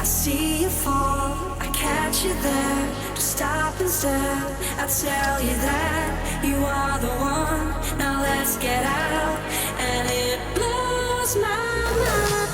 see you fall, I catch you there. Just stop and stare. I tell you that you are the one. Now let's get out, and it blows my mind.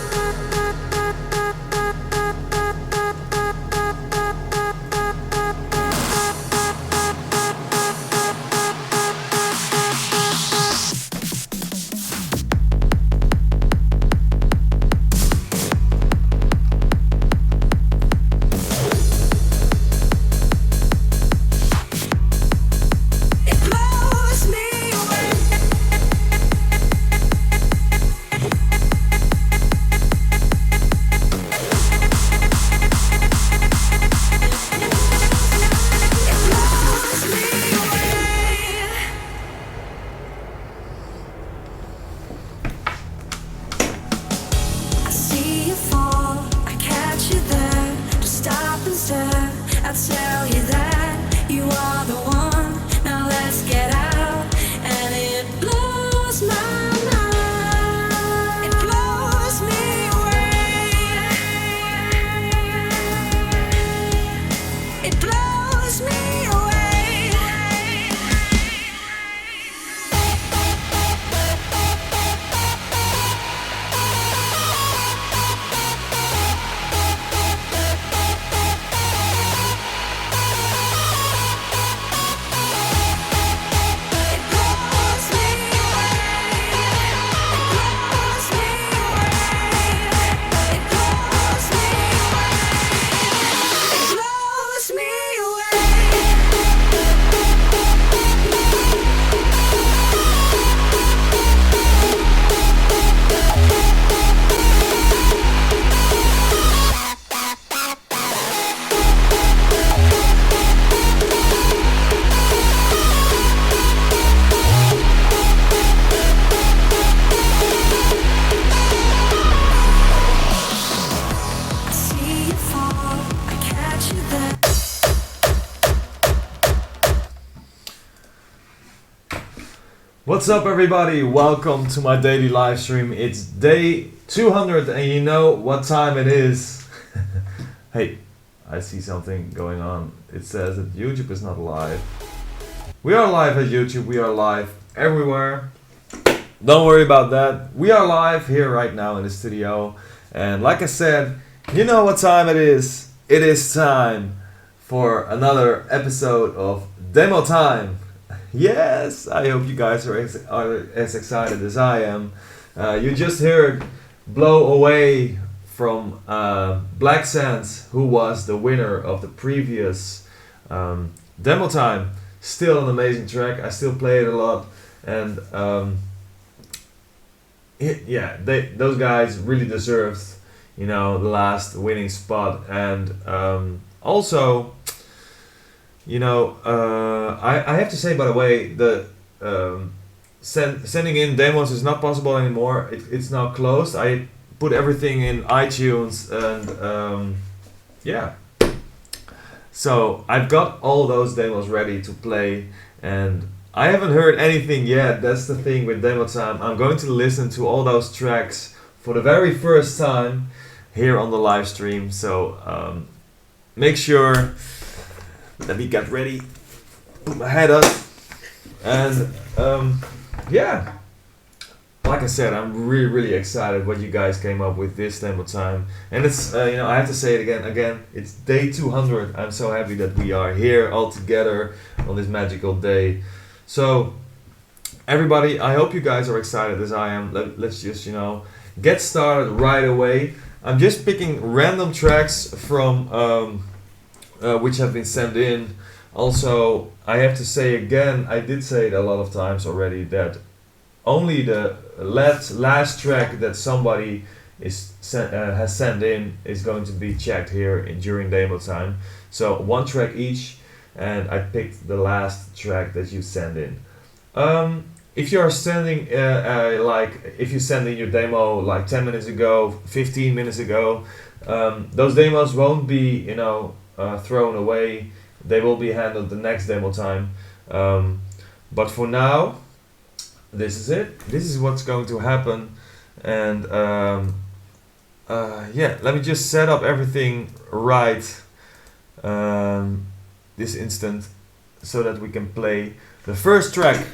What's up everybody, welcome to my daily live stream. It's day 200 and you know what time it is. Hey, I see something going on. It says that YouTube is not live. We are live at YouTube, we are live everywhere. Don't worry about that. We are live here right now in the studio. And like I said, you know what time it is. It is time for another episode of DemoTime. Yes, I hope you guys are as excited as I am. You just heard Blow Away from Black Sands, who was the winner of the previous DemoTime. Still an amazing track, I still play it a lot. And those guys really deserved, you know, the last winning spot. And also, you know, I have to say, by the way, the sending in demos is not possible anymore. It's now closed. I put everything in iTunes and yeah. So I've got all those demos ready to play and I haven't heard anything yet. That's the thing with DemoTime. I'm going to listen to all those tracks for the very first time here on the live stream. So make sure. Let me get ready, put my head up, and yeah, like I said, I'm really excited what you guys came up with this DemoTime, and it's you know, I have to say it again, it's day 200. I'm so happy that we are here all together on this magical day. So everybody, I hope you guys are excited as I am. Let's just, you know, get started right away. I'm just picking random tracks from which have been sent in. Also, I have to say again, I did say it a lot of times already, that only the last track that somebody has sent in is going to be checked here during DemoTime. So one track each, and I picked the last track that you send in. If you are sending if you send in your demo like 10 minutes ago, 15 minutes ago, those demos won't be, you know, thrown away. They will be handled the next DemoTime. But for now, this is it. This is what's going to happen. And yeah, let me just set up everything right this instant so that we can play the first track.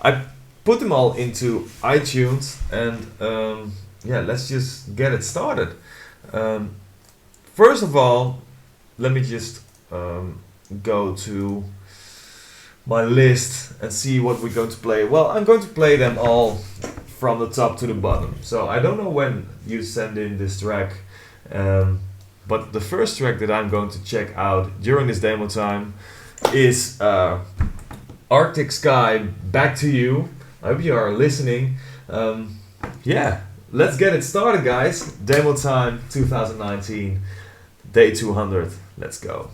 I put them all into iTunes and yeah, let's just get it started. First of all, let me just go to my list and see what we're going to play. Well, I'm going to play them all from the top to the bottom. So I don't know when you send in this track, but the first track that I'm going to check out during this demo time is Arctic Sky, Back to You. I hope you are listening. Yeah, let's get it started, guys. Demo time 2019, day 200. Let's go.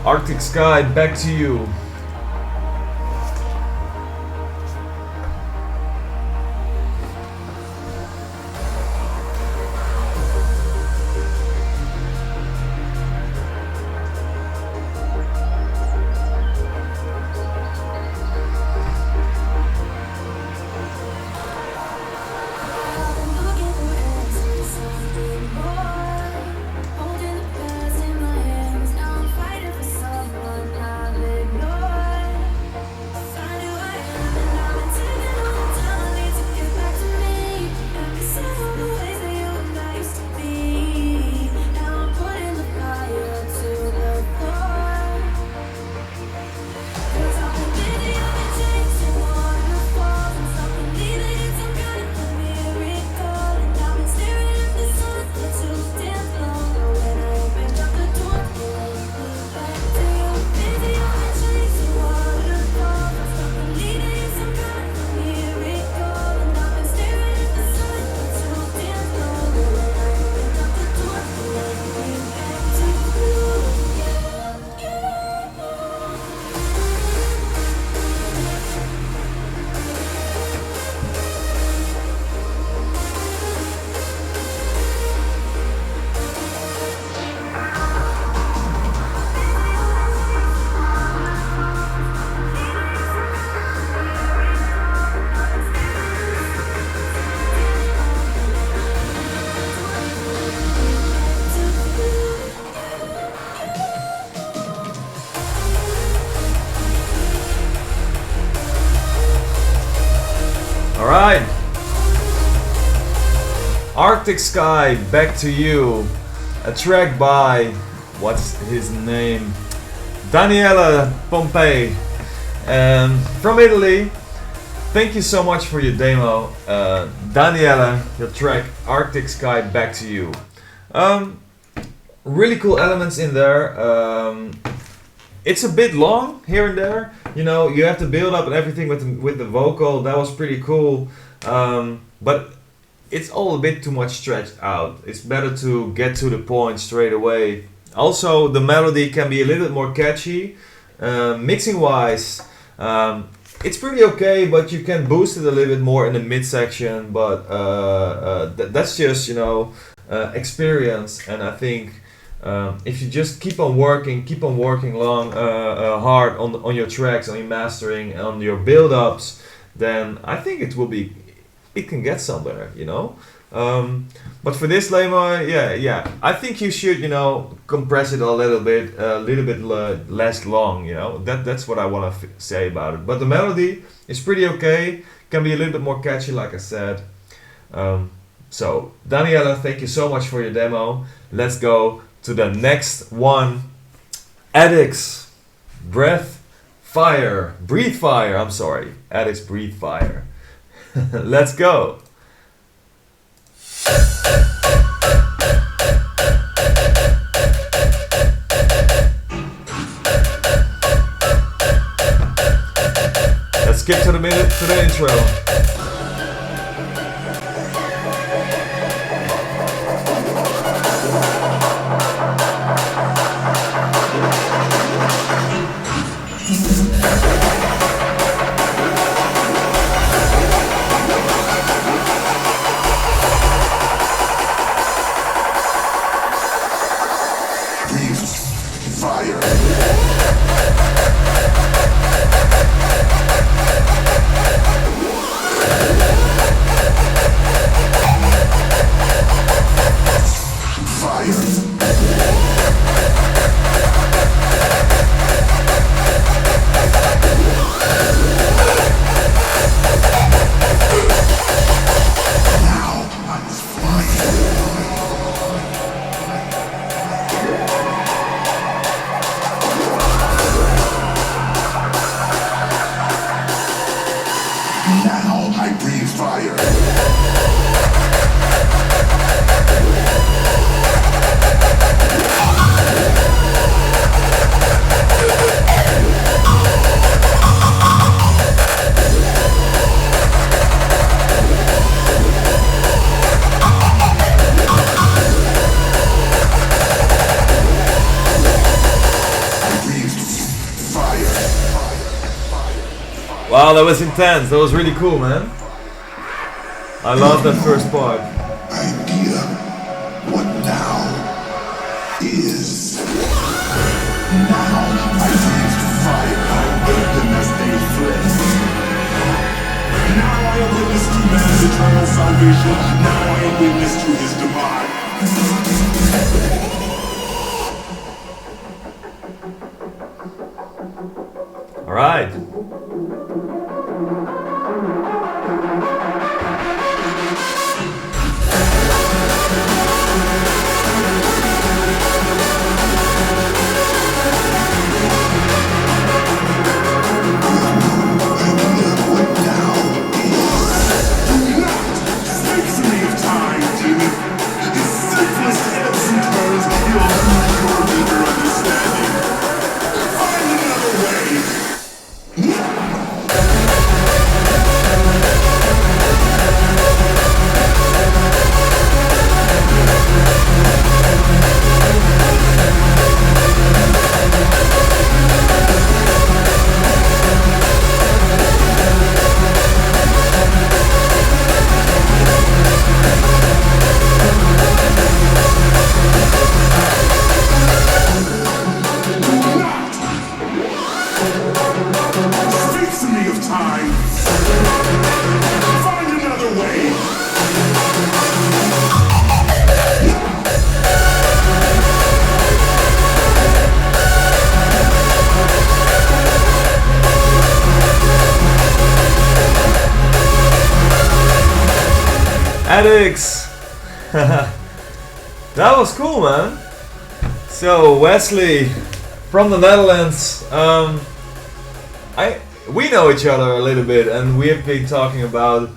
Arctic Sky, Back to You. Alright. Arctic Sky, Back to You. A track by, what's his name? Daniele Pompei. From Italy. Thank you so much for your demo. Daniele, your track Arctic Sky, Back to You. Really cool elements in there. It's a bit long here and there. You know, you have to build up and everything with the vocal. That was pretty cool. But it's all a bit too much stretched out. It's better to get to the point straight away. Also, the melody can be a little bit more catchy. Mixing wise, it's pretty okay, but you can boost it a little bit more in the midsection. But that's just, you know, experience. And I think if you just keep on working hard on your tracks, on your mastering, on your build-ups, then I think it can get somewhere, you know. But for this lemma, yeah, I think you should, you know, compress it a little bit less long, you know. That's what I want to say about it. But the melody is pretty okay. Can be a little bit more catchy, like I said. So Daniela, thank you so much for your demo. Let's go to the next one. Addicts, Breathe Fire. I'm sorry. Addicts, Breathe Fire. Let's go. Let's skip to the intro. Wow, that was intense. That was really cool, man. I love that first part. Idea. What now is. Now I breathed fire. Ate them as they fled. Now I am witness to man's eternal salvation. Now I am witness to his demise. All right. Starix! That was cool, man. So Wesley from the Netherlands. We know each other a little bit, and we have been talking about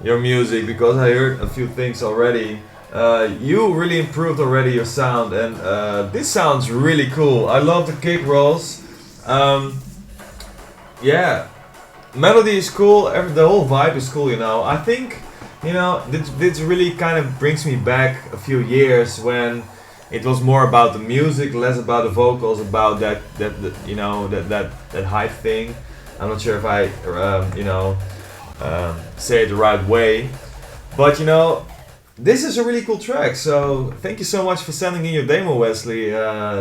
your music because I heard a few things already. You really improved already your sound, and this sounds really cool. I love the kick rolls. Yeah, melody is cool. The whole vibe is cool. You know, I think this really kind of brings me back a few years when it was more about the music, less about the vocals, about that hype thing. I'm not sure if I say it the right way, but this is a really cool track. So thank you so much for sending in your demo, Wesley.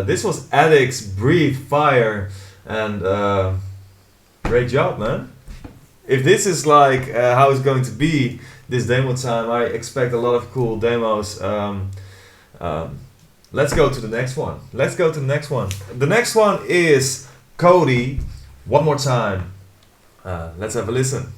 This was Addict's Breathe Fire, and great job, man. If this is like how it's going to be this demo time, I expect a lot of cool demos. Let's go to the next one. The next one is Cody, One More Time. Let's have a listen.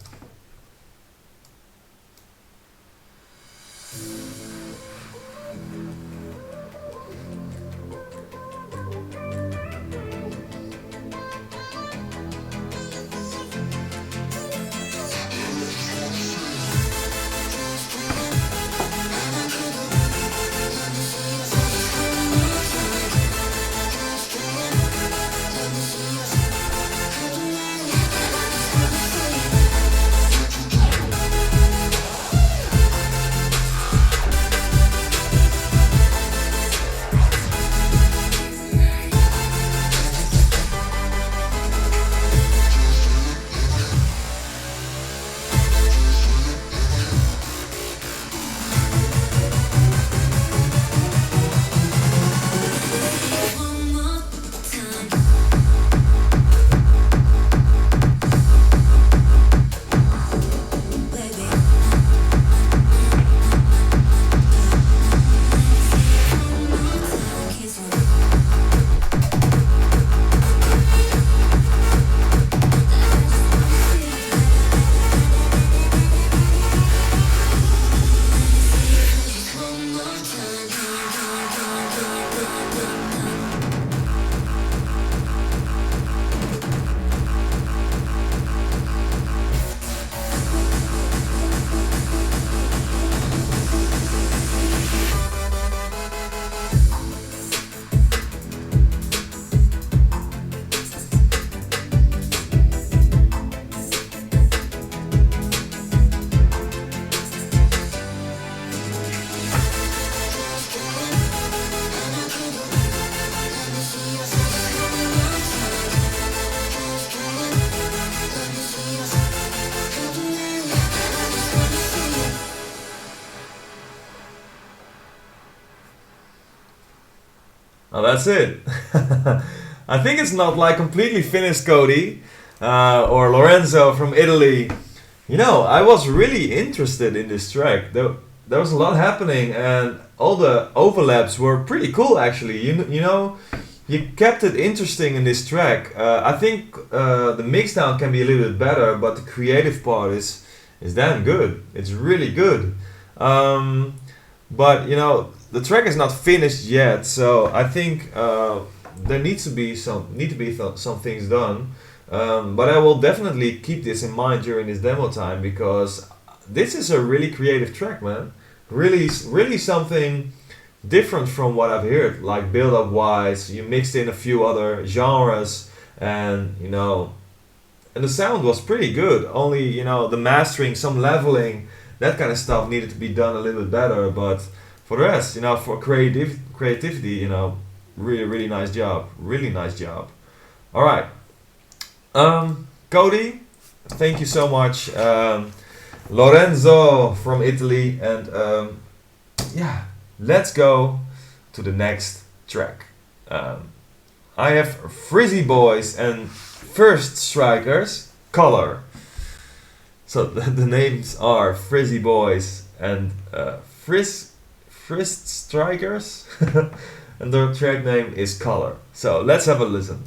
Oh, that's it. I think it's not like completely finished, Cody, or Lorenzo from Italy. You know, I was really interested in this track. There was a lot happening, and all the overlaps were pretty cool, actually. You know, you kept it interesting in this track. I think the mixdown can be a little bit better, but the creative part is damn good. It's really good. But you know, the track is not finished yet, so I think there needs to be some things done. But I will definitely keep this in mind during this demo time, because this is a really creative track, man. Really something different from what I've heard. Like build up wise, you mixed in a few other genres, and you know, and the sound was pretty good. Only, you know, the mastering, some leveling, that kind of stuff needed to be done a little bit better. But for the rest, you know, for creativity, you know, really nice job. Really nice job. All right. Cody, thank you so much. Lorenzo from Italy, and yeah, let's go to the next track. I have Frizzy Boys and First Strikers, Color. So the names are Frizzy Boys and First Strikers, and the track name is Color. So let's have a listen.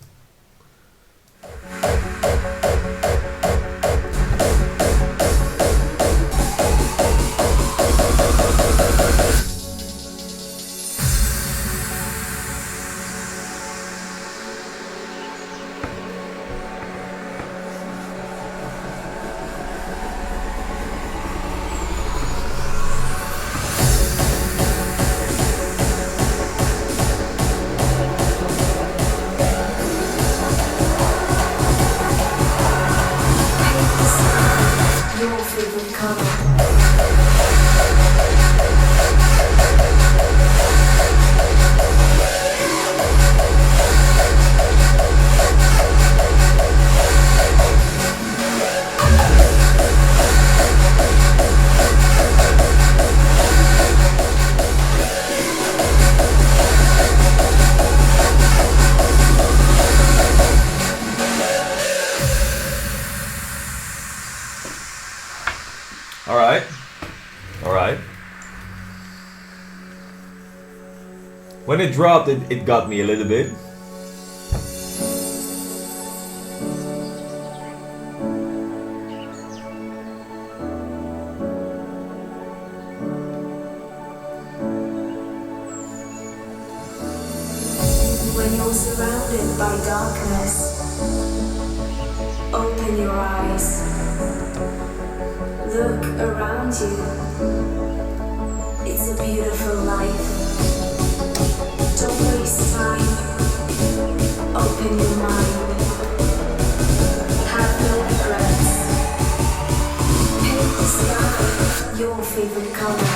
Alright. When it dropped, it got me a little bit. When you're surrounded by darkness, open your eyes. Look around you. It's a beautiful life. Don't waste time. Open your mind. Have no regrets. Paint the sky your favorite color.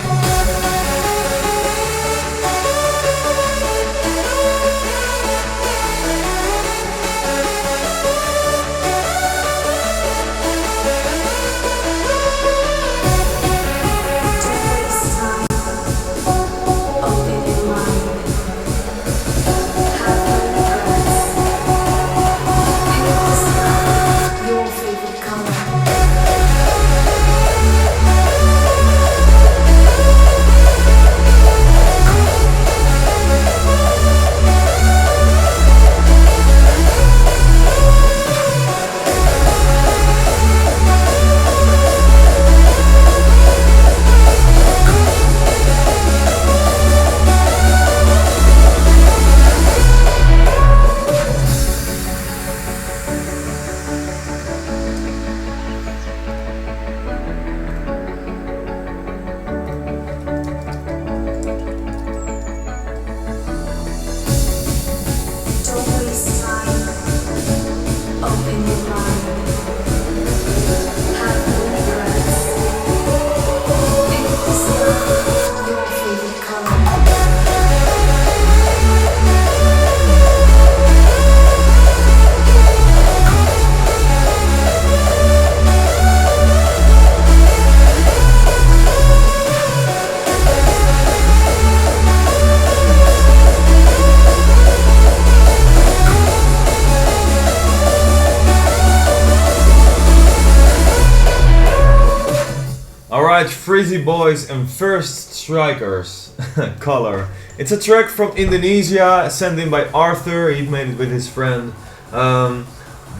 much, Frizzy Boys and First Strikers. Color. It's a track from Indonesia, sent in by Arthur. He made it with his friend.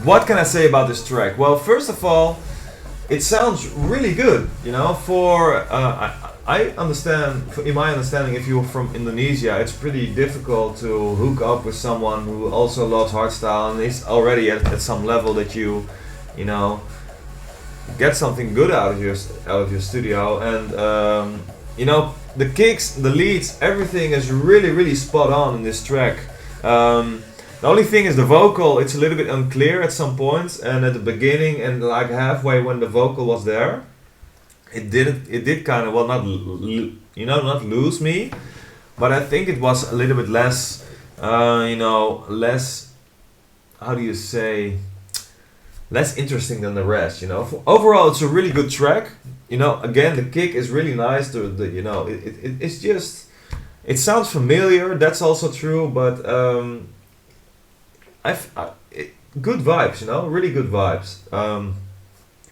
What can I say about this track? Well, first of all, it sounds really good. You know, I understand, in my understanding, if you're from Indonesia, it's pretty difficult to hook up with someone who also loves hardstyle and is already at some level that you know, get something good out of your studio. And you know, the kicks, the leads, everything is really spot on in this track. The only thing is the vocal, it's a little bit unclear at some points, and at the beginning and like halfway when the vocal was there, it did kind of, well, not lose me, but I think it was a little bit less, you know, less, how do you say, less interesting than the rest, you know. Overall, it's a really good track. You know, again, the kick is really nice. You know, it's just, it sounds familiar. That's also true, but good vibes, you know, really good vibes.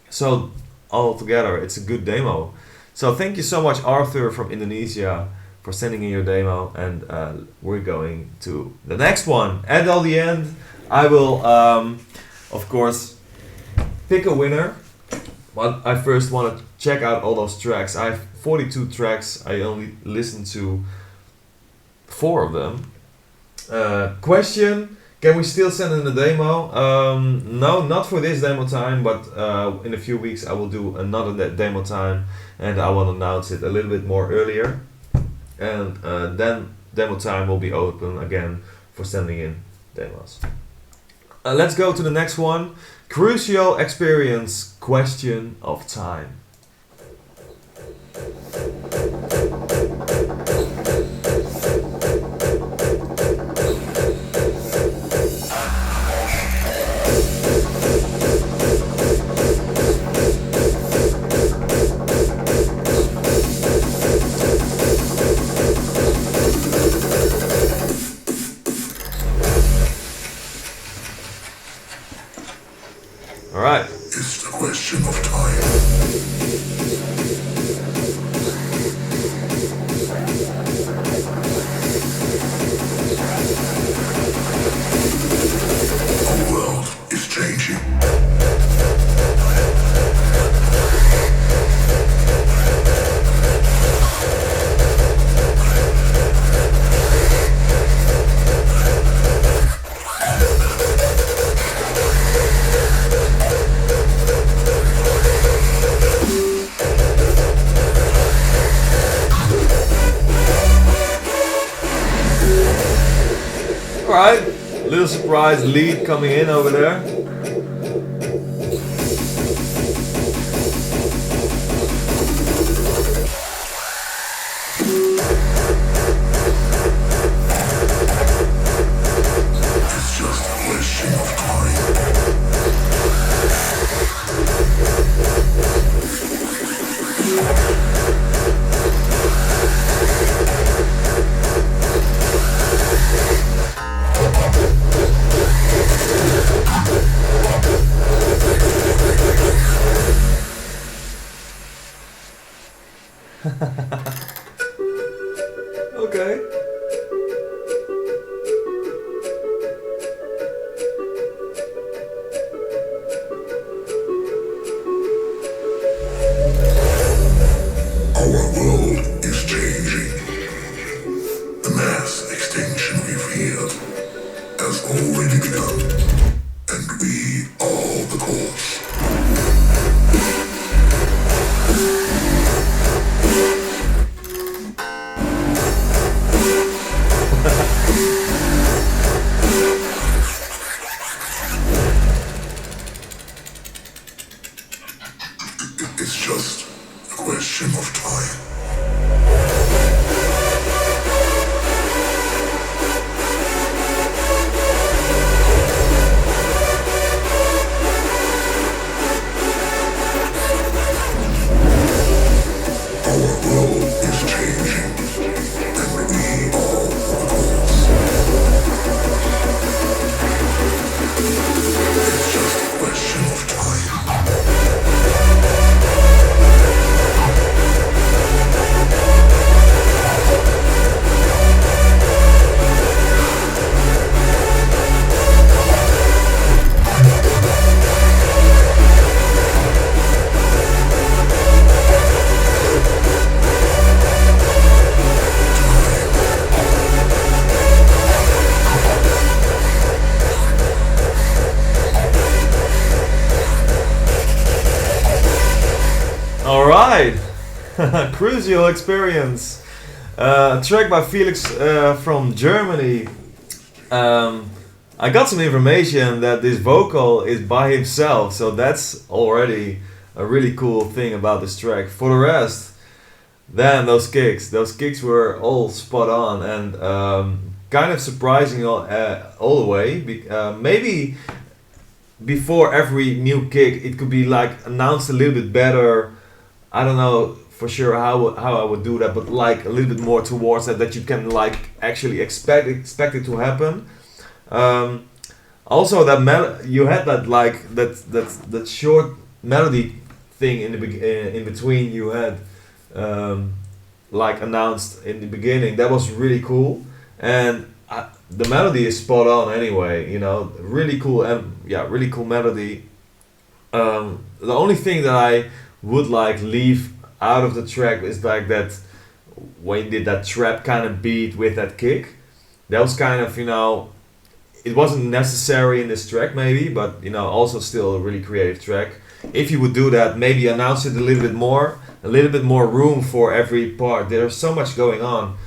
So altogether, it's a good demo. So thank you so much, Arthur from Indonesia, for sending in your demo, and we're going to the next one. And at the end, I will, of course, pick a winner. But I first want to check out all those tracks. I have 42 tracks. I only listened to 4 of them. Question: can we still send in the demo? No, not for this demo time, but in a few weeks I will do another demo time, and I will announce it a little bit more earlier. And then demo time will be open again for sending in demos. Let's go to the next one. Crucial experience, question of time. Alright. It's the question of time. Our world is changing. Alright, little surprise lead coming in over there. It's just a question of time. Okay. Our world is changing. The mass extinction we feared has already begun, and we are the cause. It's just a question of time. Crucial Experience. A track by Felix from Germany. I got some information that this vocal is by himself, so that's already a really cool thing about this track. For the rest, then those kicks were all spot on and kind of surprising all the way. Maybe before every new kick, it could be like announced a little bit better. I don't know for sure how I would do that, but like a little bit more towards that you can like actually expect it to happen. Also, you had that like that short melody thing in between. You had like announced in the beginning. That was really cool, and the melody is spot on anyway. You know, really cool and really cool melody. The only thing that I would like leave out of the track is like that when you did that trap kind of beat with that kick. That was kind of, it wasn't necessary in this track maybe, but also still a really creative track. If you would do that, maybe announce it a little bit more room for every part. There's so much going on.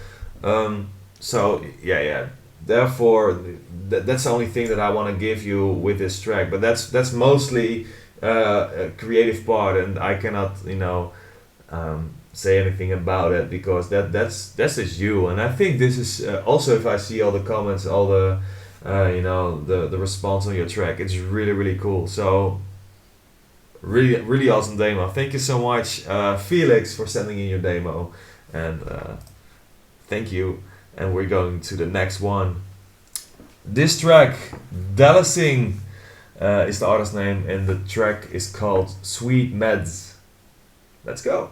Therefore, that's the only thing that I want to give you with this track. But that's mostly a creative part, and I cannot say anything about it because that's just you. And I think this is also, if I see all the comments, all the the response on your track, it's really, really cool. So really, really awesome demo. Thank you so much, Felix, for sending in your demo, and thank you. And we're going to the next one. This track, Dallasing, is the artist name, and the track is called Sweet Meds. Let's go.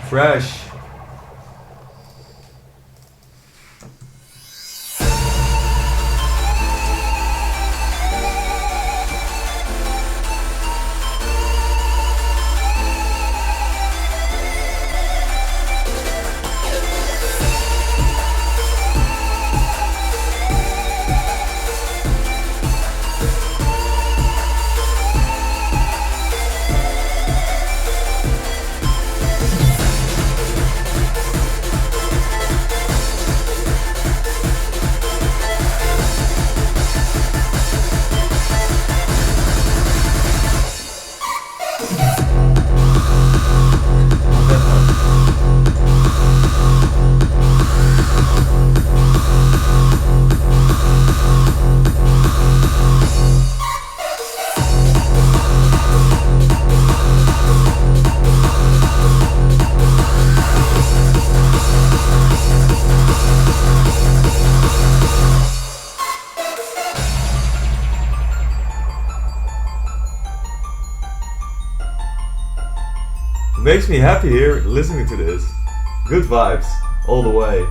Fresh. Makes me happy here listening to this. Good vibes all the way.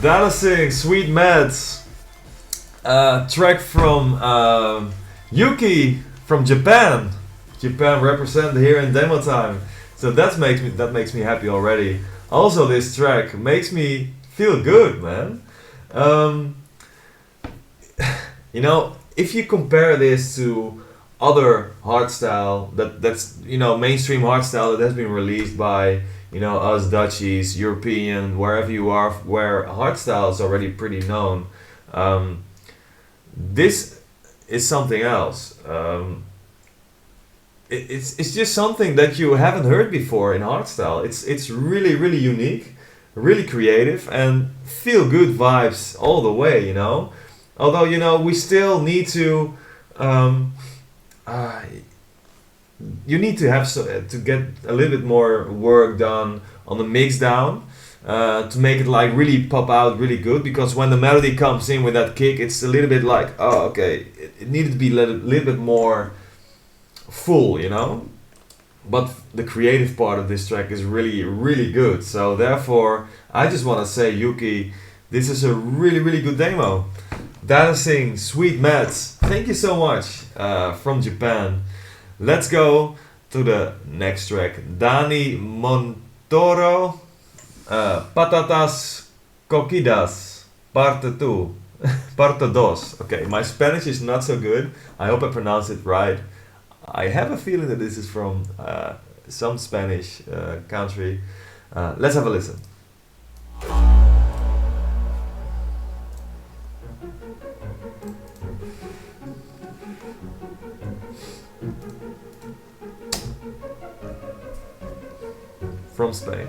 Dallasing, Sweet Meds, track from Yuki from Japan. Japan represented here in DemoTime. So that makes me happy already. Also, this track makes me feel good, man. You know, if you compare this to other hardstyle that's mainstream hardstyle that has been released by us Dutchies, European, wherever you are, where hardstyle is already pretty known. This is something else. It's just something that you haven't heard before in hardstyle. It's really really unique, really creative, and feel good vibes all the way. Although we still need to. You need to have to get a little bit more work done on the mix down to make it like really pop out really good, because when the melody comes in with that kick, it's a little bit like, oh okay, it needed to be a little bit more full, but the creative part of this track is really really good. So therefore I just want to say, Yuki, this is a really really good demo. Dancing Sweet Mats, thank you so much from Japan. Let's go to the next track. Dani Montoro, Patatas Coquidas, Parte 2, Parte 2. Okay, my Spanish is not so good. I hope I pronounced it right. I have a feeling that this is from some Spanish country. Let's have a listen. From Spain.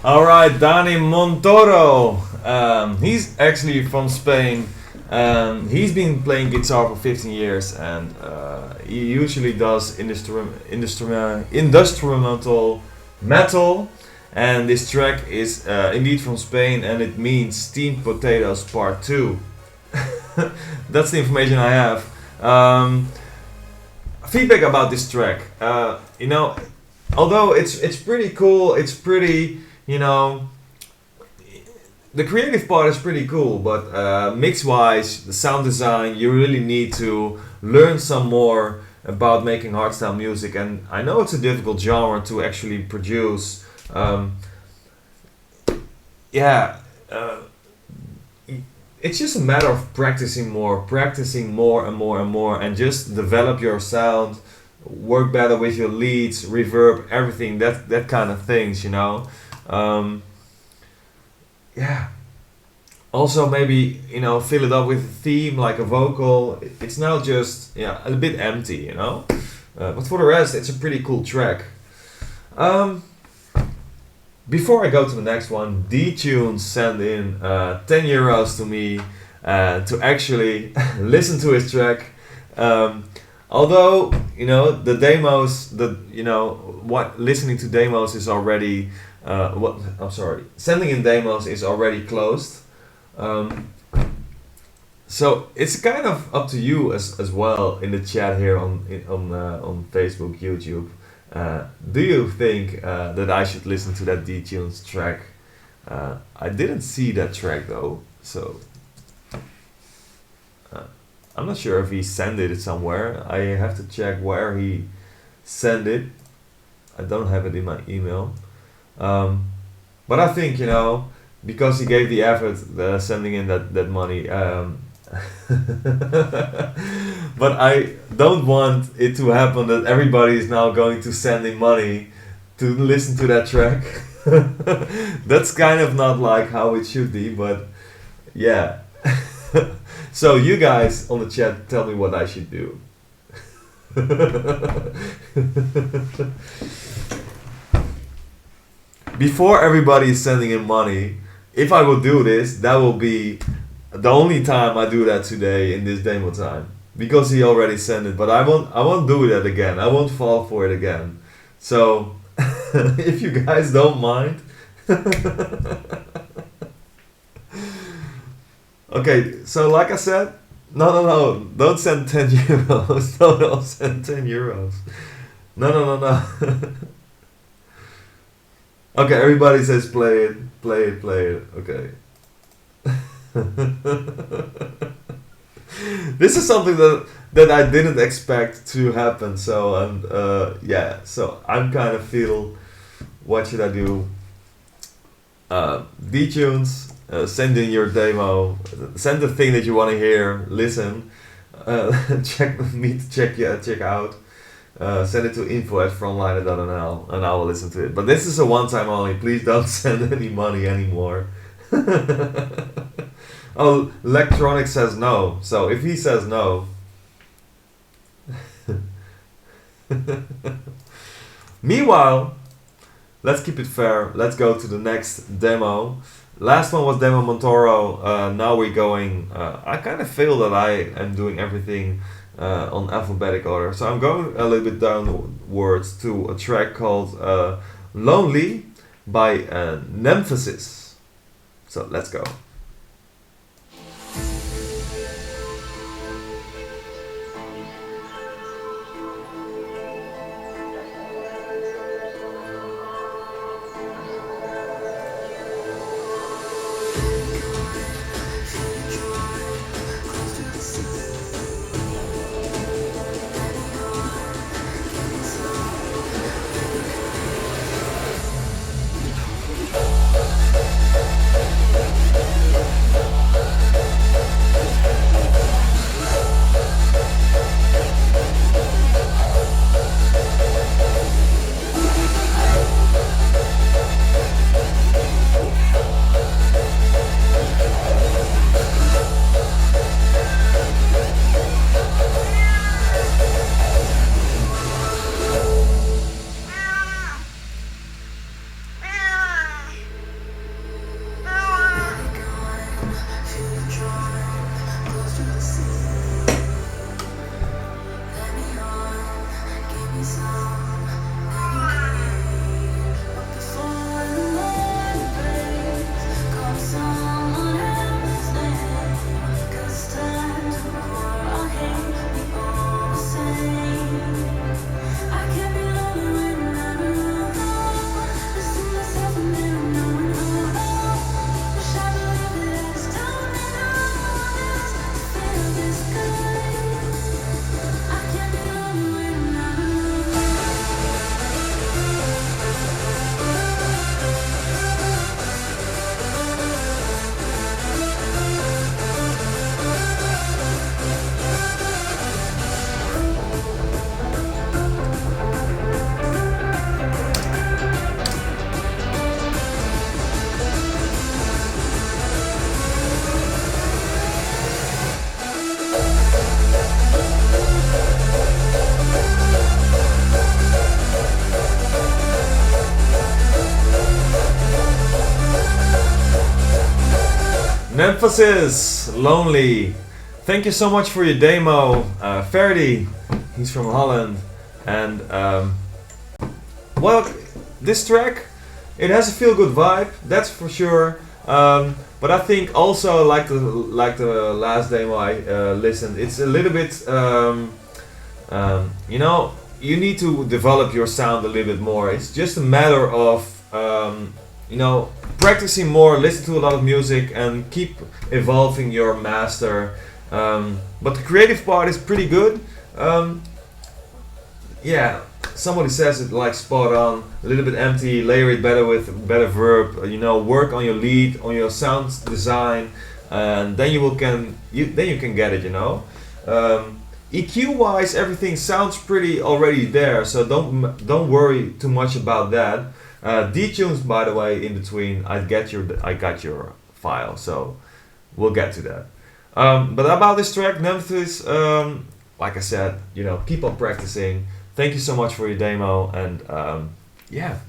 Alright, Dani Montoro. He's actually from Spain. He's been playing guitar for 15 years, and he usually does industrial metal. And this track is indeed from Spain, and it means Steamed Potatoes Part 2. That's the information I have. Feedback about this track. Although it's pretty cool, it's pretty, the creative part is pretty cool, but mix-wise, the sound design, you really need to learn some more about making hardstyle music. And I know it's a difficult genre to actually produce. It's just a matter of practicing more and more, and just develop your sound, work better with your leads, reverb, everything, that kind of things, yeah. Also, maybe fill it up with a theme like a vocal. It's now just a bit empty, but for the rest, it's a pretty cool track. Before I go to the next one, D-Tunes sent in 10 euros to me to actually listen to his track. Although the demos, listening to demos is already sending in demos is already closed. So it's kind of up to you as well in the chat here on Facebook, YouTube. Do you think that I should listen to that D-Tunes track? I didn't see that track though, so I'm not sure if he sent it somewhere. I have to check where he sent it. I don't have it in my email. But I think, because he gave the effort sending in that money, but I don't want it to happen that everybody is now going to send in money to listen to that track. That's kind of not like how it should be, but yeah. So you guys on the chat, tell me what I should do. Before everybody is sending in money, if I will do this, that will be the only time I do that today in this demo time, because he already sent it. But I won't do that again. I won't fall for it again. So if you guys don't mind. Okay, so like I said, no, don't send 10 euros. No, don't send 10 euros. No. Okay, everybody says play it. Okay. This is something that I didn't expect to happen. So so I'm kind of feel, what should I do? D-Tunes. Send in your demo, send the thing that you want to hear, listen, check out, send it to info@frontliner.nl and I will listen to it. But this is a one-time only, please don't send any money anymore. Oh, Electronic says no, so if he says no. Meanwhile, let's keep it fair, let's go to the next demo. Last one was Demo Montoro. Now we're going. I kind of feel that I am doing everything on alphabetic order. So I'm going a little bit downwards to a track called Lonely by Nemphasis. So let's go. Emphasis, Lonely. Thank you so much for your demo, Ferdi. He's from Holland, and well, this track, it has a feel-good vibe, that's for sure. But I think also like the last demo I listened, it's a little bit, you know, you need to develop your sound a little bit more. It's just a matter of you know, practicing more, listen to a lot of music, and keep evolving your master. But the creative part is pretty good. Yeah, somebody says it like spot on, a little bit empty, layer it better with better verb, you know, work on your lead, on your sound design, and then you can get it, you know. EQ wise, everything sounds pretty already there, so don't worry too much about that. D-tunes, by the way, in between, I got your file, so we'll get to that. But about this track, Nemesis, like I said, you know, keep on practicing. Thank you so much for your demo, and yeah,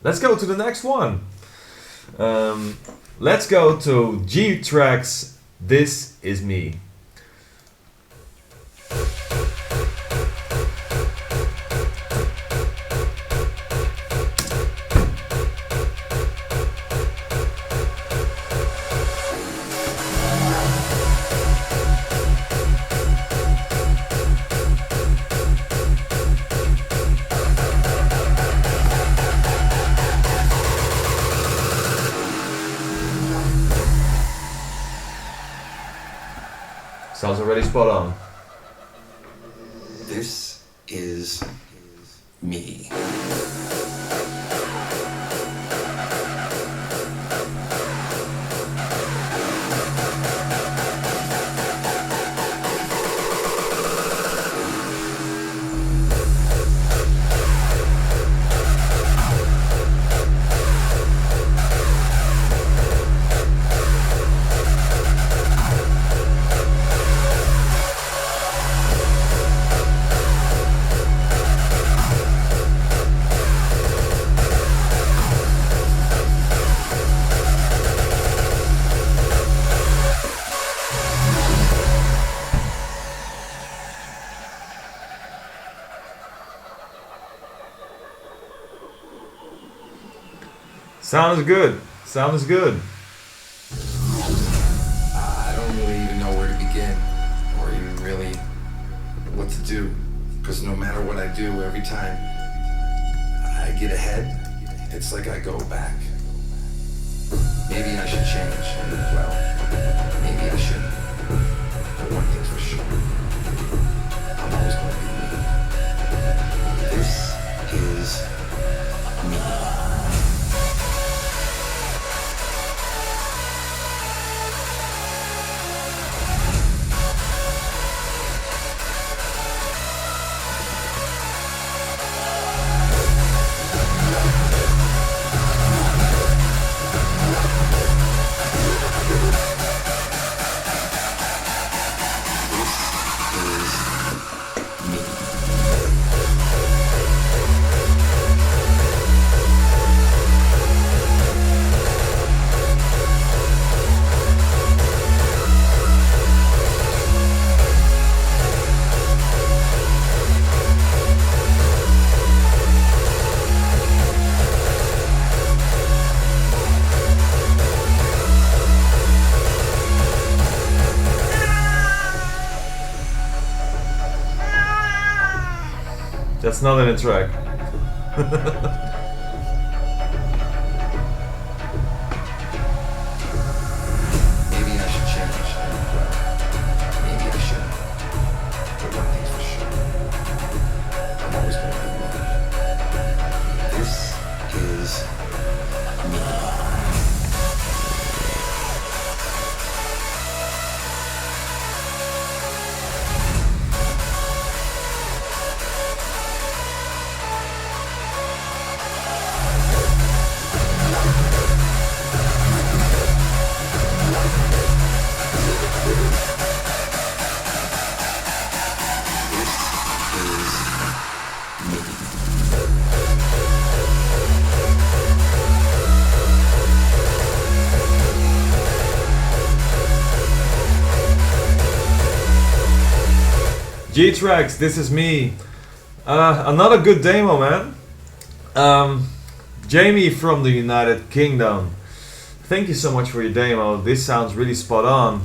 let's go to the next one. Let's go to G-Tracks, This Is Me. Sounds already spot on. This is me. Sounds good. Sounds good. I don't really even know where to begin, or even really what to do, because no matter what I do, every time I get ahead, it's like I go back. Maybe I should change. Well, maybe I shouldn't. But one thing's for sure, I'm always going to be me. This is me. That's not in a track. Maybe I should change. Well, maybe I shouldn't. But one thing's for sure, I'm always going to be me. This is me. G-Tracks, this is me. Another good demo, man. Jaime from the United Kingdom. Thank you so much for your demo. This sounds really spot on.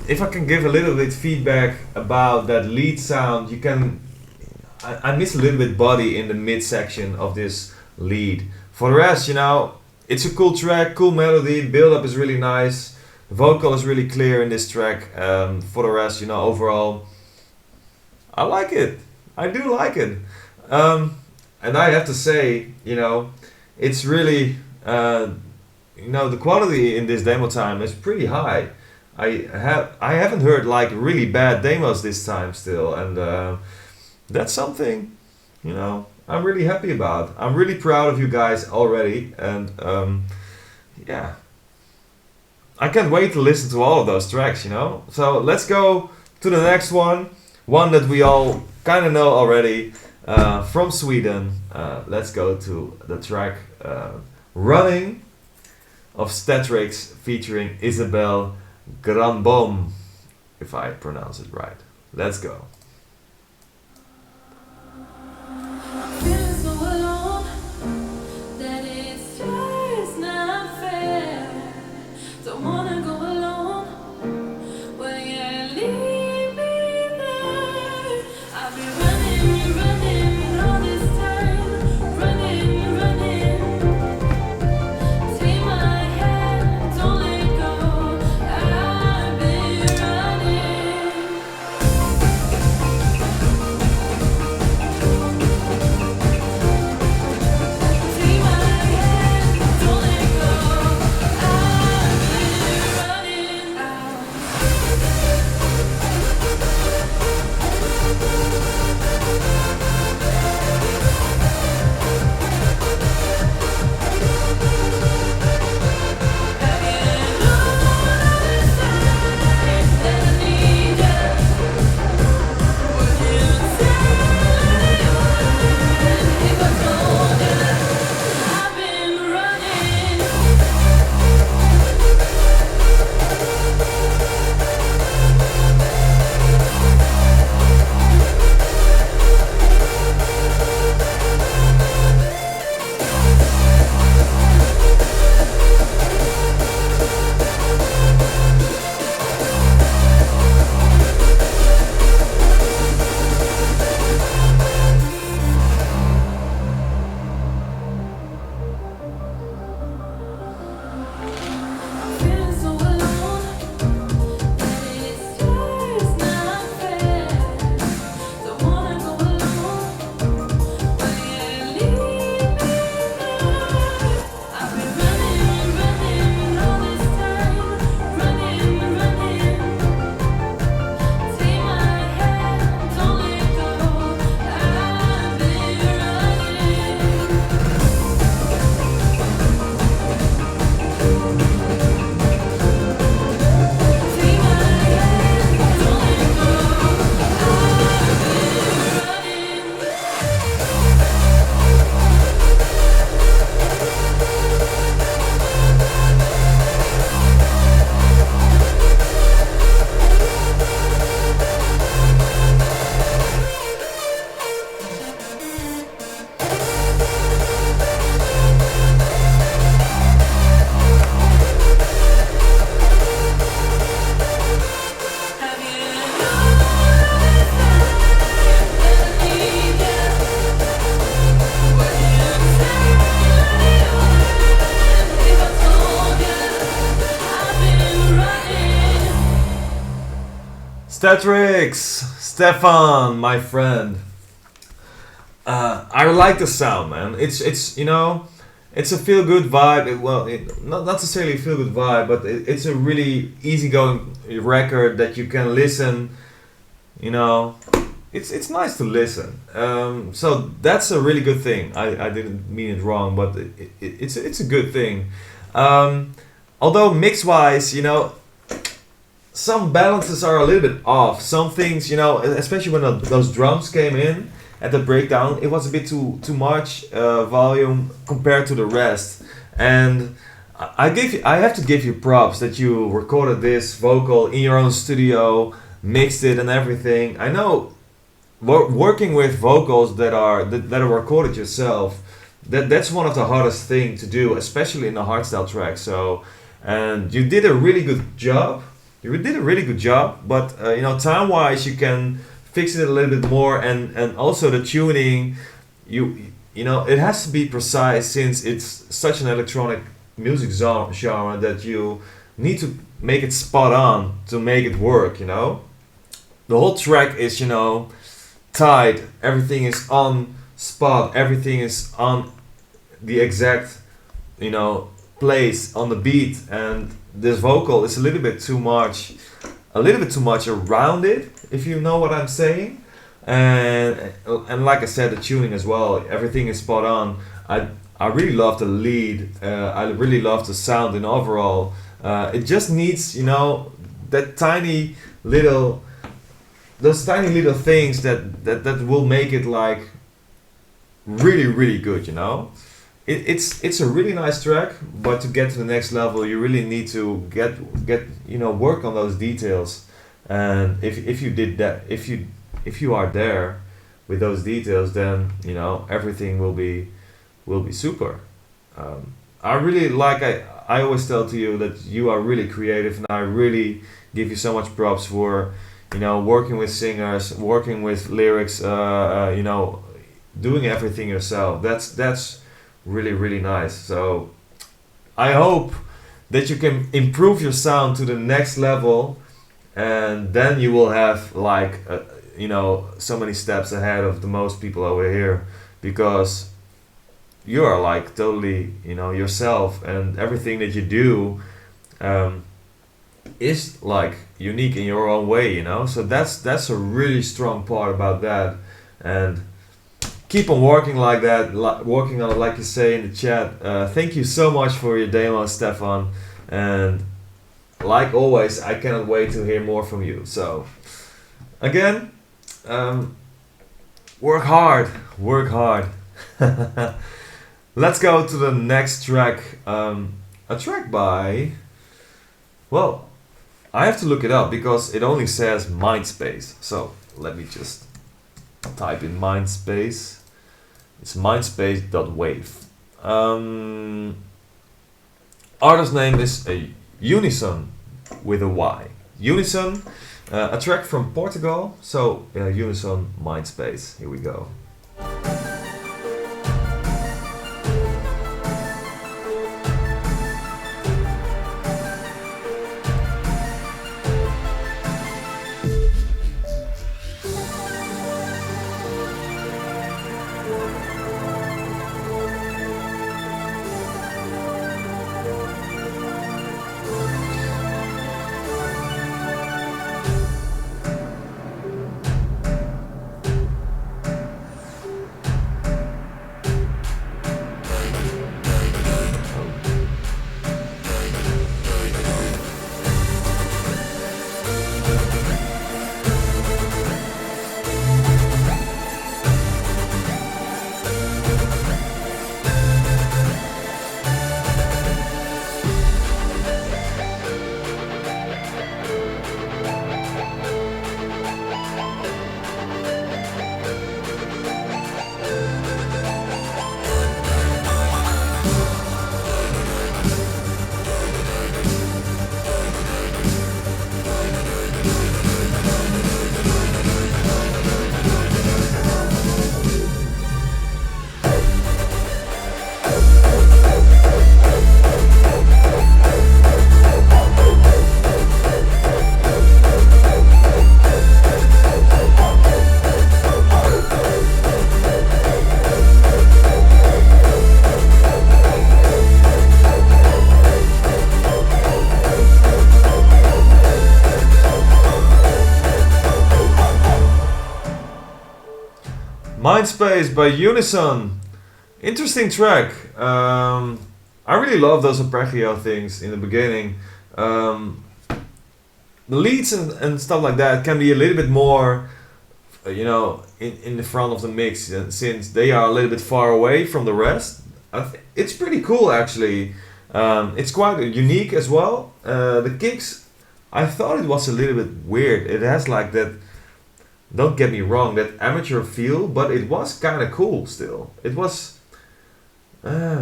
If I can give a little bit feedback about that lead sound, you can. I miss a little bit body in the mid section of this lead. For the rest, you know, it's a cool track, cool melody, build up is really nice, vocal is really clear in this track. For the rest, you know, overall, I like it. I do like it. And I have to say, you know, it's really, you know, the quality in this demo time is pretty high. I haven't heard like really bad demos this time still, and that's something, you know, I'm really happy about. I'm really proud of you guys already, and yeah, I can't wait to listen to all of those tracks, you know. So let's go to the next one that we all kind of know already, from Sweden. Let's go to the track Running of Starix featuring Isabel Granbom, if I pronounce it right. Let's go. Feeling so alone that it's just not fair. Don't wanna go alone when you leave me there. I've been running all this time, running. Take my hand, don't let go. I've been running. Take my hand, don't let go. I've been running out. Feeling so alone that it's just not fair. Don't wanna go alone when you leave me there. I've been running all this time, running. Take my hand, don't let go. I've been running. Take my hand, don't let go. I've been running. Have you known that I need you? Would you say if I told you I've been running? Starix, Stefan, my friend. I like the sound, man. It's you know, it's a feel good vibe. Not necessarily a feel good vibe, but it's a really easygoing record that you can listen. You know, it's nice to listen. So that's a really good thing. I didn't mean it wrong, but it's a good thing. Although mix wise, you know, some balances are a little bit off. Some things, you know, especially when those drums came in at the breakdown, it was a bit too much volume compared to the rest. And I have to give you props that you recorded this vocal in your own studio mixed it and everything. I know working with vocals that are recorded yourself, that's one of the hardest thing to do, especially in a hardstyle track. So, and you did a really good job. But time-wise, you can fix it a little bit more, and also the tuning. It has to be precise since it's such an electronic music genre that you need to make it spot on to make it work. The whole track is tight. Everything is on spot. Everything is on the exact place on the beat, and this vocal is a little bit too much around it, if you know what I'm saying. And like I said, the tuning as well, everything is spot on. I really love the lead. I really love the sound in overall. It just needs those tiny little things that will make it like really, really good. It's a really nice track, but to get to the next level, you really need to get work on those details. And if you did that, if you are there with those details, then everything will be super. I really I always tell to you that you are really creative, and I really give you so much props for working with singers, working with lyrics, doing everything yourself. That's really, really nice. So I hope that you can improve your sound to the next level, and then you will have so many steps ahead of the most people over here, because you are like totally yourself, and everything that you do is like unique in your own way. So that's a really strong part about that. And keep on working like that, working on it, like you say in the chat. Thank you so much for your demo, Stefan. And like always, I cannot wait to hear more from you. So, again, work hard. Let's go to the next track. A track by, well, I have to look it up because it only says Mindspace. So, let me just type in Mindspace. It's mindspace.wave. Artist name is Unison with a Y. Unison, a track from Portugal. So Unison, Mindspace. Here we go. Mindspace by Unison. Interesting track. I really love those arpeggio things in the beginning. The leads and stuff like that can be a little bit more, in the front of the mix, since they are a little bit far away from the rest. It's pretty cool actually. It's quite unique as well. The kicks I thought it was a little bit weird. It has like that, don't get me wrong, that amateur feel, but it was kind of cool still. It was, but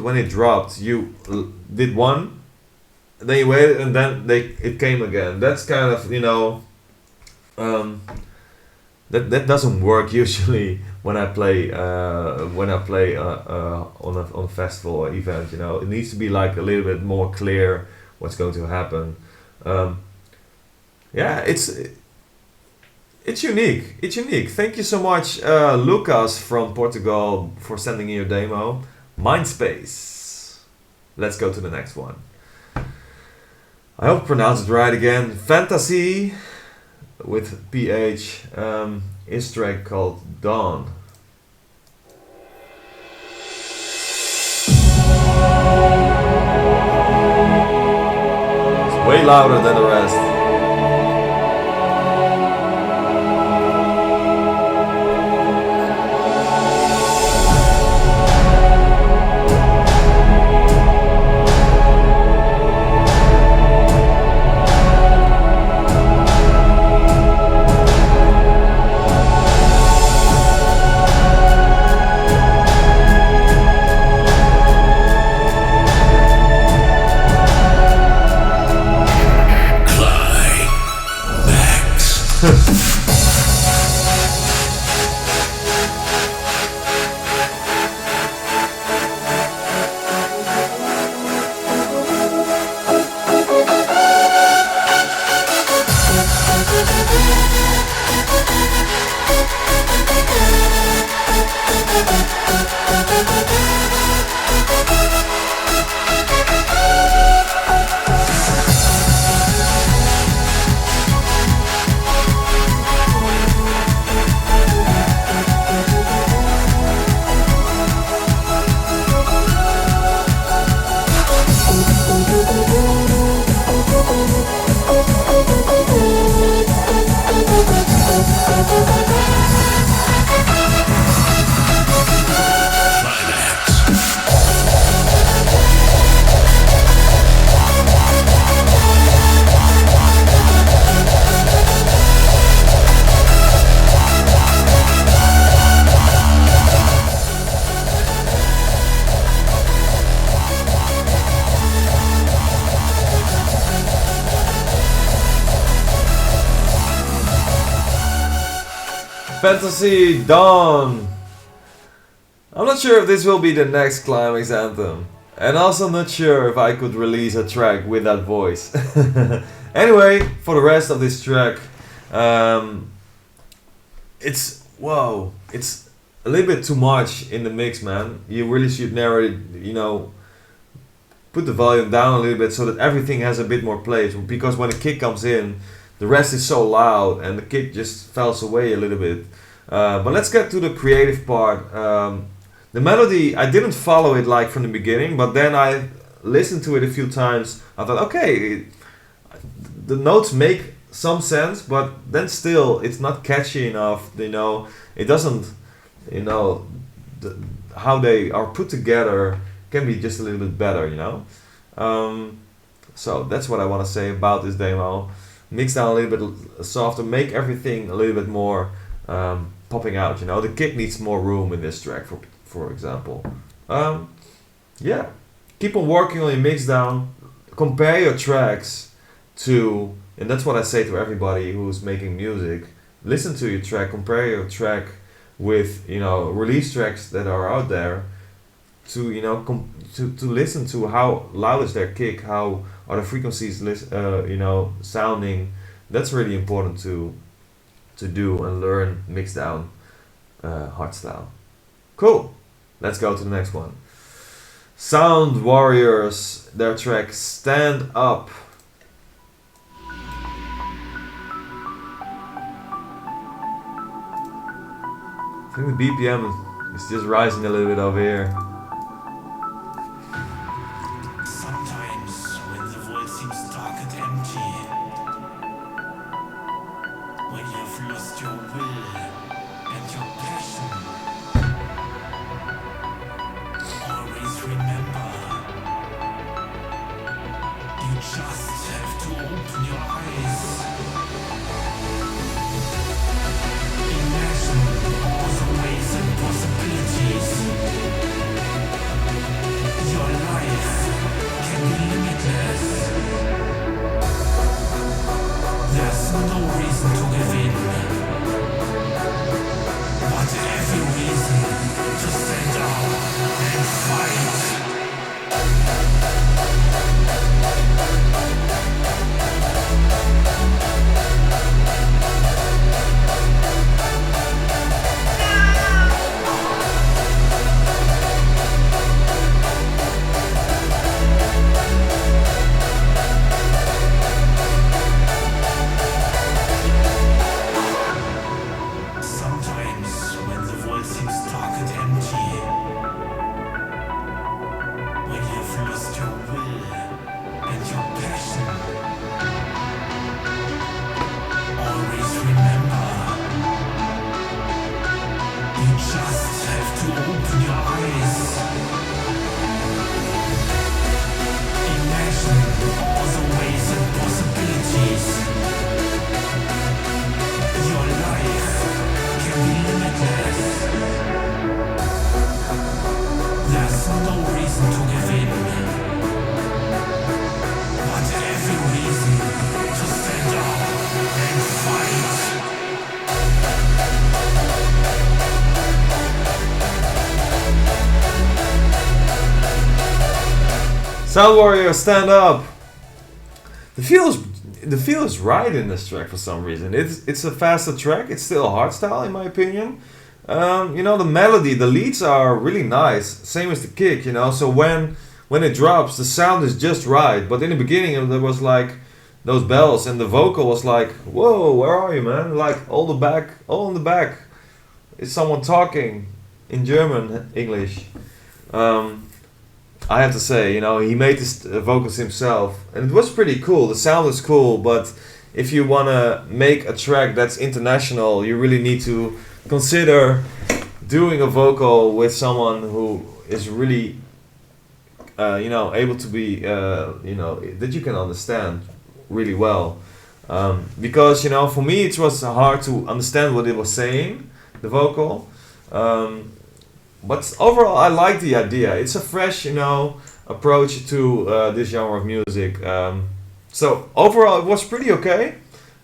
when it dropped, you did one, then you waited, and then it came again. That's kind of, you know, that doesn't work usually when I play on a festival or event. You know, it needs to be like a little bit more clear what's going to happen. Yeah, it's unique. It's unique. Thank you so much, Lucas from Portugal, for sending in your demo. Mindspace. Let's go to the next one. I hope I pronounced it right again. Fantasy with PH. Is track called Dawn. It's way louder than the rest. Fantasy Dawn. I'm not sure if this will be the next climax anthem, and also not sure if I could release a track with that voice. Anyway, for the rest of this track, it's a little bit too much in the mix, man. You really should narrow it, you know, put the volume down a little bit so that everything has a bit more place, because when the kick comes in, the rest is so loud and the kick just falls away a little bit. But let's get to the creative part. The melody, I didn't follow it like from the beginning, but then I listened to it a few times. I thought, okay, the notes make some sense, but then still it's not catchy enough. You know, it doesn't, you know, how they are put together can be just a little bit better, you know. So that's what I want to say about this demo. Mix down a little bit softer, make everything a little bit more popping out, you know. The kick needs more room in this track, for example. Yeah, keep on working on your mix down. Compare your tracks to, and that's what I say to everybody who's making music. Listen to your track, compare your track with, you know, release tracks that are out there, to, you know, to listen to how loud is their kick, how are the frequencies you know, sounding. That's really important to do and learn mix down hardstyle. Cool. Let's go to the next one. Sound Warriors, their track Stand Up. I think the BPM is just rising a little bit over here. Sometimes when the world seems dark and empty, when you've lost your will and your passion, always remember, you just There's no reason to give in, but every reason to stand up and fight. Sound Warrior, stand up! The feel is right in this track for some reason. It's a faster track. It's still hardstyle in my opinion. The melody, the leads are really nice. Same as the kick, So when it drops, the sound is just right. But in the beginning, there was like those bells, and the vocal was like, "Whoa, where are you, man?" Like all in the back. Is someone talking in German, English? I have to say, he made his vocals himself, and it was pretty cool. The sound is cool, but if you want to make a track that's international, you really need to consider doing a vocal with someone who is really, able to be, that you can understand really well. Because, for me, it was hard to understand what it was saying, the vocal. But overall, I like the idea. It's a fresh, approach to this genre of music. So overall, it was pretty okay.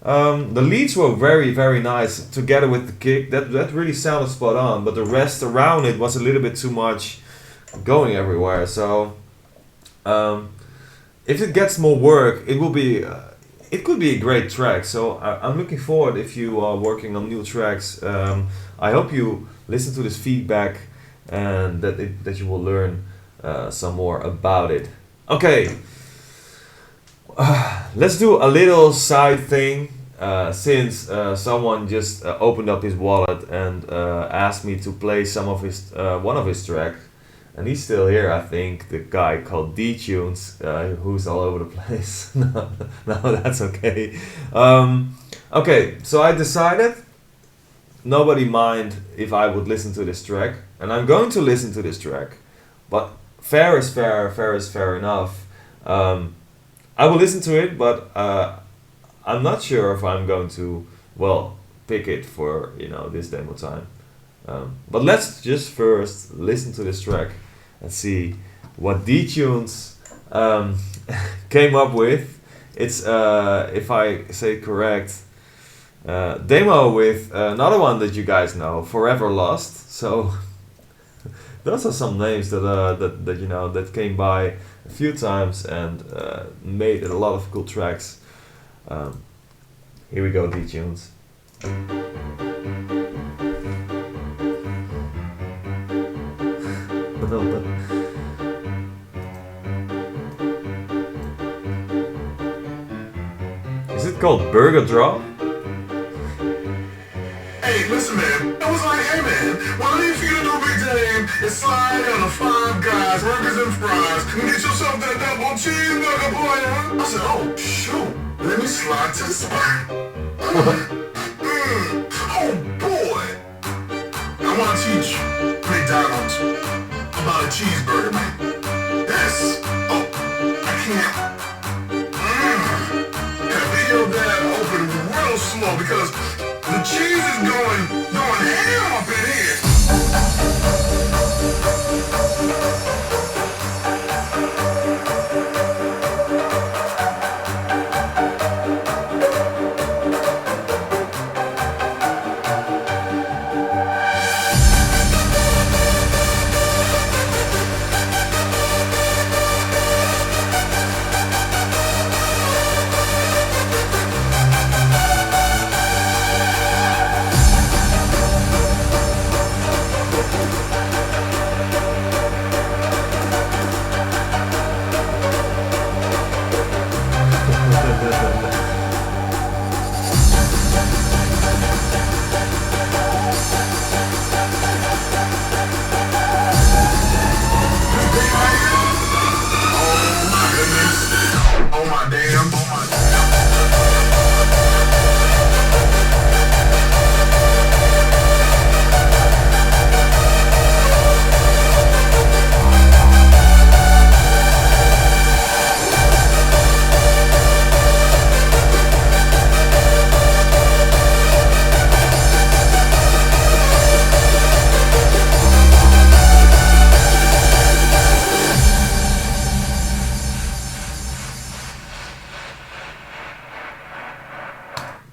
The leads were very, very nice together with the kick. That really sounded spot on. But the rest around it was a little bit too much going everywhere. So if it gets more work, it will be. It could be a great track. So I'm looking forward if you are working on new tracks. I hope you listen to this feedback, and that you will learn some more about it. Okay, let's do a little side thing. Since someone just opened up his wallet and asked me to play some of his one of his tracks, and he's still here. I think the guy called D-Tunes, who's all over the place. No, that's okay. Okay, so I decided. Nobody mind if I would listen to this track, and I'm going to listen to this track, but fair is fair enough. I will listen to it, but I'm not sure if I'm going to, pick it for, this demo time. But let's just first listen to this track and see what D-Tunes came up with. It's, if I say correct, demo with another one that you guys know, Forever Lost. So those are some names that came by a few times and made a lot of cool tracks. Here we go, D-Tunes. Is it called Burger Drop? Hey, listen, man. I was like, hey, man, what I need for you to do, Big Dame, is slide on the Five Guys, burgers and fries, and get yourself that double cheeseburger, boy, huh? I said, oh, shoot. Let me slide to the spot. Oh, boy. I want to teach McDonald's about a cheeseburger, man. I can't. Gotta peel that open real slow because the cheese is going ham up in here.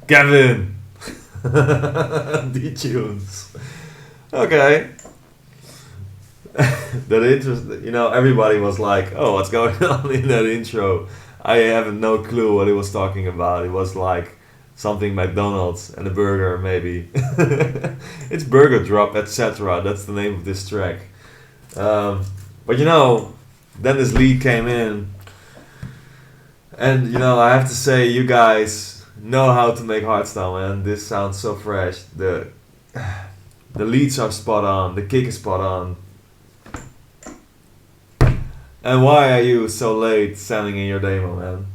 Kevin. D-tunes. Okay. That interest, everybody was like, "Oh, what's going on in that intro?" I have no clue what he was talking about. It was like something McDonald's and a burger, maybe. It's Burger Drop, etc. That's the name of this track. But then this lead came in, and I have to say, you guys know how to make hardstyle, man. This sounds so fresh. The leads are spot on. The kick is spot on. And why are you so late sending in your demo, man?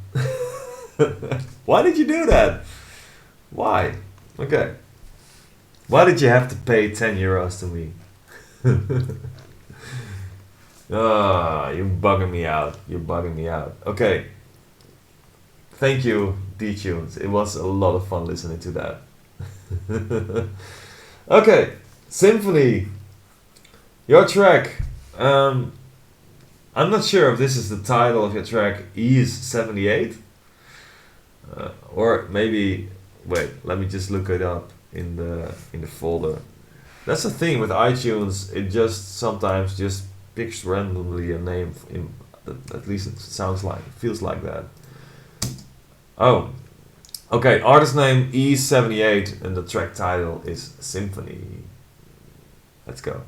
Why did you do that? Why? Okay. Why did you have to pay 10 euros to me? You're bugging me out. You're bugging me out. Okay. Thank you, D-Tunes. It was a lot of fun listening to that. Okay. Symphony. Your track. I'm not sure if this is the title of your track, Ease 78. Or maybe, wait, let me just look it up in the folder. That's the thing with iTunes, it just sometimes just picks randomly a name, at least it feels like that. Oh, okay, artist name Ease 78 and the track title is Symphony. Let's go.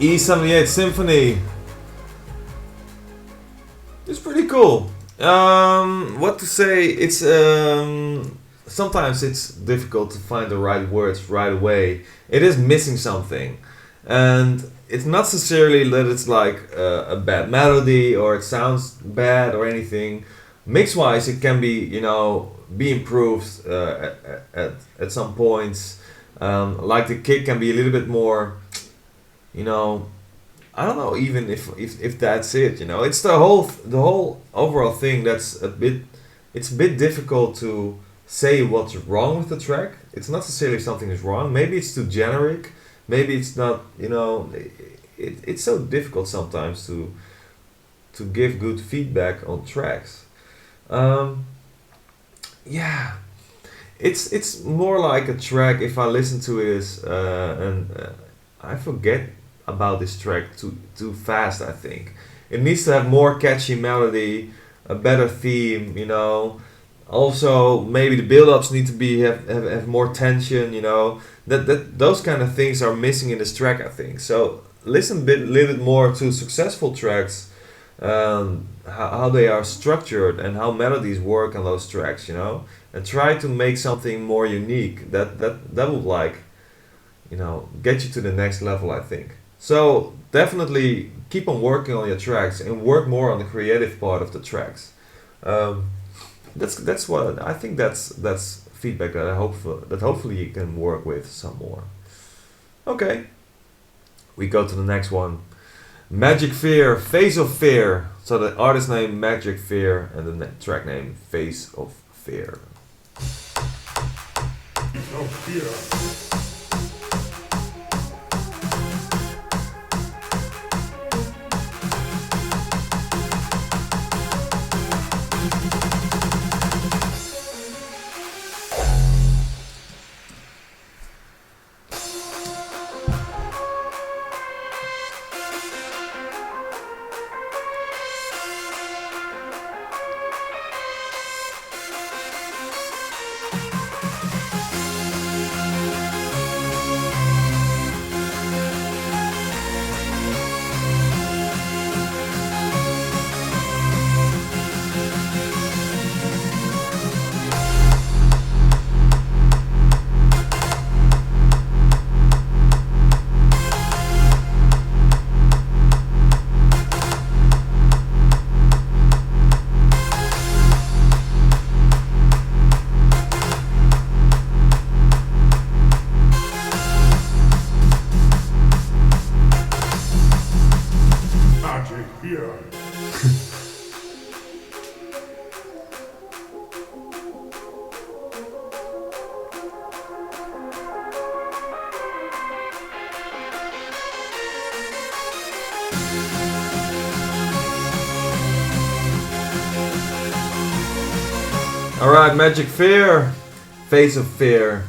E78 Symphony. It's pretty cool. What to say? It's sometimes it's difficult to find the right words right away. It is missing something, and it's not necessarily that it's like a bad melody or it sounds bad or anything. Mix-wise, it can be be improved at some points. Like the kick can be a little bit more. I don't know even if that's it. It's the whole overall thing that's a bit difficult to say what's wrong with the track. It's not necessarily something is wrong. Maybe it's too generic. Maybe it's not. It's so difficult sometimes to give good feedback on tracks. Yeah, it's more like a track. If I listen to it I forget about this track too fast. I think it needs to have more catchy melody, a better theme. Also maybe the build-ups need to be have more tension. That those kind of things are missing in this track. I think so. Listen a little bit more to successful tracks. How they are structured and how melodies work on those tracks, and try to make something more unique that would get you to the next level, I think. So definitely keep on working on your tracks and work more on the creative part of the tracks. that's what I think. That's feedback that hopefully you can work with some more. Okay, we go to the next one. Magic Fear, Face of Fear. So the artist name Magic Fear and the track name Face of Fear. Oh, fear. Alright, Magic Fear, Face of Fear.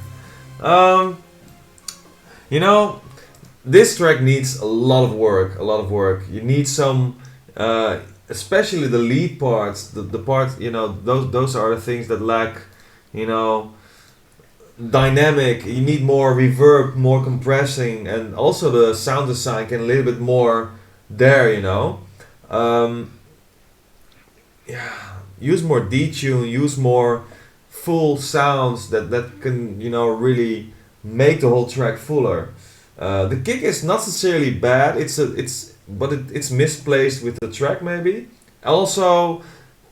You know, this track needs a lot of work. You need some, especially the lead parts, the parts, you know, those are the things that lack, you know, dynamic. You need more reverb, more compressing, and also the sound design can a little bit more there, you know. Yeah, use more detune, use more full sounds that can, you know, really make the whole track fuller. The kick is not necessarily bad. It's misplaced with the track maybe. Also,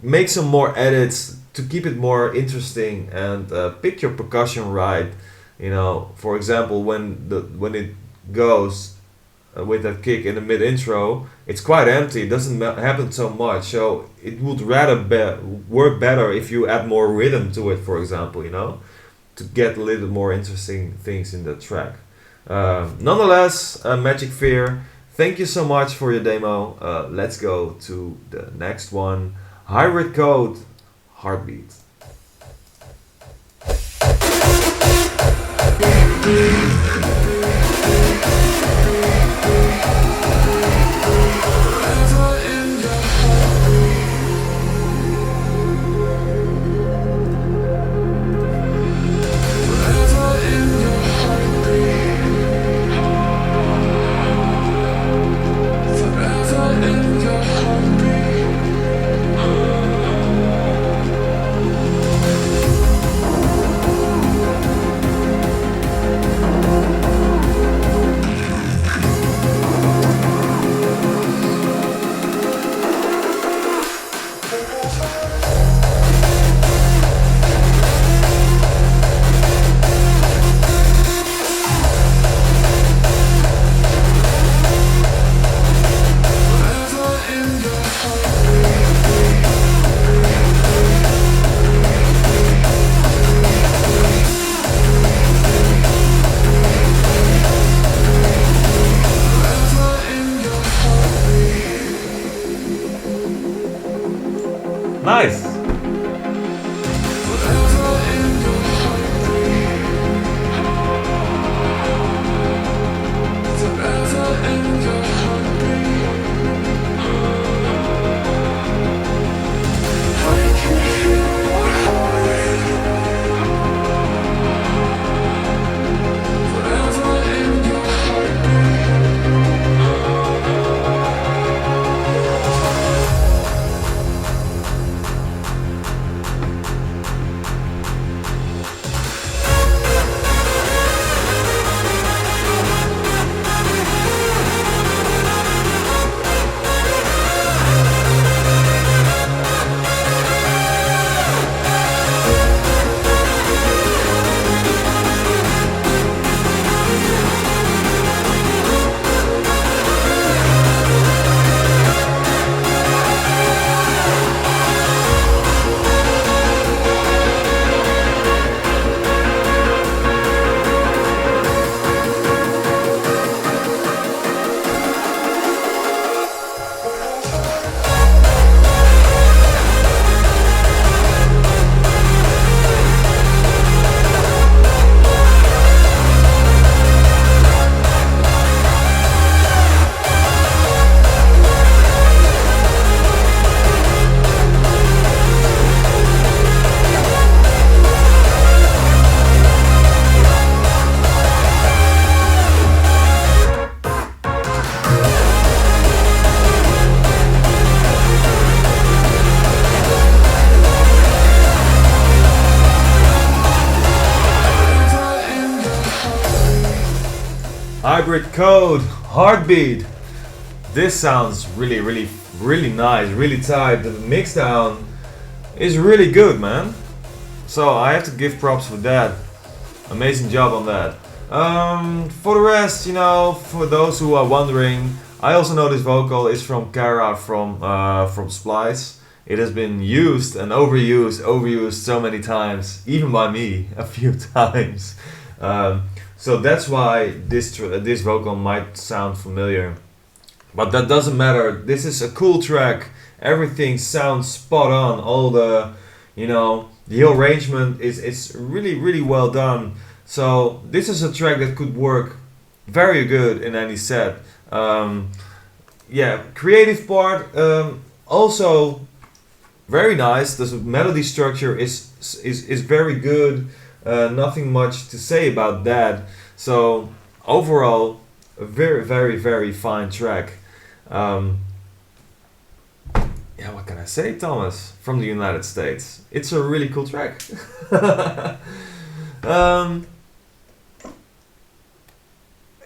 make some more edits to keep it more interesting and pick your percussion right. You know, for example, when it goes with that kick in the mid intro, it's quite empty. It doesn't happen so much. So it would rather work better if you add more rhythm to it, for example. You know, to get a little more interesting things in the track. Nonetheless, Magic Fear, thank you so much for your demo. Let's go to the next one. Hybrid Code, Heartbeat. Nice. Hybrid Code, Heartbeat. This sounds really nice, really tight. The mix down is really good, man. So I have to give props for that. Amazing job on that. For the rest, you know, for those who are wondering, I also know this vocal is from Kara from Splice. It has been used and overused so many times, even by me a few times. So that's why this vocal might sound familiar, but that doesn't matter. This is a cool track. Everything sounds spot on. All the, you know, the arrangement is really well done. So this is a track that could work very good in any set. Yeah, creative part also very nice. The melody structure is very good. Nothing much to say about that. So overall, a very fine track. Yeah, what can I say, Thomas? From the United States. It's a really cool track.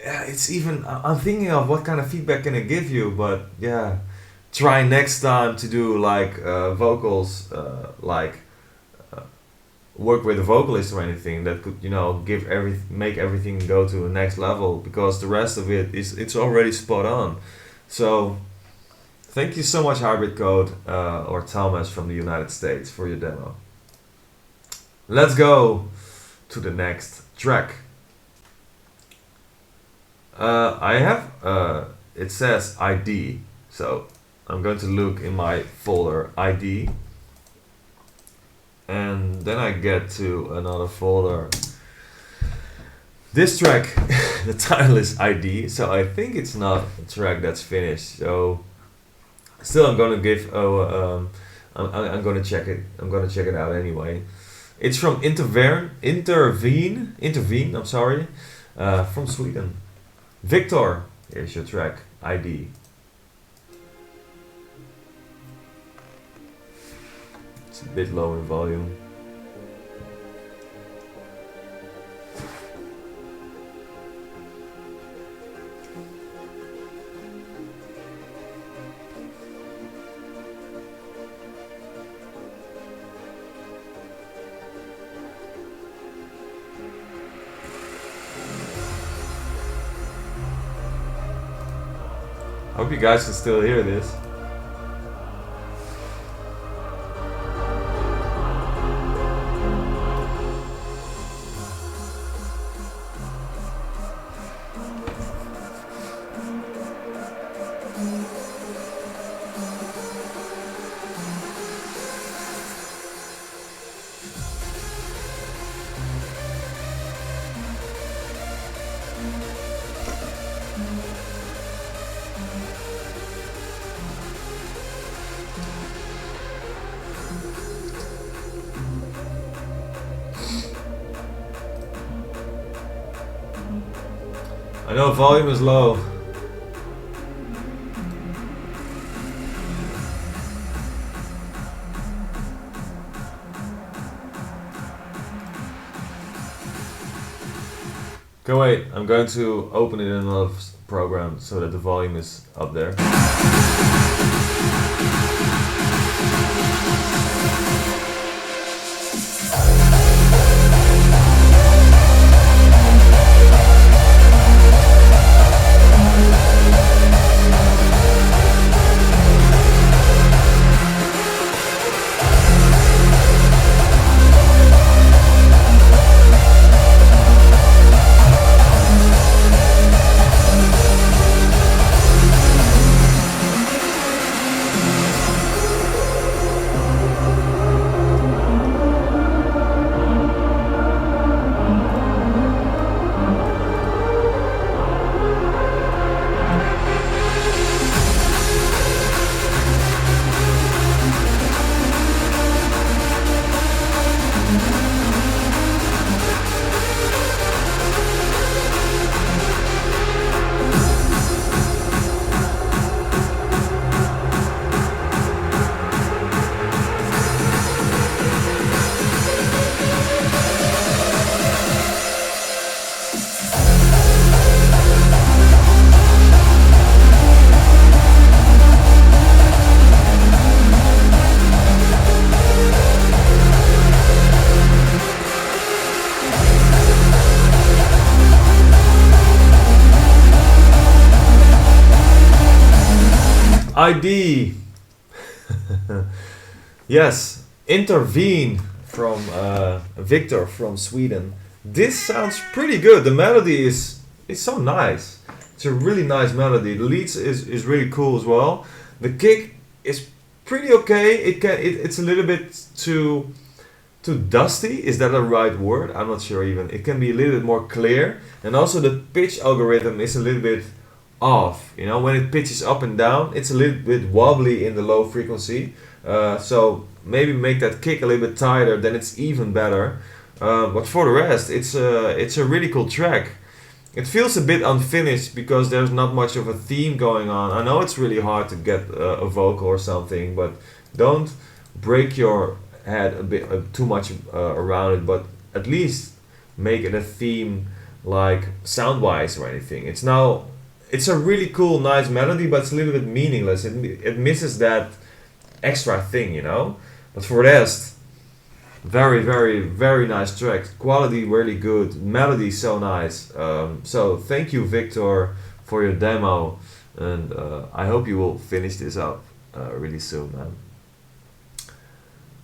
Yeah, it's even, I'm thinking of what kind of feedback can I give you, but yeah, try next time to do like vocals, like work with a vocalist or anything that could, you know, make everything go to the next level, because the rest of it's already spot on. So thank you so much, Hybrid Code, or Thomas from the United States, for your demo. Let's go to the next track. I have, it says ID, so I'm going to look in my folder ID, and then I get to another folder. This track, the title is ID, so I think it's not a track that's finished. So still, I'm gonna give. I'm gonna check it. I'm gonna check it out anyway. It's from Intervene. I'm sorry, from Sweden. Victor, here's your track, ID. It's a bit low in volume. I hope you guys can still hear this. I know volume is low. Okay, wait, I'm going to open it in another program so that the volume is up there. ID. Yes, Intervene from Victor from Sweden. This sounds pretty good. The melody is so nice. It's a really nice melody. The leads is really cool as well. The kick is pretty okay. It's a little bit too dusty. Is that a right word? I'm not sure even. It can be a little bit more clear. And also the pitch algorithm is a little bit off. You know, when it pitches up and down, it's a little bit wobbly in the low frequency. So maybe make that kick a little bit tighter, then it's even better. But for the rest, it's a really cool track. It feels a bit unfinished because there's not much of a theme going on. I know it's really hard to get a vocal or something, but don't break your head a bit too much around it. But at least make it a theme, like sound-wise or anything. It's a really cool, nice melody, but it's a little bit meaningless. It misses that extra thing, you know. But for the rest, very, very, very nice track. Quality really good. Melody so nice. So thank you, Victor, for your demo, and I hope you will finish this up really soon, man.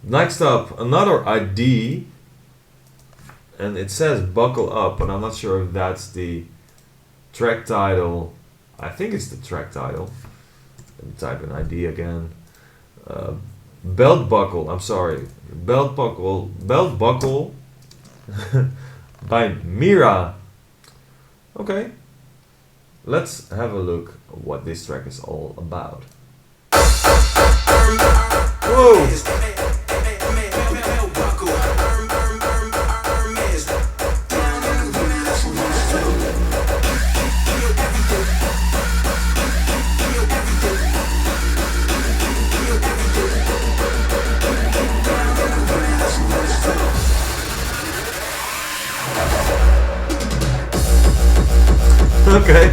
Next up, another ID, and it says "Buckle Up," but I'm not sure if that's the track title. I think it's the track title. Type in ID again. Belt buckle. I'm sorry. Belt buckle by Mira. Okay. Let's have a look at what this track is all about. Whoa! Okay.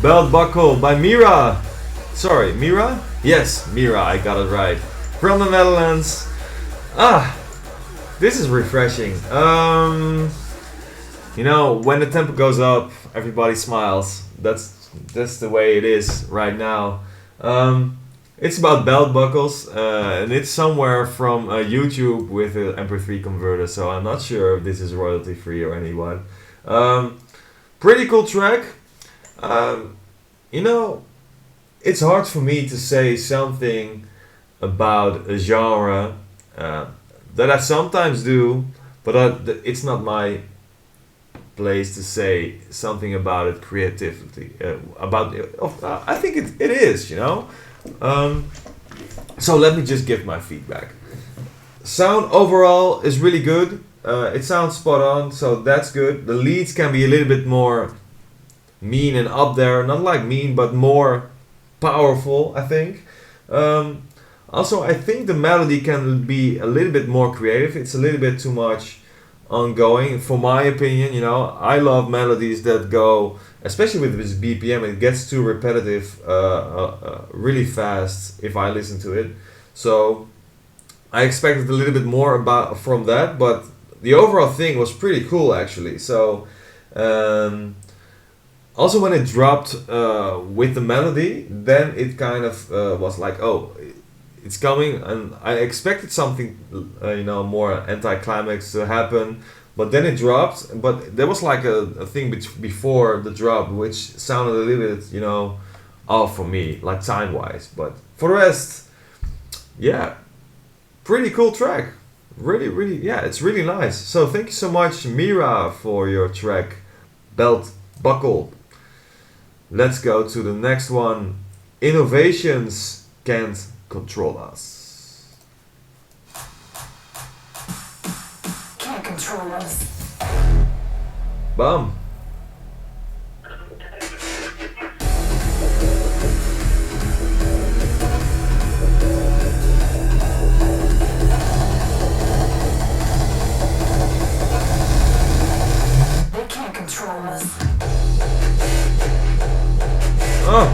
Belt Buckle by Mira. Sorry, Mira? Yes, Mira, I got it right. From the Netherlands. This is refreshing. You know, when the tempo goes up, everybody smiles. That's the way it is right now. It's about belt buckles, and it's somewhere from YouTube with an MP3 converter, so I'm not sure if this is royalty free or anyone. Pretty cool track. You know, it's hard for me to say something about a genre that I sometimes do, but it's not my place to say something about it creativity. I think it is, you know. So let me just give my feedback. Sound overall is really good. It sounds spot on, so that's good. The leads can be a little bit more mean and up there, not like mean, but more powerful, I think. Also, I think the melody can be a little bit more creative. It's a little bit too much ongoing, for my opinion. You know, I love melodies that go, especially with this BPM, it gets too repetitive really fast if I listen to it. So I expected a little bit more from that, but the overall thing was pretty cool actually. So also when it dropped with the melody, then it kind of was like, oh, it's coming, and I expected something more anticlimax to happen, but then it dropped. But there was like a thing before the drop which sounded a little bit off for me, like time wise. But for the rest, yeah, pretty cool track. Really, yeah, it's really nice. So thank you so much, Mira, for your track Belt Buckle. Let's go to the next one. Innovations Can't Control Us. Can't control us. Bam. They can't control us. Oh.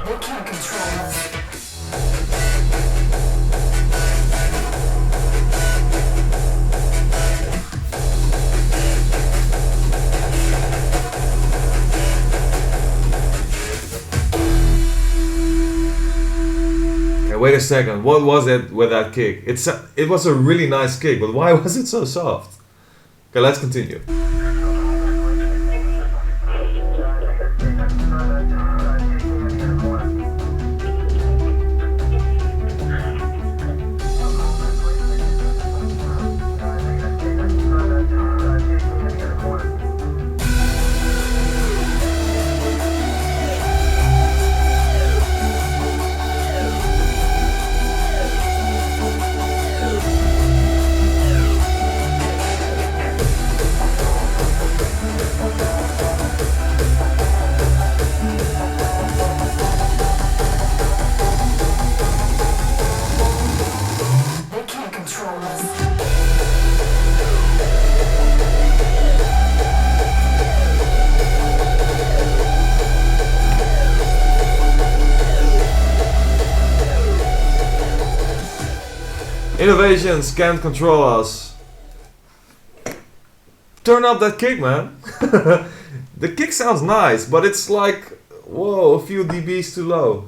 They can't control us. Okay, wait a second. What was it with that kick? It was a really nice kick, but why was it so soft? Okay, let's continue. They can't control us. Innovations can't control us. Turn up that kick, man. The kick sounds nice, but it's like, whoa, a few dBs too low.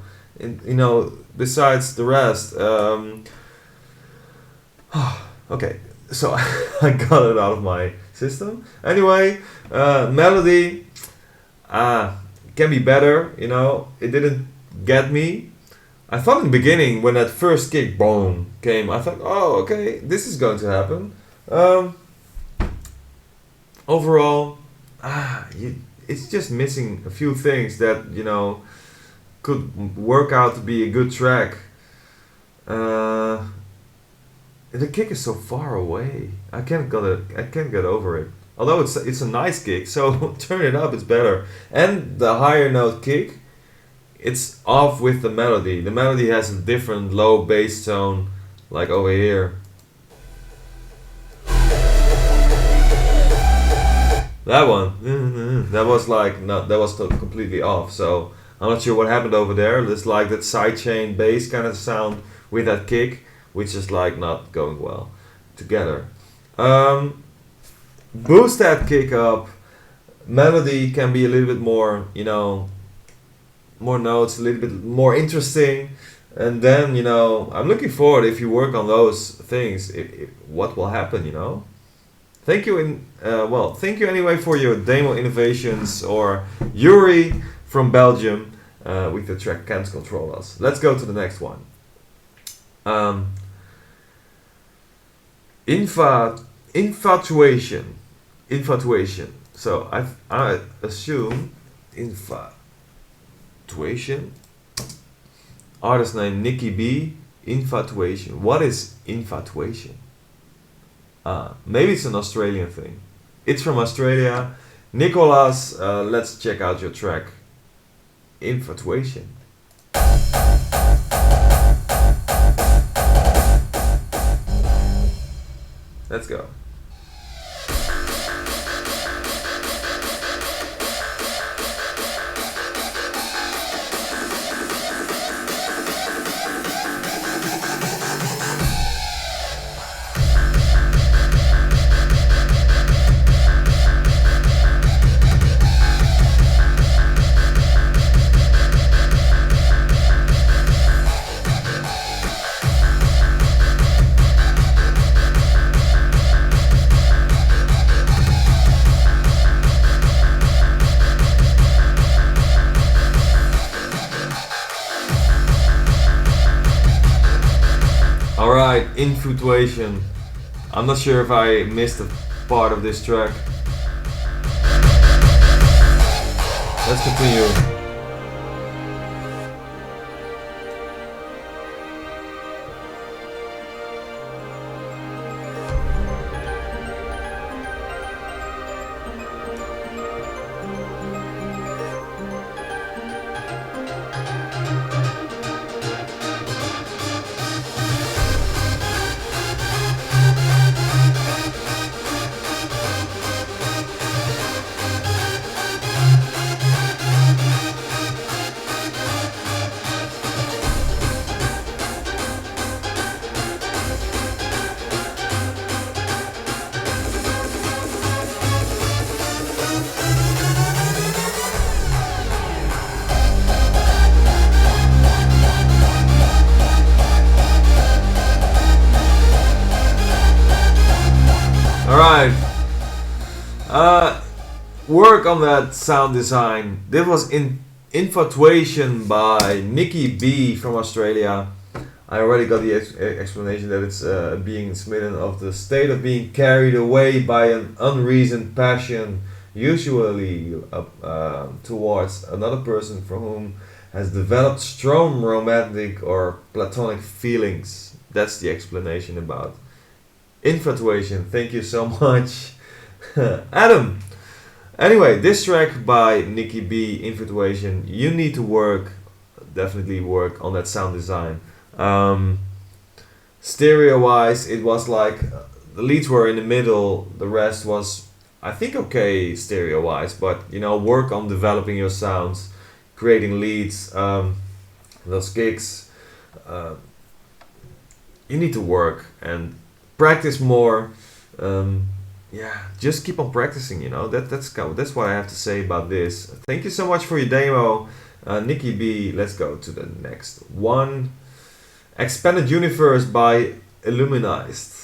Besides the rest. Okay, so I got it out of my system. Anyway, melody can be better. It didn't get me. I thought in the beginning when that first kick boom came, I thought, oh, okay, this is going to happen. Overall, it's just missing a few things that could work out to be a good track. The kick is so far away. I can't get over it. Although it's a nice kick, so turn it up. It's better. And the higher note kick, it's off with the melody. The melody has a different low bass tone, like over here. That one, that was completely off. So I'm not sure what happened over there. It's like that sidechain bass kind of sound with that kick, which is like not going well together. Boost that kick up. Melody can be a little bit more, more notes, a little bit more interesting. And then, I'm looking forward if you work on those things, what will happen, Thank you thank you anyway for your demo innovations, or Yuri from Belgium with the track Can't Control Us. Let's go to the next one. Infatuation. So I assume infatuation. Artist name Nikki B. Infatuation. What is infatuation? Maybe it's an Australian thing. It's from Australia. Nicolas, let's check out your track. Infatuation. Let's go. Alright, Infatuation. I'm not sure if I missed a part of this track. Let's continue. Work on that sound design. This was Infatuation by Nikki B from Australia. I already got the explanation that it's being smitten of the state of being carried away by an unreasoned passion, usually towards another person for whom has developed strong romantic or platonic feelings. That's the explanation about Infatuation. Thank you so much, Adam. Anyway, this track by Nikki B, Infatuation, you need to definitely work on that sound design. Stereo wise, it was like the leads were in the middle, the rest was, I think, okay stereo wise, but work on developing your sounds, creating leads, those kicks. You need to work and practice more. Just keep on practicing, that's what I have to say about this. Thank you so much for your demo, Nikki B. Let's go to the next one. Expanded Universe by Illuminized.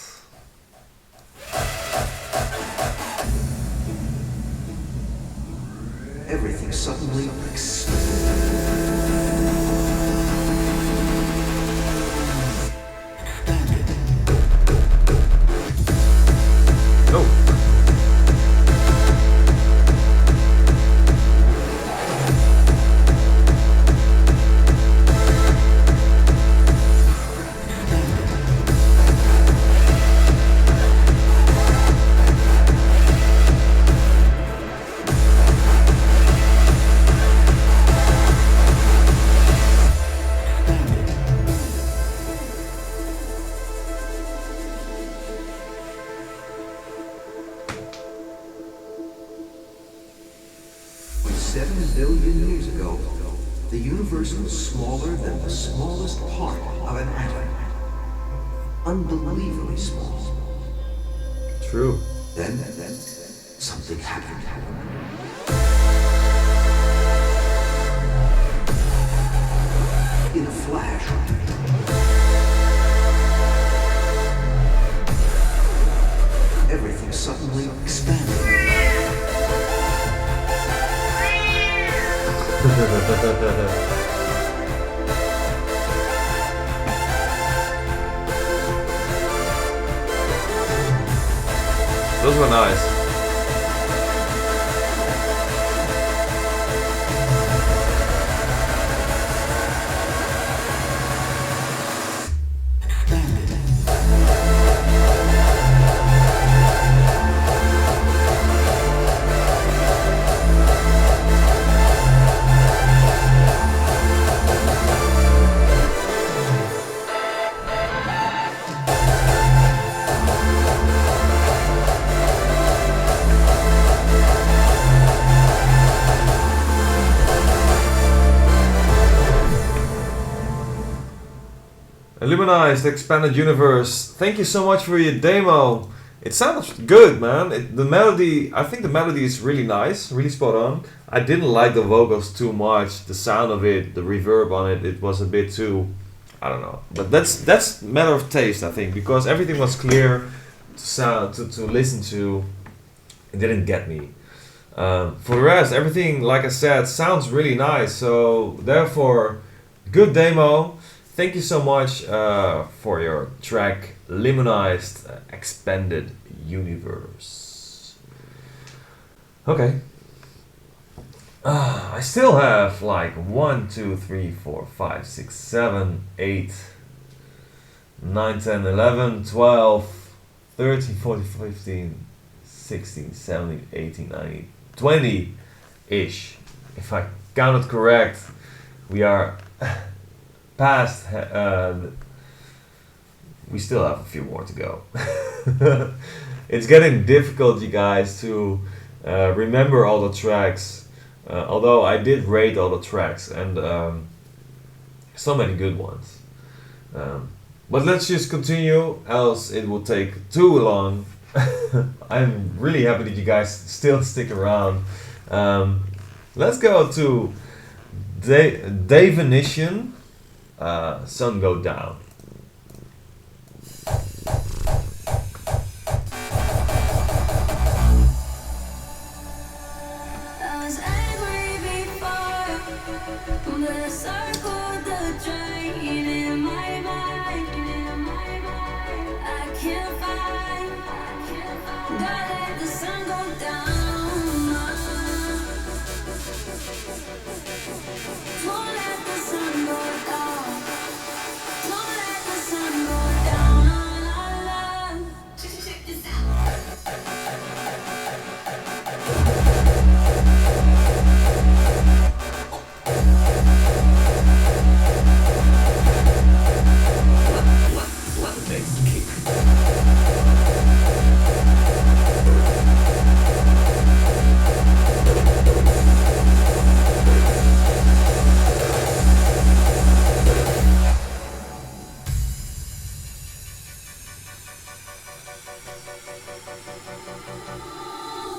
Everything suddenly unbelievably small. True. Then something happened. In a flash, everything suddenly Those were nice. Illuminized Expanded Universe. Thank you so much for your demo. It sounds good, man. The melody, I think the melody is really nice, really spot on. I didn't like the vocals too much. The sound of it, the reverb on it, it was a bit too, I don't know. But that's matter of taste, I think, because everything was clear to listen to. It didn't get me. For the rest, everything, like I said, sounds really nice. So therefore, good demo. Thank you so much for your track Limonized Expanded Universe. Okay. I still have like 1, 2, 3, 4, 5, 6, 7, 8, 9, 10, 11, 12, 13, 14, 15, 16, 17, 18, 19, 20-ish. If I counted correct, we are past, we still have a few more to go. It's getting difficult, you guys, to remember all the tracks, although I did rate all the tracks, and so many good ones. But let's just continue, else it will take too long. I'm really happy that you guys still stick around. Let's go to Definition. Sun Go Down. I was angry before, but I circled the drain in my mind. I can't find, gotta let the sun go down. Won't let the sun go down. Don't let the sun go down on our love. Check this out.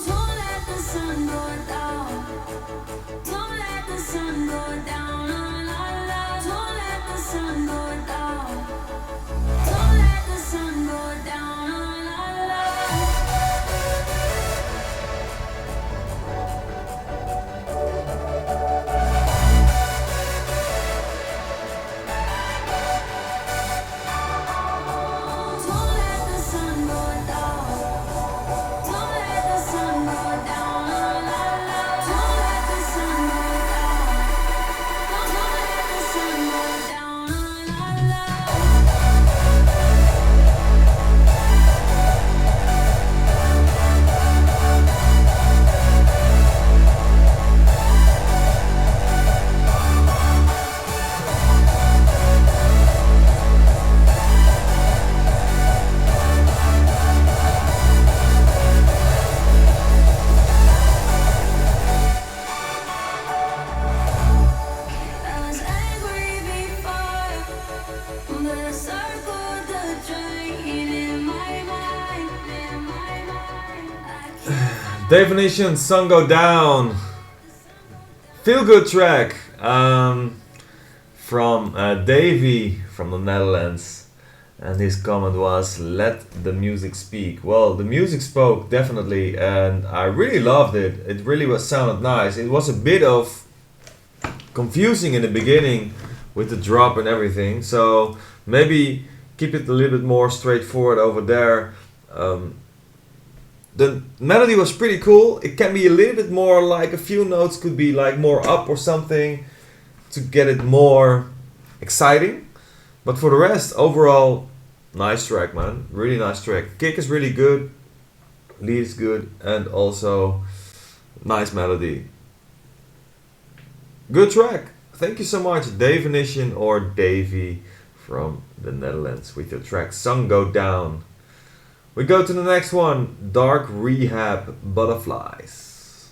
Don't let the sun go down. Don't let the sun go down on our love. Don't let the sun go down. Don't let the sun go down on our love. Don't let the sun go down. Don't let the sun go down on our love. Don't let the sun go down. Don't let the sun go down on our love. I was angry before, but I circled the drain in my mind. I can't Definition, Sun Go Down. Feel good track from Davey from the Netherlands, and his comment was, "Let the music speak." Well, the music spoke definitely, and I really loved it. It really was sounded nice. It was a bit of confusing in the beginning with the drop and everything. So maybe keep it a little bit more straightforward over there. The melody was pretty cool. It can be a little bit more like a few notes could be like more up or something to get it more exciting. But for the rest, overall, nice track, man. Really nice track. Kick is really good. Lead is good. And also, nice melody. Good track. Thank you so much, Definition or Davy from the Netherlands with your track Sun Go Down. We go to the next one, Dark Rehab Butterflies.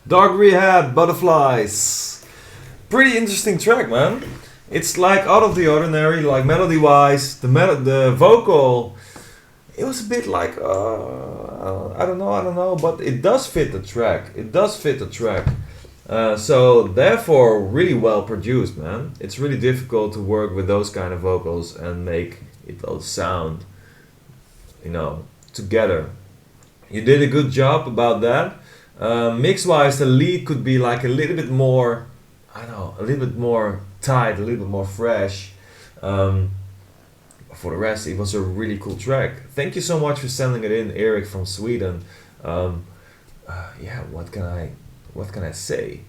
Dark Rehab Butterflies. Pretty interesting track, man. It's like out of the ordinary, like melody wise. The vocal, it was a bit like I don't know, but it does fit the track. So therefore, really well produced, man. It's really difficult to work with those kind of vocals and make it all sound, together. You did a good job about that. Mix-wise, the lead could be like a little bit more, a little bit more tight, a little bit more fresh. For the rest, it was a really cool track. Thank you so much for sending it in, Eric from Sweden. What can I say?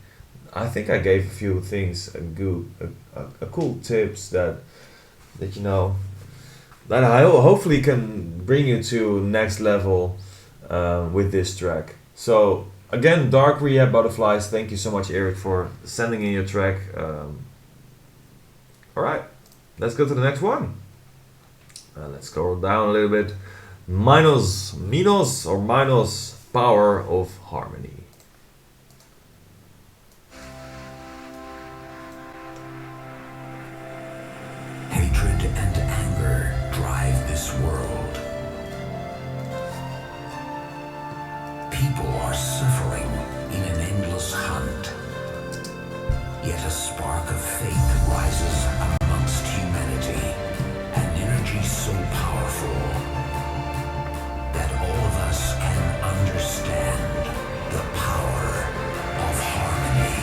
I think I gave a few things a cool tips that that I hopefully can bring you to next level with this track. So again, Dark Rehab Butterflies. Thank you so much, Eric, for sending in your track. All right, let's go to the next one. Let's scroll down a little bit. Minus Power of Harmony. Hatred and anger drive this world. People are suffering in an endless hunt. Yet a spark of faith rises amongst humanity, an energy so powerful that all of us can understand the power of harmony.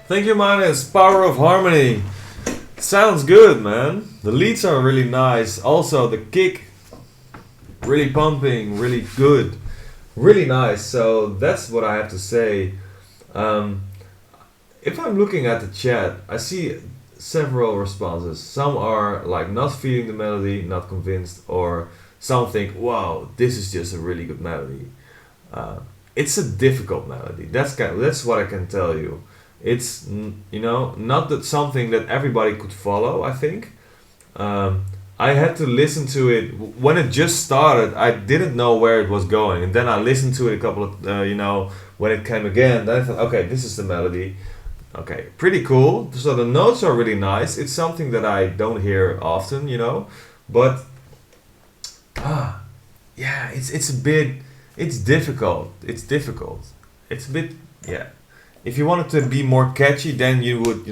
Thank you, Minus. Power of Harmony. Sounds good, man. The leads are really nice. Also, the kick, really pumping, really good. Really nice. So that's what I have to say. If I'm looking at the chat, I see several responses. Some are like not feeling the melody, not convinced, or some think, wow, this is just a really good melody. It's a difficult melody. That's what I can tell you. It's not that something that everybody could follow. I think I had to listen to it when it just started. I didn't know where it was going, and then I listened to it a couple of when it came again. Then I thought, okay, this is the melody. Okay, pretty cool. So the notes are really nice. It's something that I don't hear often, but yeah, it's a bit. It's difficult. It's a bit, yeah. If you wanted to be more catchy, then you would,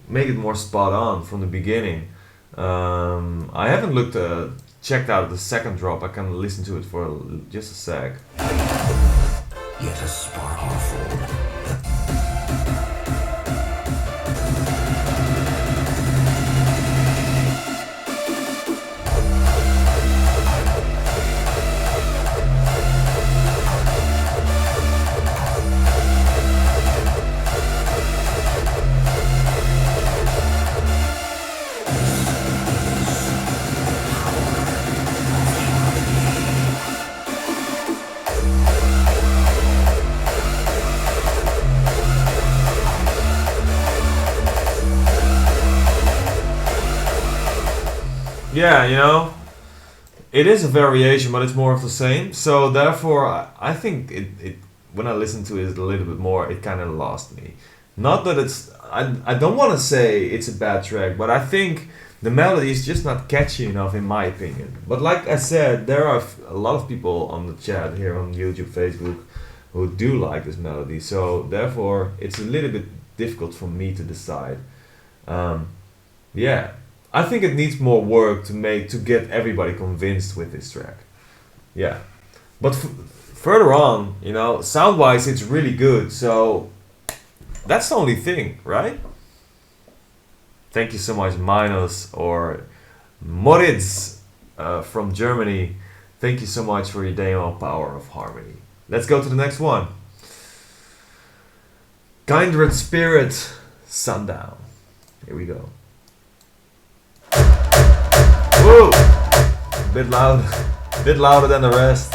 make it more spot on from the beginning. I haven't checked out the second drop. I can listen to it for just a sec. Yet a spark awful. Yeah, it is a variation, but it's more of the same. So therefore, I think it when I listen to it a little bit more, it kind of lost me. Not that I don't want to say it's a bad track, but I think the melody is just not catchy enough in my opinion. But like I said, there are a lot of people on the chat here on YouTube, Facebook, who do like this melody. So therefore, it's a little bit difficult for me to decide. Yeah. I think it needs more work to get everybody convinced with this track. Yeah. But further on, sound-wise it's really good. So that's the only thing, right? Thank you so much, Minos or Moritz from Germany. Thank you so much for your demo, Power of Harmony. Let's go to the next one. Kindred Spirit, Sundown. Here we go. Whoa! A bit loud, a bit louder than the rest.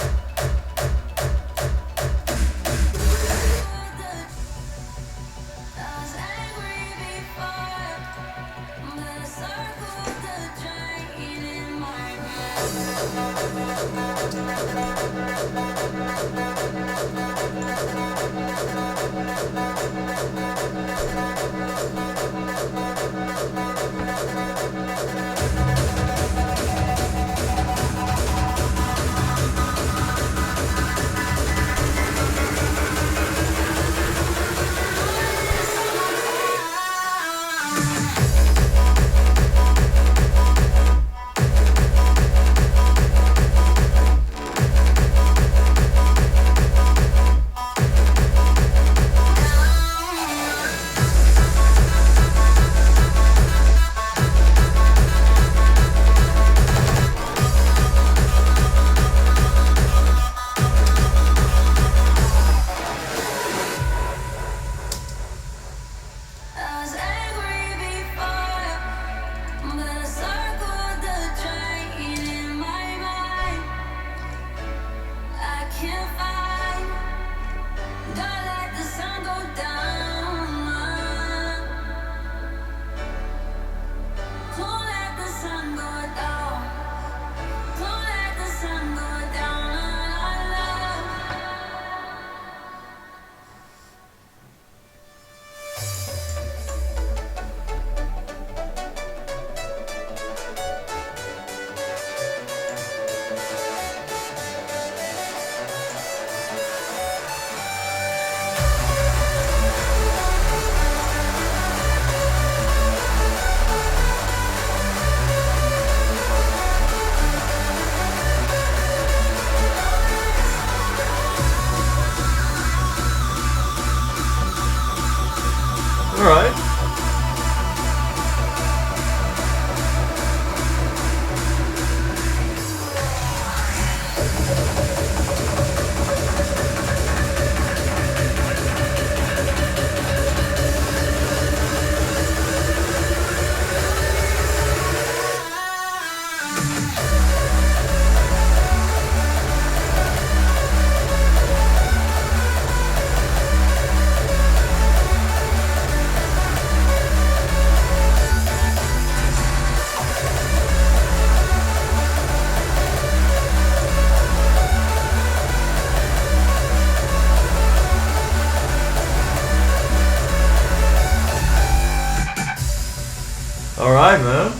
Alright, man.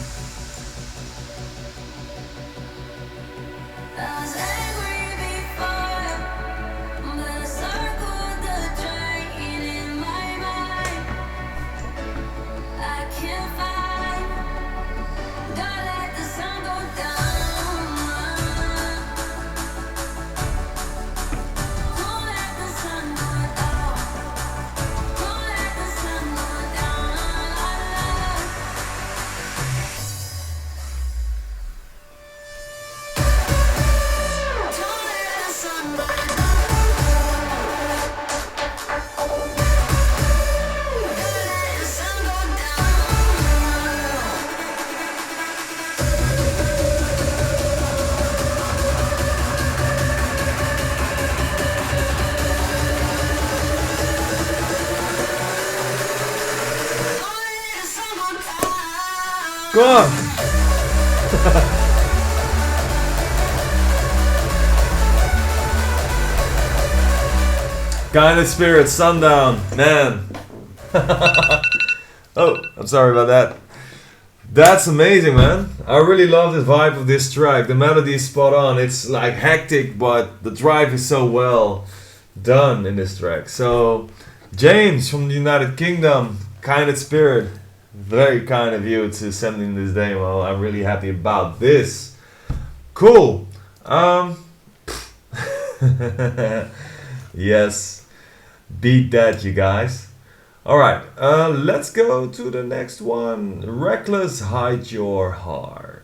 I was angry before, but I circled the drain in my mind. I can't find, don't let the sun go down. Don't let the sun go down. Don't let the sun go down. Don't let the sun go down. Don't let the sun go down. Go on. Kind of spirit, sundown, man. Oh, I'm sorry about that. That's amazing, man. I really love the vibe of this track. The melody is spot on. It's like hectic, but the drive is so well done in this track. So, James from the United Kingdom, kind of spirit. Very kind of you to send in this demo. I'm really happy about this. Cool. Yes. Beat that, you guys. Alright, let's go to the next one. Reckless, Hide Your Heart.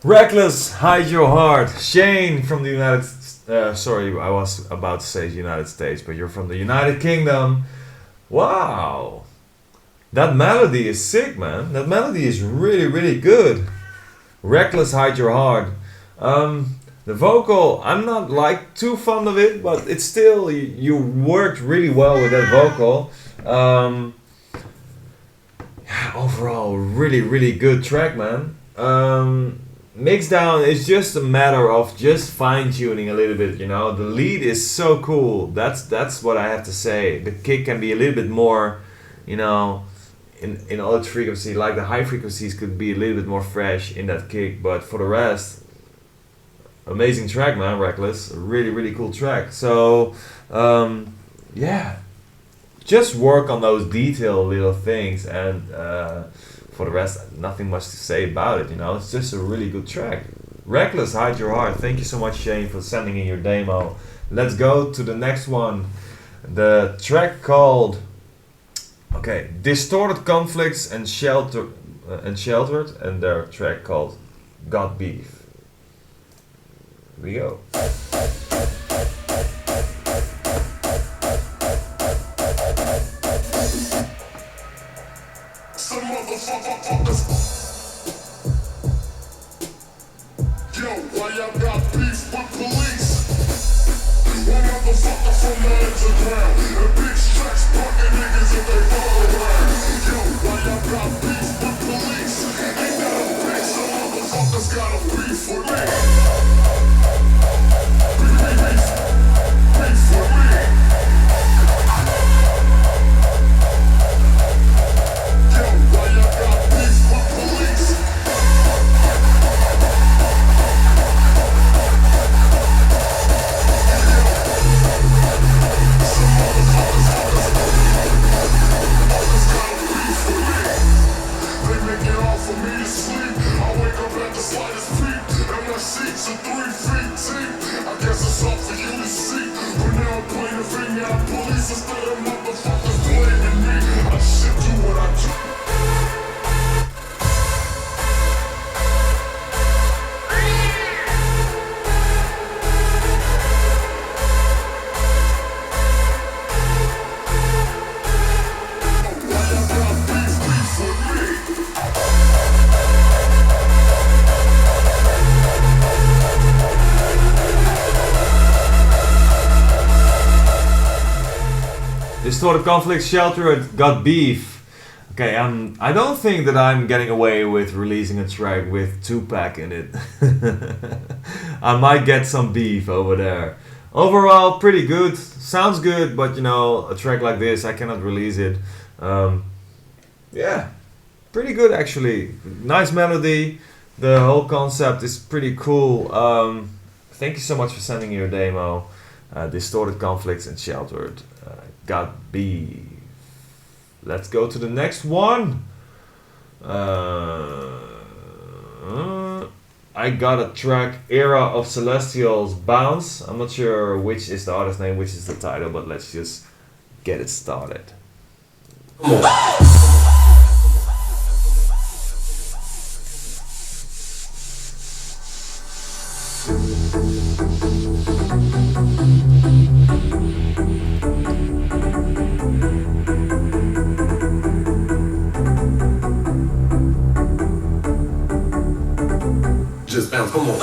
Reckless, Hide Your Heart. Shane from the Sorry, I was about to say United States, but you're from the United Kingdom. Wow. That melody is sick, man. That melody is really, really good. Reckless, Hide Your Heart. The vocal, I'm not like too fond of it, but it's still, you worked really well with that vocal. Yeah, overall, really, really good track, man. Mixdown is just a matter of just fine tuning a little bit, you know. The lead is so cool. That's what I have to say. The kick can be a little bit more, you know, in other frequency, like the high frequencies could be a little bit more fresh in that kick, but for the rest, amazing track, man. Reckless, a really, really cool track. So yeah, just work on those detailed little things, and for the rest, nothing much to say about it, you know. It's just a really good track. Reckless, Hide Your Heart. Thank you so much, Shane, for sending in your demo. Let's go to the next one. The track called Distorted Conflicts and Sheltered, and their track called Got Beef. Here we go. Some motherfuckers. Yo, why y'all got beef with police? One motherfucker from the underground. And big stretch bucket niggas if they fall around. Yo, why y'all got beef with police? Ain't that a bitch? Some motherfuckers got a beef with me. Beef with me. Yo, why y'all got beef with police? They make it hard for me to sleep. I wake up at the slightest peep, and my sheets are 3 feet deep. I guess it's all for you to see. But now I'm pointing a finger at police instead of motherfuckers blaming me. I should do what I do. Why y'all got beef with me? Distorted Conflict, Sheltered, Got Beef. Okay, I don't think that I'm getting away with releasing a track with Tupac in it. I might get some beef over there. Overall, pretty good. Sounds good, but you know, a track like this, I cannot release it. Yeah, pretty good actually. Nice melody. The whole concept is pretty cool. Thank you so much for sending your demo. Distorted Conflicts and Sheltered. Got Beef. Let's go to the next one. I got a track, Era of Celestials, Bounce. I'm not sure which is the artist name, which is the title, but let's just get it started. Just bounce, come on.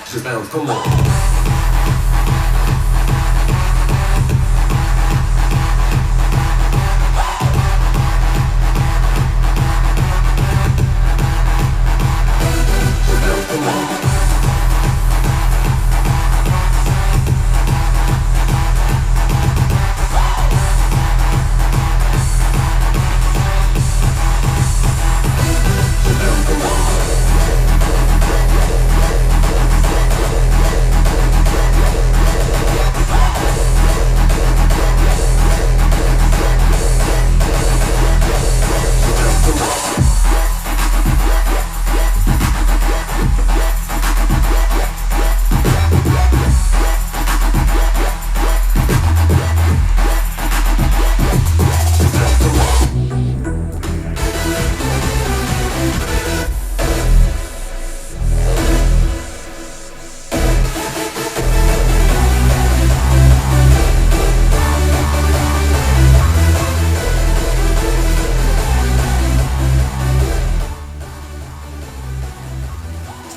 Just bounce, come on.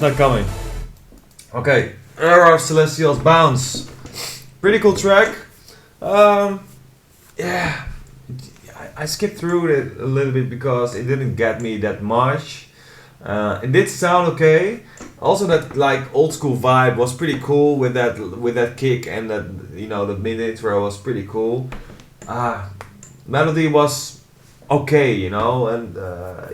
It's not coming. Okay, Era of Celestials Bounce. Pretty cool track. Yeah, I skipped through it a little bit because it didn't get me that much. It did sound okay. Also, that like old school vibe was pretty cool with that kick, and that, you know, the mid intro was pretty cool. Melody was okay, you know, and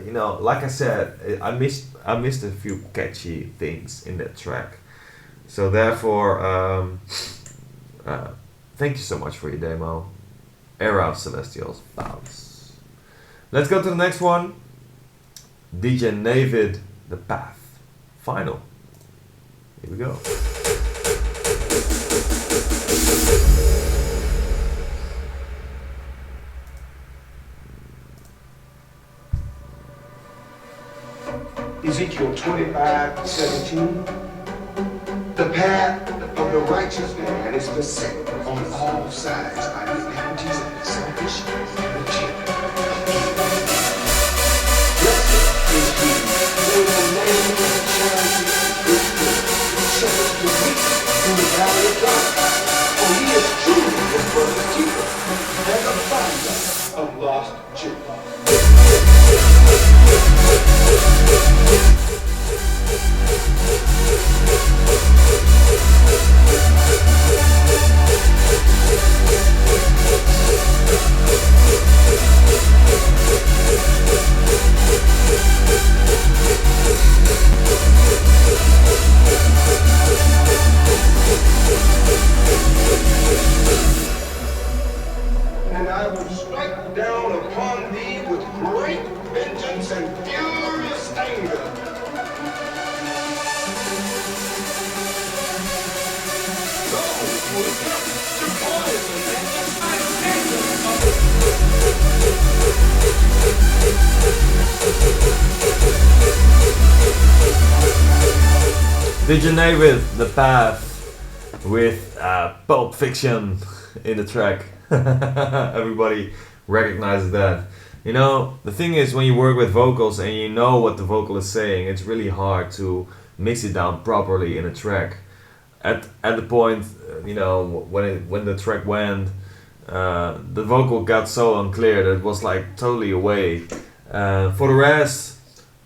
you know, like I said, I missed a few catchy things in that track. So therefore, thank you so much for your demo, Era of Celestials Bounce. Let's go to the next one. DJ Navid, The Path. Final. Here we go. Ezekiel 25:17. The path of the righteous man is beset on all sides by the iniquities of the selfish and the wicked. Blessed is he who in the name of charity is good, shepherds the weak through the valley of darkness. For he is truly his brother's keeper and the finder of lost children. And I will strike down upon thee with great vengeance and furious anger. Those who attempt to poison and DJ with The Path with Pulp Fiction in the track. Everybody recognizes that. You know, the thing is, when you work with vocals and you know what the vocal is saying, it's really hard to mix it down properly in a track. At the point, you know, when the track went, the vocal got so unclear that it was like totally away. For the rest,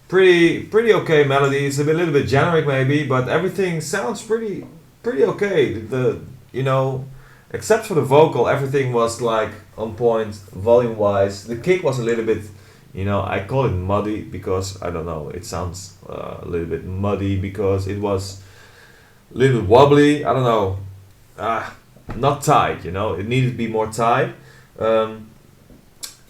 pretty okay melody. It's a little bit generic maybe, but everything sounds pretty okay. You know, except for the vocal, everything was like on point volume wise. The kick was a little bit, you know, I call it muddy because I don't know, it sounds a little bit muddy because it was a little bit wobbly. I don't know, not tight, you know, it needed to be more tight.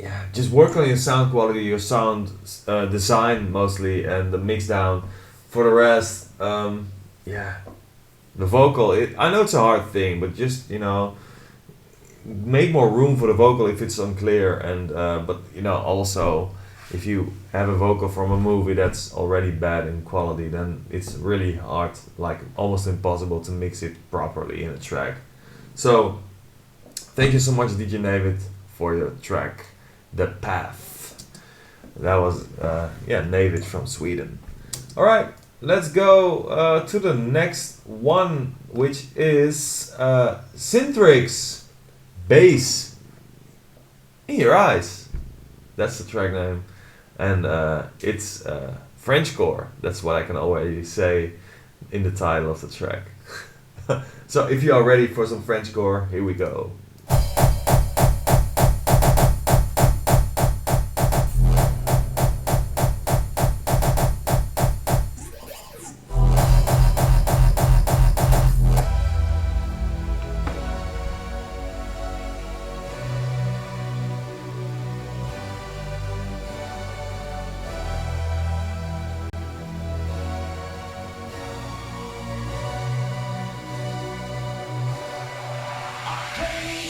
Yeah, just work on your sound quality, your sound design mostly, and the mix down. For the rest, yeah, the vocal, I know it's a hard thing, but just, you know, make more room for the vocal if it's unclear. And but, you know, also if you have a vocal from a movie that's already bad in quality, then it's really hard, like almost impossible to mix it properly in a track. So thank you so much, DJ David, for your track, The Path. That was David from Sweden. All right, let's go to the next one, which is Syntrix Bass in Your Eyes. That's the track name, and it's Frenchcore. That's what I can already say in the title of the track. So if you are ready for some Frenchcore, here we go. Hey!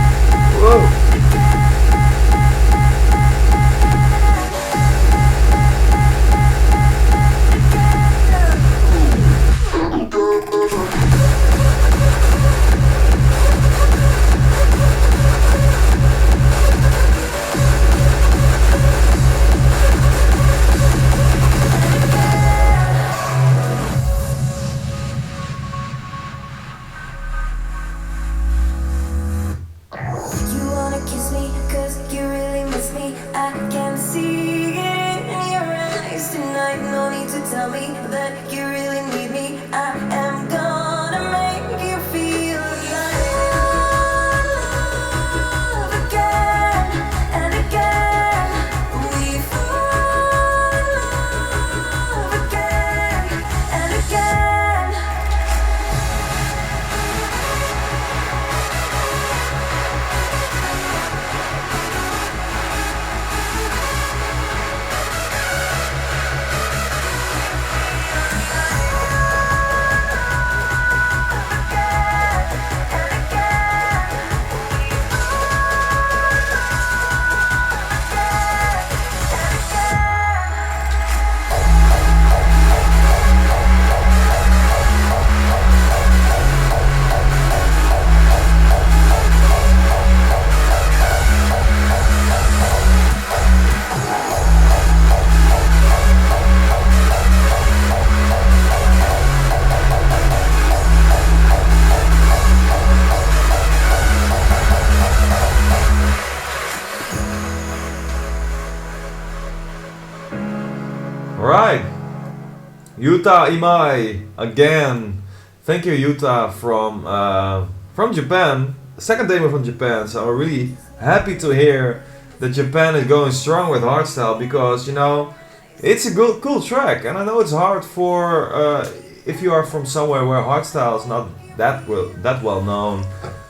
Yuta Imai again. Thank you, Yuta, from Japan. Second demo from Japan. So I'm really happy to hear that Japan is going strong with hardstyle, because you know it's a cool track, and I know it's hard for if you are from somewhere where hardstyle is not that well known,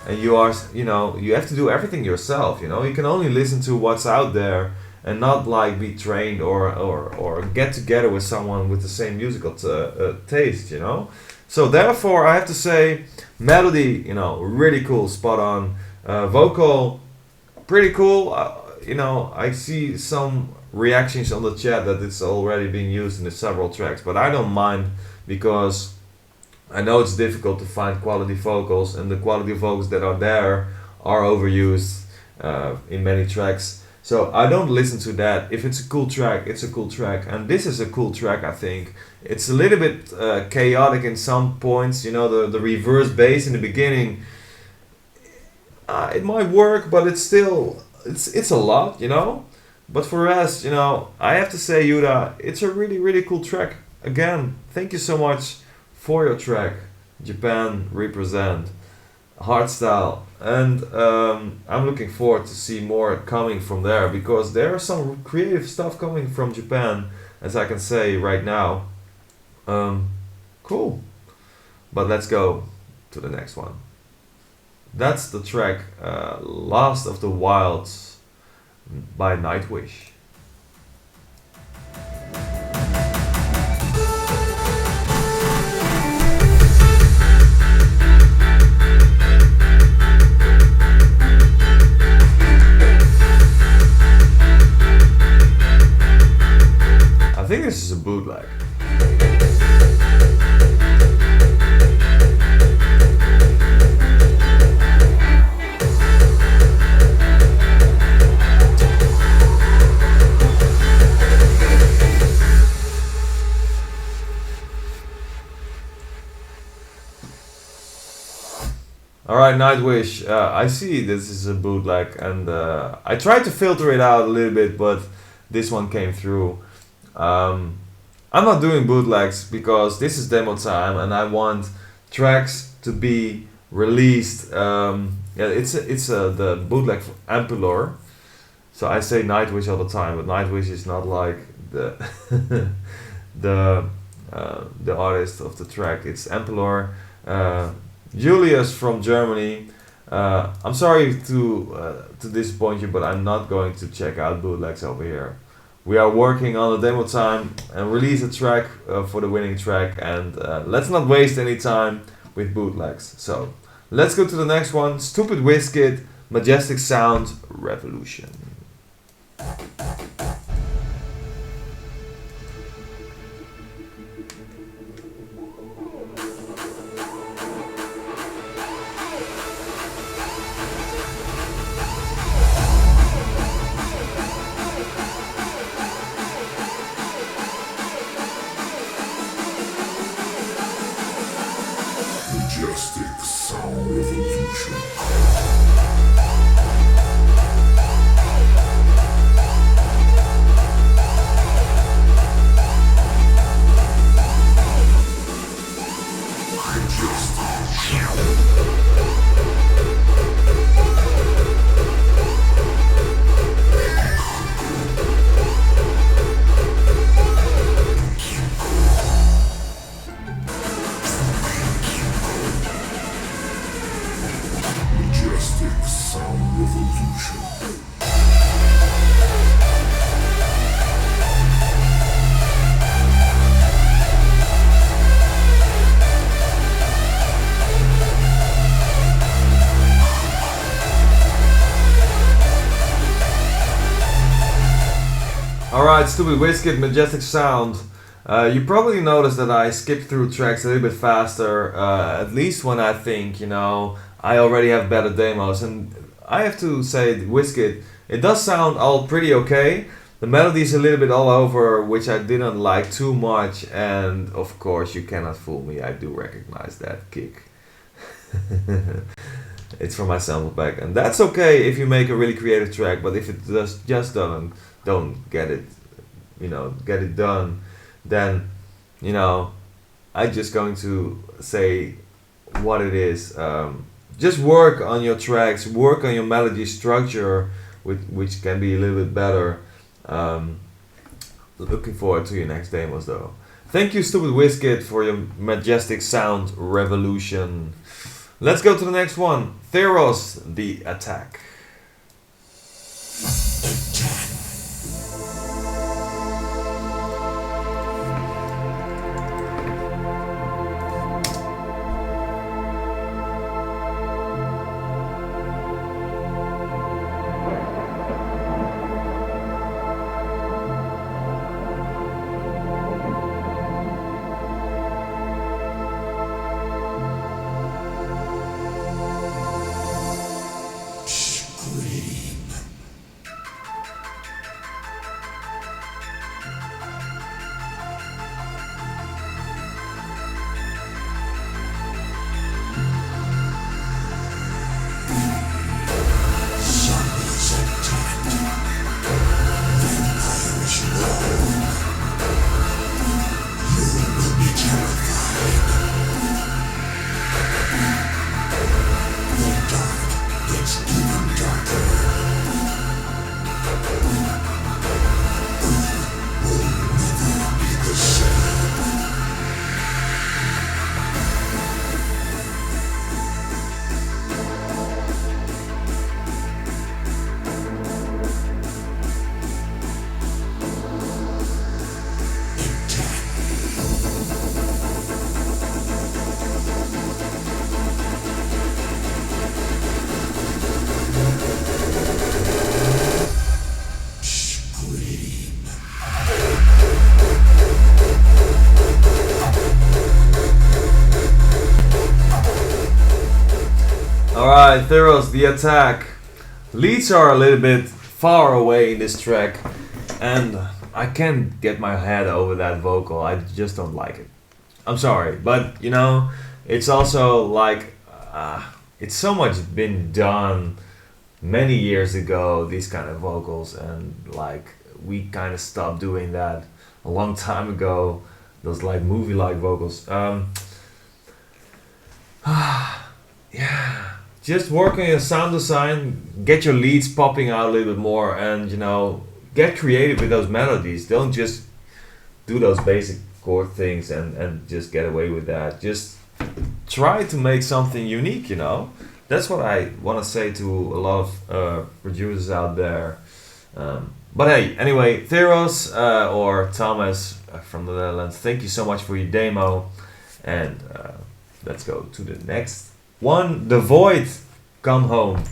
and you are, you know, you have to do everything yourself. You know, you can only listen to what's out there and not like be trained or get together with someone with the same musical taste. You know, so therefore I have to say melody, you know, really cool, spot on. Vocal, pretty cool. You know, I see some reactions on the chat that it's already being used in the several tracks, but I don't mind, because I know it's difficult to find quality vocals, and the quality vocals that are there are overused in many tracks. So I don't listen to that. If it's a cool track, it's a cool track, and this is a cool track. I think it's a little bit chaotic in some points. You know, the reverse bass in the beginning. It might work, but it's still it's a lot, you know. But for the rest, you know, I have to say, Yuta, it's a really cool track. Again, thank you so much for your track. Japan represent hardstyle, and I'm looking forward to see more coming from there, because there are some creative stuff coming from Japan, as I can say right now. Cool. But let's go to the next one. That's the track Last of the Wilds by Nightwish. I think this is a bootleg. Alright, Nightwish, I see this is a bootleg, and I tried to filter it out a little bit, but this one came through. I'm not doing bootlegs because this is demo time, and I want tracks to be released. It's the bootleg for Ampelor. So I say Nightwish all the time, but Nightwish is not like the the artist of the track. It's Ampelor. Julius from Germany. I'm sorry to disappoint you, but I'm not going to check out bootlegs over here. We are working on the demo time and release a track for the winning track, and let's not waste any time with bootlegs. So let's go to the next one. Stupid Wizkid, Majestic Sound, Revolution. Majestic Sound Revolution. Alright, Stupid Wizkid, Majestic Sound. You probably noticed that I skipped through tracks a little bit faster, at least when I think, you know, I already have better demos. And I have to say, Wizkid, it does sound all pretty okay. The melody is a little bit all over, which I didn't like too much. And of course, you cannot fool me, I do recognize that kick. It's from my sample pack, and that's okay if you make a really creative track, but if it just don't get it, you know, get it done, then you know, I'm just going to say what it is. Just work on your tracks, work on your melody structure, which can be a little bit better. Looking forward to your next demos though. Thank you, Stupid Wizkid, for your majestic sound revolution. Let's go to the next one. Theros, The Attack. Alright, Theros, The Attack. Leads are a little bit far away in this track, and I can't get my head over that vocal. I just don't like it. I'm sorry, but you know, it's also like, it's so much been done many years ago, these kind of vocals, and like, we kind of stopped doing that a long time ago, those like movie-like vocals. Yeah. Just work on your sound design, get your leads popping out a little bit more, and you know, get creative with those melodies. Don't just do those basic chord things and just get away with that. Just try to make something unique, you know. That's what I want to say to a lot of producers out there. But hey, anyway, Theros or Thomas from the Netherlands, thank you so much for your demo. And let's go to the next one. The Void, Come Home.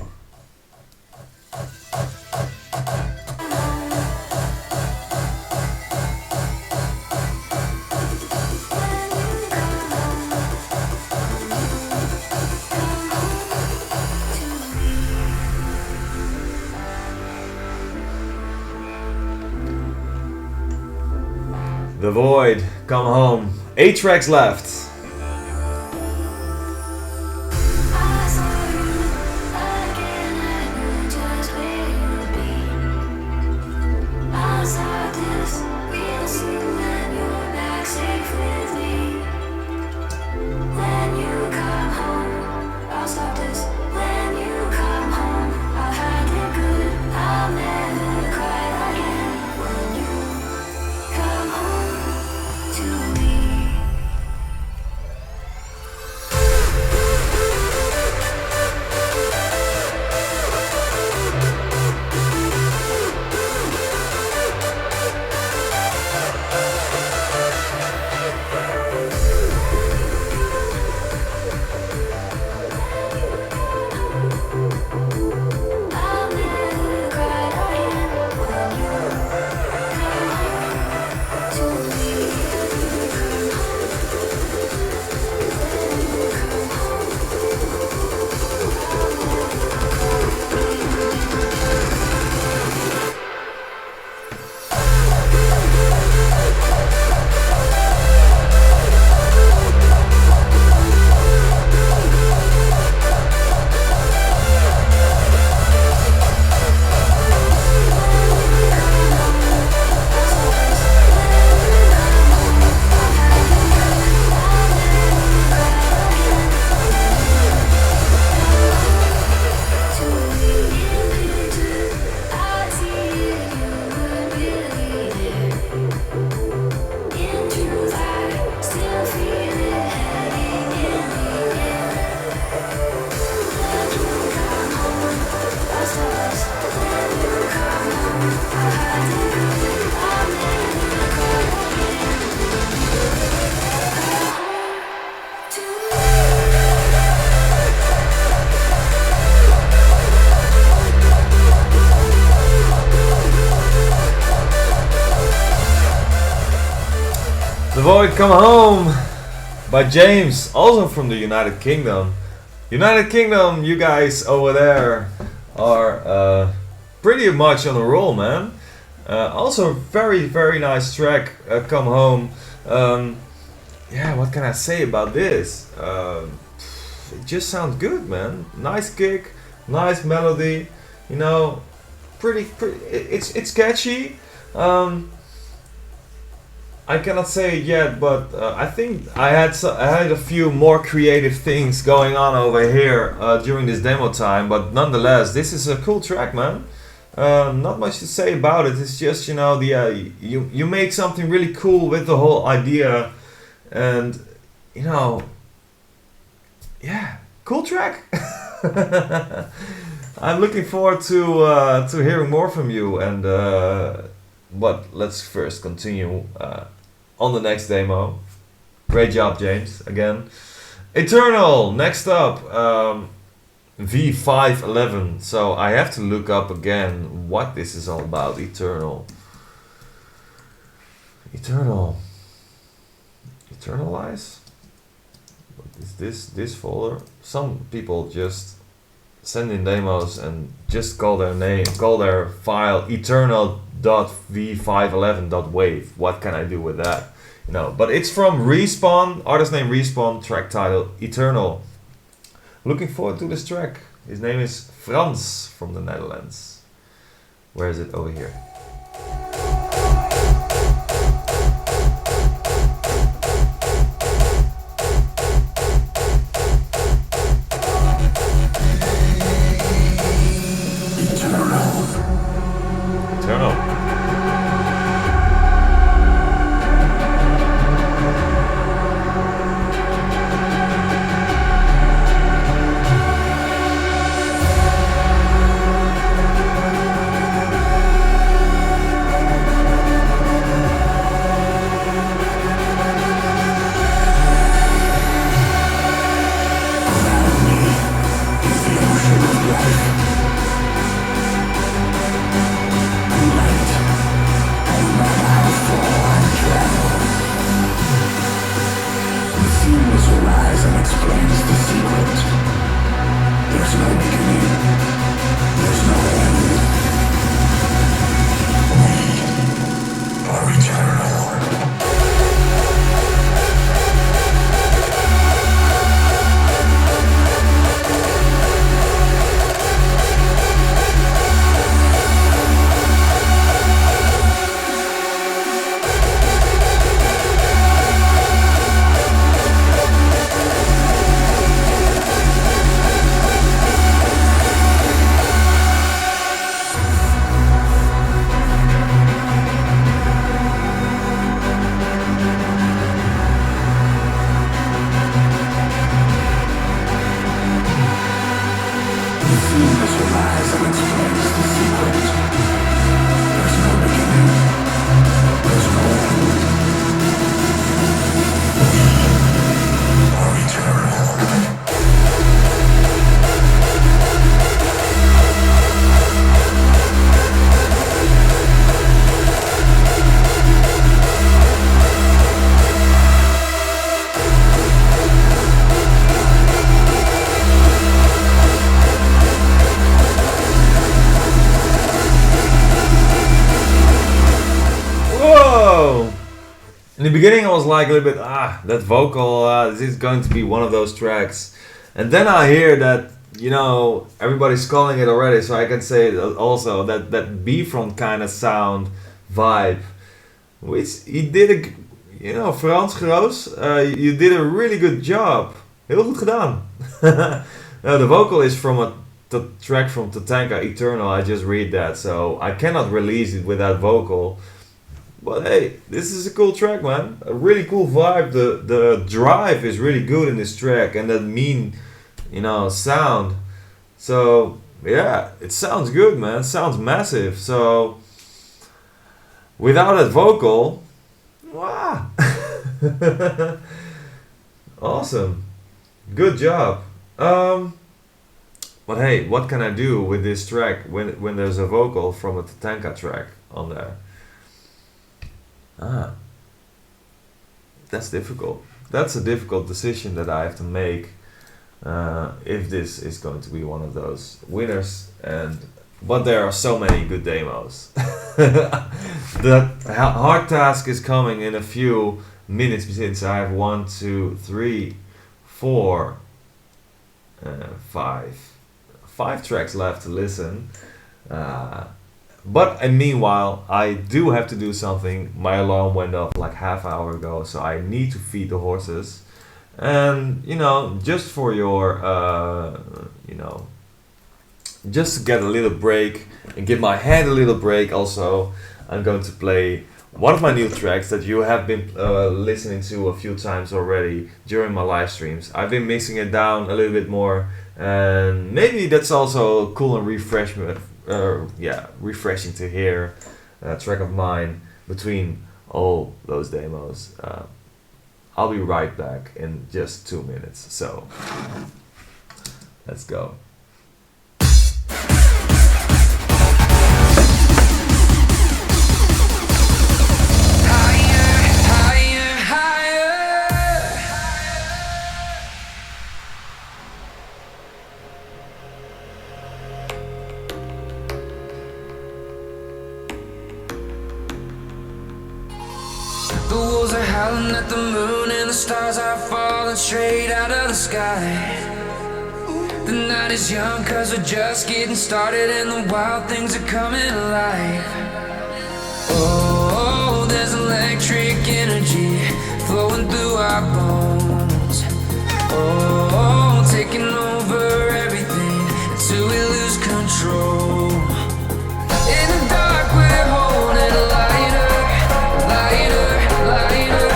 The Void, Come Home. 8 tracks left. The Void Come Home by James, also from the United Kingdom. United Kingdom, you guys over there are pretty much on a roll, man. Also very, very nice track, Come Home. Yeah, what can I say about this? It just sounds good, man. Nice kick, nice melody, you know, pretty it's catchy. I cannot say it yet, but I think I had a few more creative things going on over here during this demo time. But nonetheless, this is a cool track, man. Not much to say about it. It's just, you know, you make something really cool with the whole idea, and you know, yeah, cool track. I'm looking forward to hearing more from you, and but let's first continue on the next demo. Great job, James, again. Eternal, next up, V511. So I have to look up again what this is all about. Eternal. Eternalize? What is this folder? Some people just send in demos and just call their file eternal.v511.wave. What can I do with that? You know, but it's from Respawn, artist name Respawn, track title Eternal. Looking forward to this track. His name is Frans from the Netherlands. Where is it? Over here. In the beginning I was like a little bit, that vocal, this is going to be one of those tracks. And then I hear that, you know, everybody's calling it already, so I can say also that B-front kind of sound vibe. Which he did you know, Frans Groos, you did a really good job. Heel goed gedaan. The vocal is from the track from Tatanka, Eternal, I just read that, so I cannot release it without vocal. But hey, this is a cool track, man. A really cool vibe. The drive is really good in this track, and that mean, you know, sound. So yeah, it sounds good, man. It sounds massive. So without that vocal, wow. Awesome. Good job. But hey, what can I do with this track when there's a vocal from a Tatanka track on there? that's difficult. That's a difficult decision that I have to make if this is going to be one of those winners. But there are so many good demos. The hard task is coming in a few minutes since I have 1, 2, 3, 4, 5 tracks left to listen. But meanwhile, I do have to do something. My alarm went off like half hour ago, so I need to feed the horses. And just for your, just to get a little break and give my head a little break. Also, I'm going to play one of my new tracks that you have been listening to a few times already during my live streams. I've been mixing it down a little bit more, and maybe that's also cool and refreshing to hear a track of mine between all those demos. I'll be right back in just 2 minutes, so let's go. At the moon and the stars are falling straight out of the sky. The night is young cause we're just getting started, and the wild things are coming alive. Oh, there's electric energy flowing through our bones. Oh, taking over everything until we lose control. In the dark we're holding a lighter, lighter, lighter.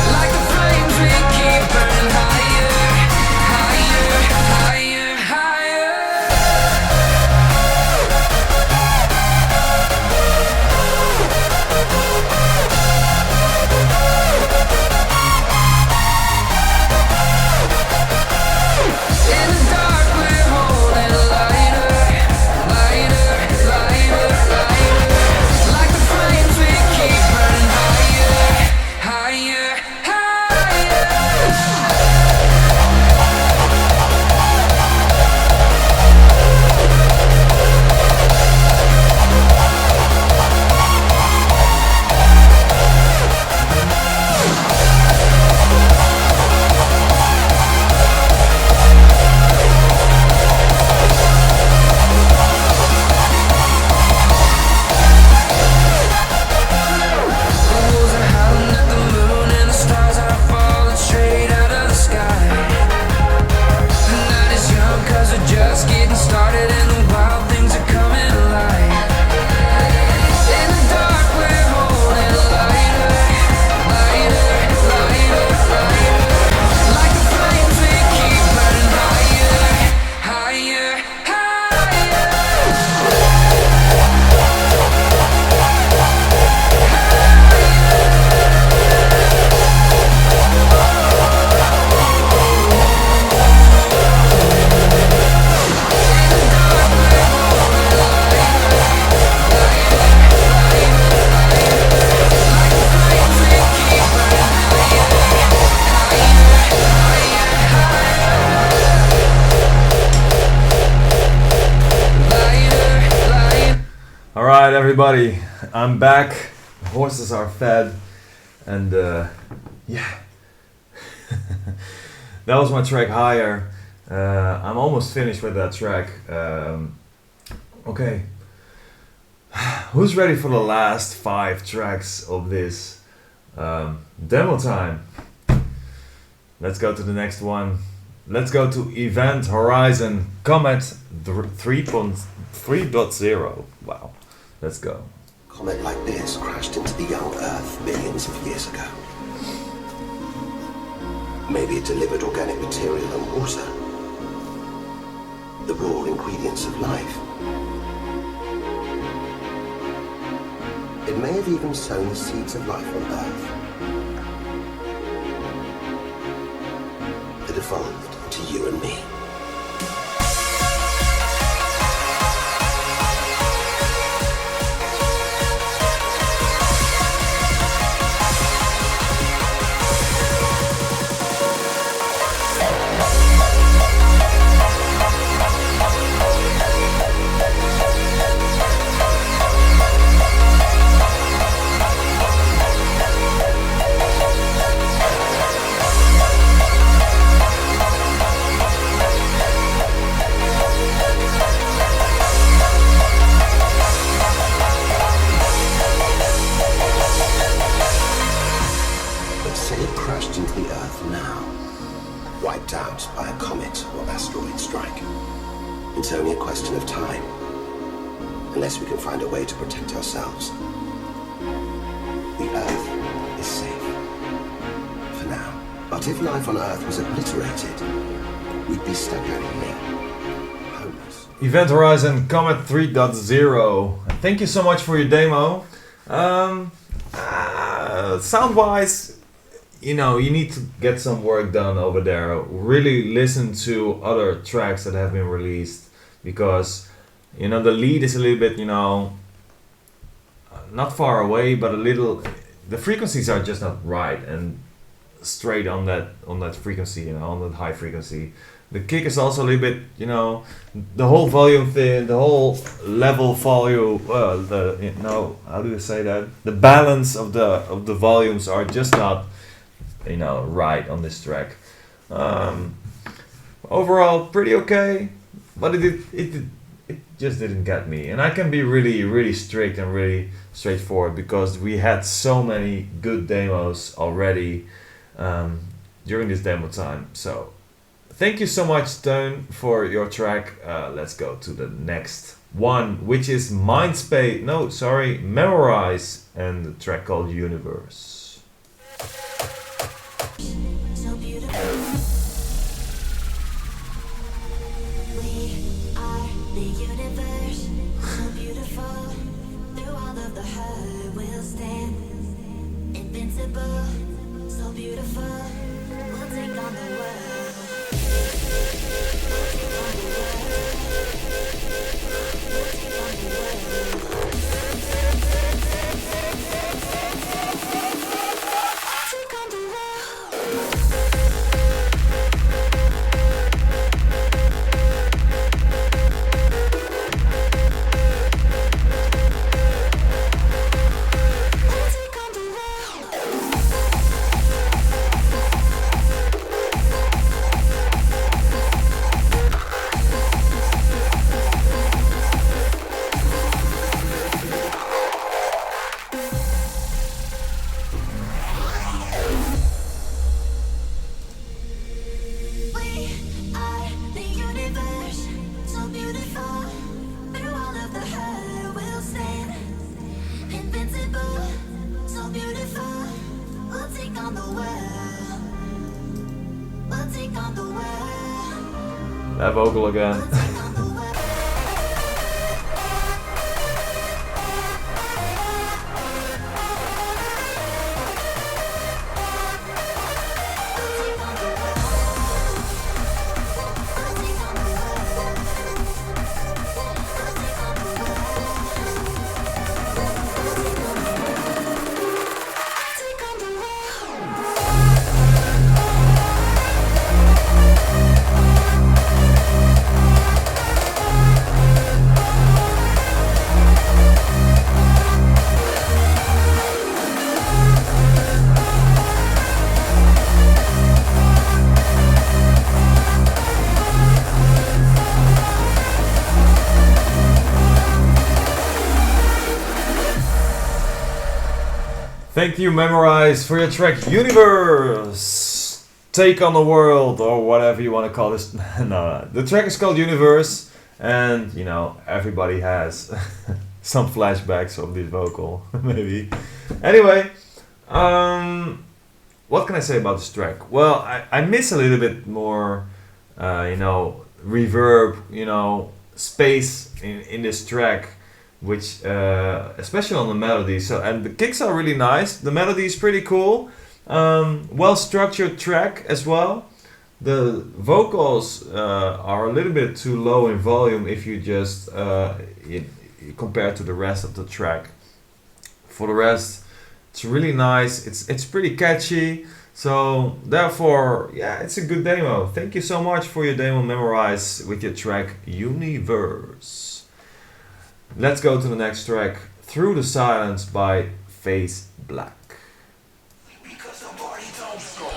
Like the flames we keep burning higher, higher, higher, higher. In the dark we're holding a lighter, lighter, lighter, lighter. Like the flames we keep burning higher, higher. Alright everybody, I'm back, the horses are fed, and yeah, that was my track Higher. I'm almost finished with that track. Okay, who's ready for the last 5 tracks of this demo time? Let's go to the next one. Let's go to Event Horizon Comet 3.0. Wow. Let's go. A comet like this crashed into the young Earth millions of years ago. Maybe it delivered organic material and water, the raw ingredients of life. It may have even sown the seeds of life on Earth. It evolved into you and me. wiped out by a comet or asteroid strike. It's only a question of time, unless we can find a way to protect ourselves. The Earth is safe. For now. But if life on Earth was obliterated, we'd be stuck out here. Homeless. Event Horizon Comet 3.0. Thank you so much for your demo. Sound wise, you know, you need to get some work done over there. Really listen to other tracks that have been released, because, you know, the lead is a little bit, you know, not far away, but a little, the frequencies are just not right and straight on that frequency, you know, on that high frequency. The kick is also a little bit, you know, the whole volume thing, the whole level volume, the, you know, how do you say that? The balance of the volumes are just not, you know, right on this track. Overall, pretty okay, but it just didn't get me. And I can be really strict and really straightforward, because we had so many good demos already during this demo time. So thank you so much, Stone, for your track. Let's go to the next one, which is Mindspace. No, sorry, Memorize, and the track called Universe. So beautiful. We are the universe. So beautiful. Through all of the hurt, we'll stand invincible. So beautiful. We'll take on the world. We'll take on the world. We'll take on the world. Take on the world. That vocal again. Thank you, Memorize, for your track Universe. Take on the World, or whatever you want to call this. No, the track is called Universe, and you know, everybody has some flashbacks of this vocal, maybe. Anyway, what can I say about this track? Well, I miss a little bit more, you know, reverb, you know, space in this track, which especially on the melody. So, and the kicks are really nice. The melody is pretty cool. Well structured track as well. The vocals are a little bit too low in volume if you just compare to the rest of the track. For the rest, it's really nice. It's pretty catchy. So therefore, yeah, it's a good demo. Thank you so much for your demo, Memorize, with your track Universe. Let's go to the next track, Through the Silence by Face Black. Because the party don't stop.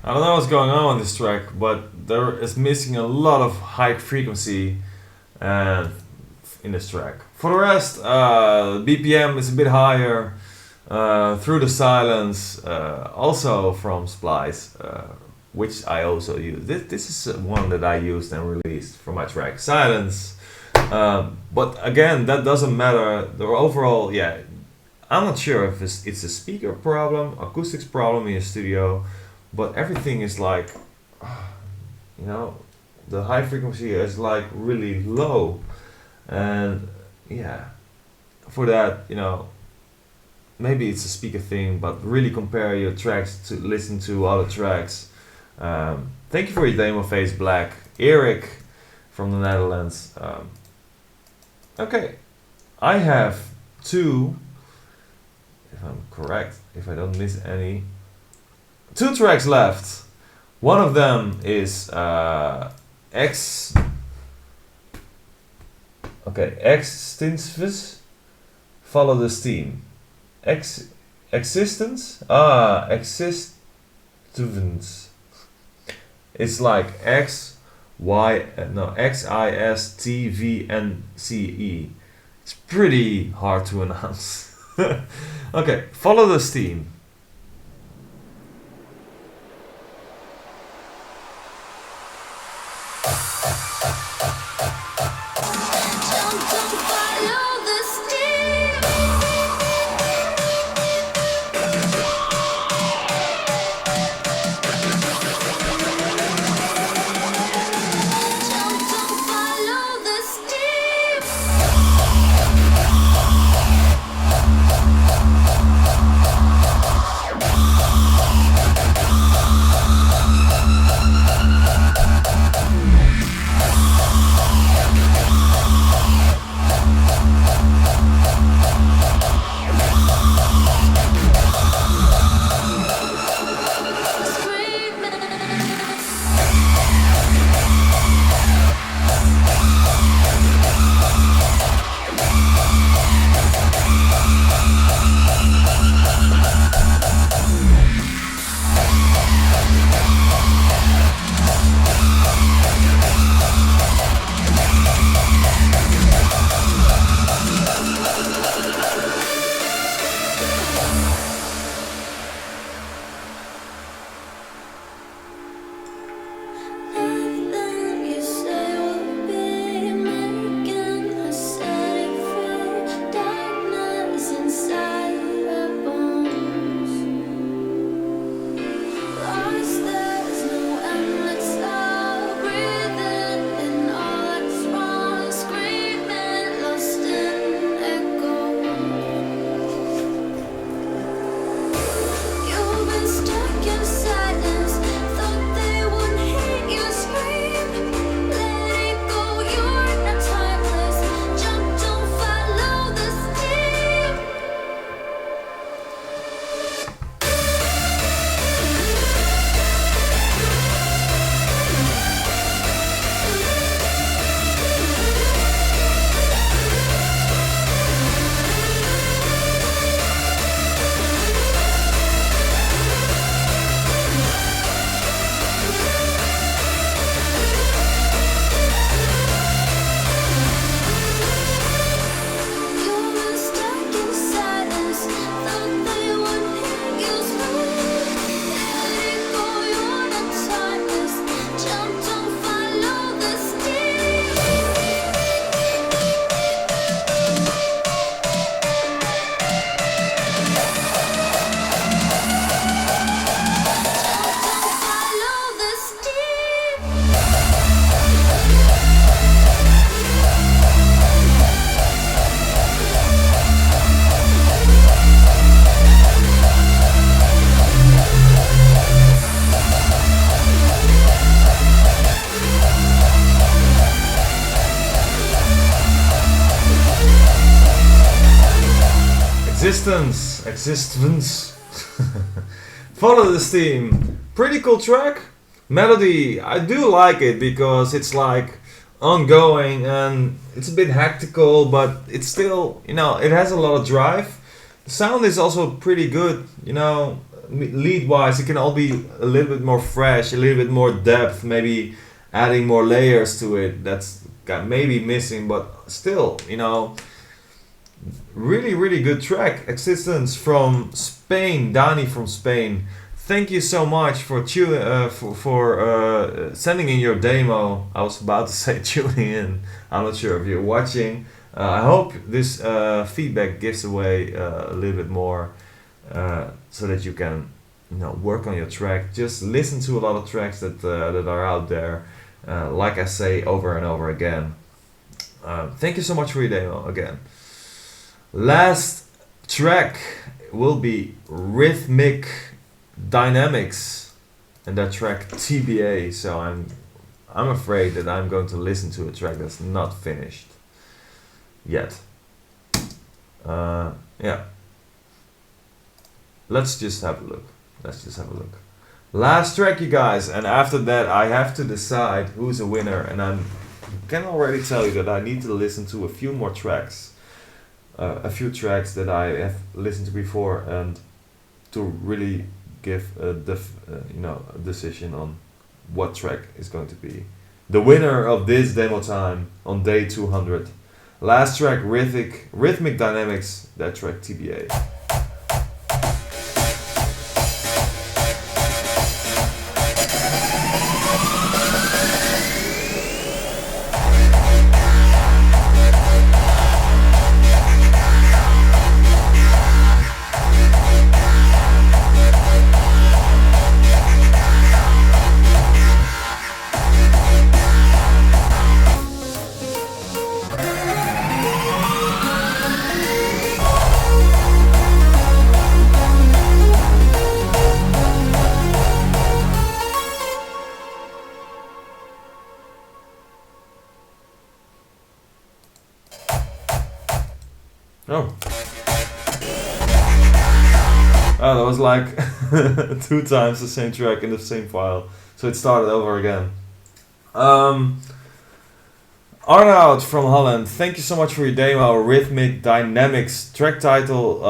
I don't know what's going on with this track, but there is missing a lot of high frequency in this track. For the rest, BPM is a bit higher, Through the Silence, also from Splice, which I also use. This is one that I used and released for my track Silence. But again, that doesn't matter. The overall, yeah, I'm not sure if it's a speaker problem, acoustics problem in your studio, but everything is like, you know, the high frequency is like really low. And yeah, for that, you know, maybe it's a speaker thing, but really compare your tracks to listen to other tracks. Thank you for your demo, Face Black. Eric from the Netherlands. Okay, I have two, if I'm correct, if I don't miss any, two tracks left. One of them is Existence, Follow the Steam. Existence? Existence. It's like XISTVNCE. It's pretty hard to announce. Okay, Follow the Steam. Existence. Follow the Steam. Pretty cool track. Melody, I do like it because it's like ongoing and it's a bit hectical, but it's still, you know, it has a lot of drive. The sound is also pretty good, you know, lead wise, it can all be a little bit more fresh, a little bit more depth, maybe adding more layers to it. That's got maybe missing, but still, you know, really good track. Existence from Spain, Dani from Spain. Thank you so much for sending in your demo. I was about to say tuning in. I'm not sure if you're watching. I hope this feedback gives away a little bit more, so that you can, you know, work on your track. Just listen to a lot of tracks that are out there. Like I say over and over again. Thank you so much for your demo again. Last track will be Rhythmic Dynamics and that track TBA. So I'm afraid that I'm going to listen to a track that's not finished yet. Yeah. Let's just have a look. Last track, you guys, and after that I have to decide who's a winner, and I can already tell you that I need to listen to a few more tracks. A few tracks that I have listened to before, and to really give a decision on what track is going to be the winner of this demo time on day 200. Last track, Rhythmic Dynamics, that track TBA. Oh, that was like 2 times the same track in the same file, so it started over again. Arnoud from Holland, thank you so much for your demo. Rhythmic Dynamics, track title,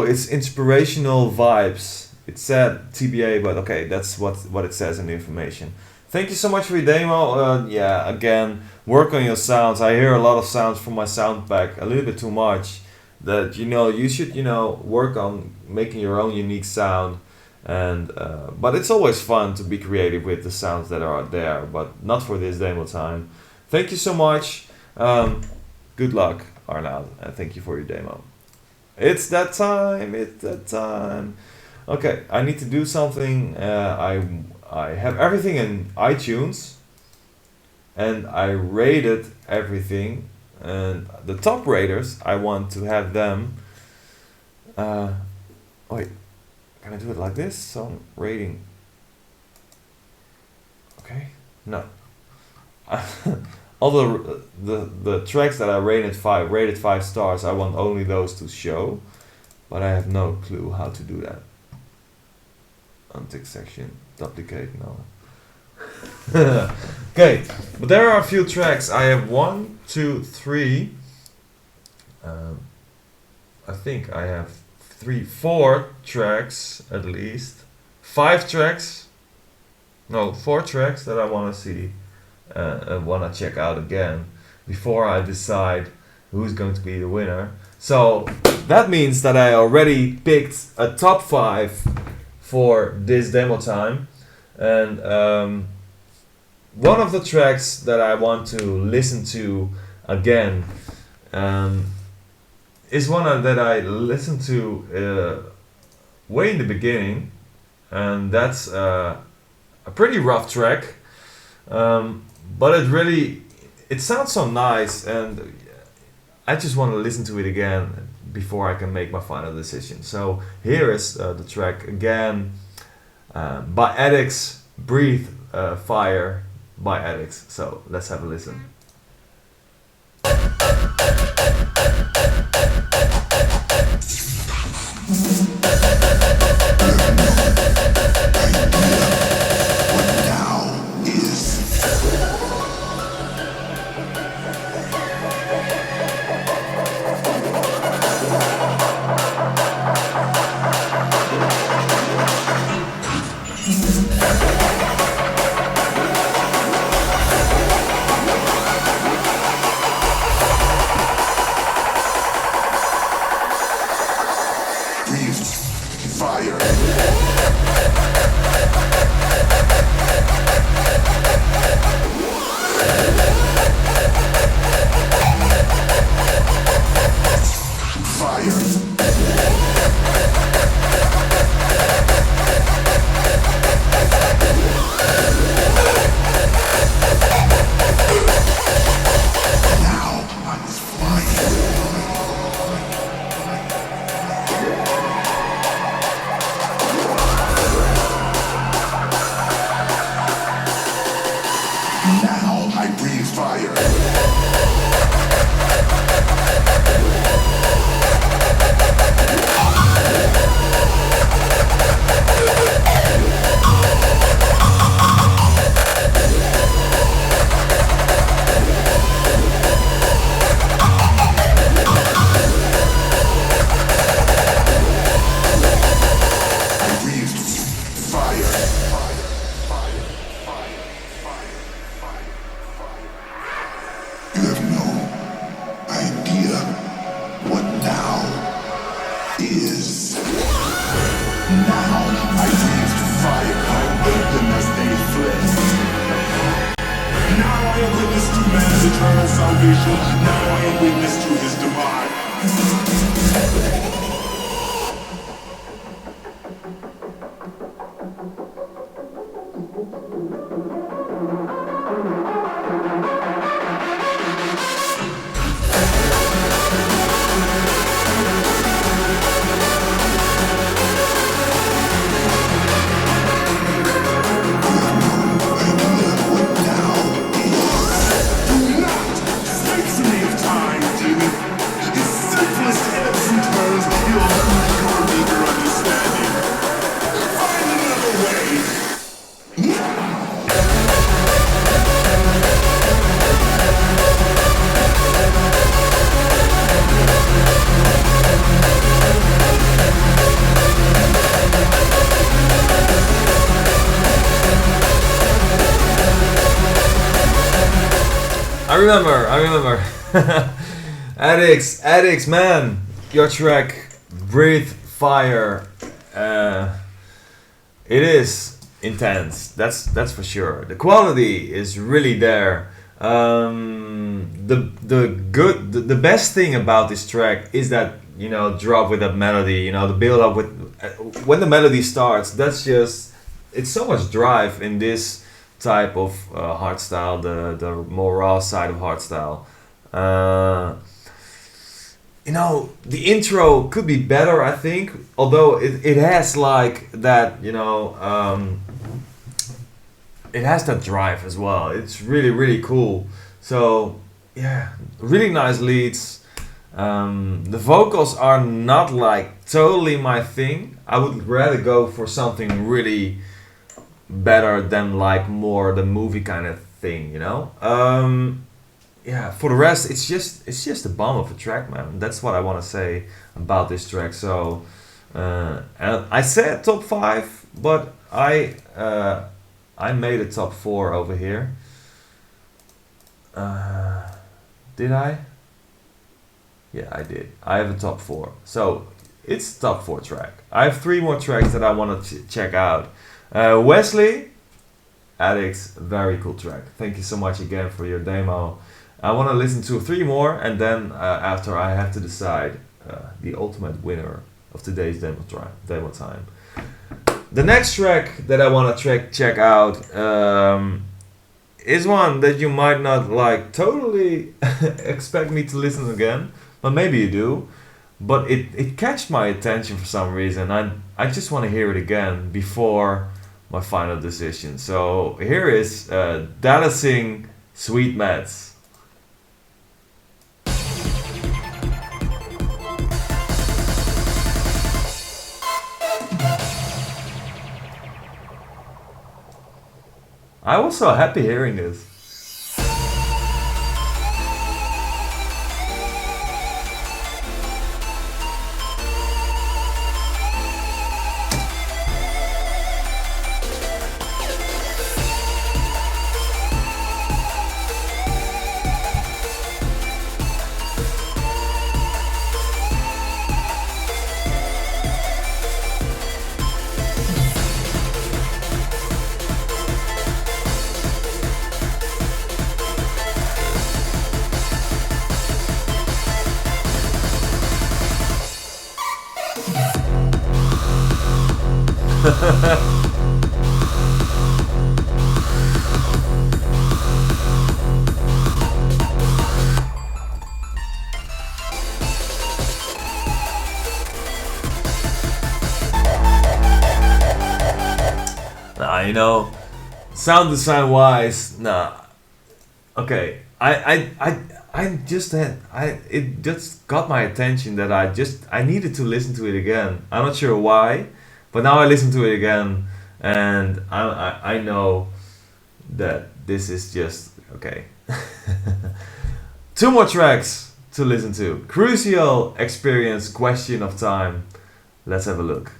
it's Inspirational Vibes. It said TBA, but okay, that's what it says in the information. Thank you so much for your demo. Yeah, again, work on your sounds. I hear a lot of sounds from my sound pack, a little bit too much. That, you know, you should, you know, work on making your own unique sound, and but it's always fun to be creative with the sounds that are out there, but not for this demo time. Thank you so much. Good luck, Arnold, and thank you for your demo. It's that time. Okay, I need to do something. I have everything in iTunes, and I rated everything. And the top raters, I want to have them. Wait, can I do it like this? Song rating. Okay, no. All the tracks that I rated 5 stars, I want only those to show, but I have no clue how to do that. Untick section, duplicate, no. Okay, but there are a few tracks. I have 1, 2, 3. I think I have 4 tracks at least. 5 tracks. No, 4 tracks that I want to see and want to check out again before I decide who's going to be the winner. So that means that I already picked a top 5 for this demo time, and one of the tracks that I want to listen to again is one that I listened to way in the beginning, and that's a pretty rough track, but it sounds so nice, and I just want to listen to it again before I can make my final decision. So here is the track again by Addicts, Breathe Fire by Addicts. So let's have a listen. vision. Now I am witness to his demise. Save time, demon. His simplest ebbs and turns will lose your meager understanding. Find another way. I remember. Addicts, man. Your track, Breathe Fire. It is intense. That's for sure. The quality is really there. The best thing about this track is that, you know, drop with that melody. You know, the build up with when the melody starts. That's just, it's so much drive in this type of hardstyle, the more raw side of hardstyle. You know, the intro could be better, I think, although it has like that, you know, it has that drive as well. It's really, really cool. So yeah, really nice leads. The vocals are not like totally my thing. I would rather go for something really better than like more the movie kind of thing, you know. Yeah, for the rest, it's just a bomb of a track, man. That's what I want to say about this track. So and I said top 5, but I made a top 4 over here. Did I? Yeah, I did. I have a top 4. So it's top 4 track. I have 3 more tracks that I want to check out. Wesley, Addicts, very cool track. Thank you so much again for your demo. I want to listen to 3 more, and then after I have to decide the ultimate winner of today's demo time. The next track that I want to check out is one that you might not like totally expect me to listen again, but maybe you do. But it catch my attention for some reason. I just want to hear it again before my final decision. So here is Dallasing Sweet Meds. I was so happy hearing this. You know, sound design wise, nah. Okay, it just got my attention that I needed to listen to it again. I'm not sure why, but now I listen to it again, and I know that this is just okay. 2 more tracks to listen to. Crucial Experience, Question of Time. Let's have a look.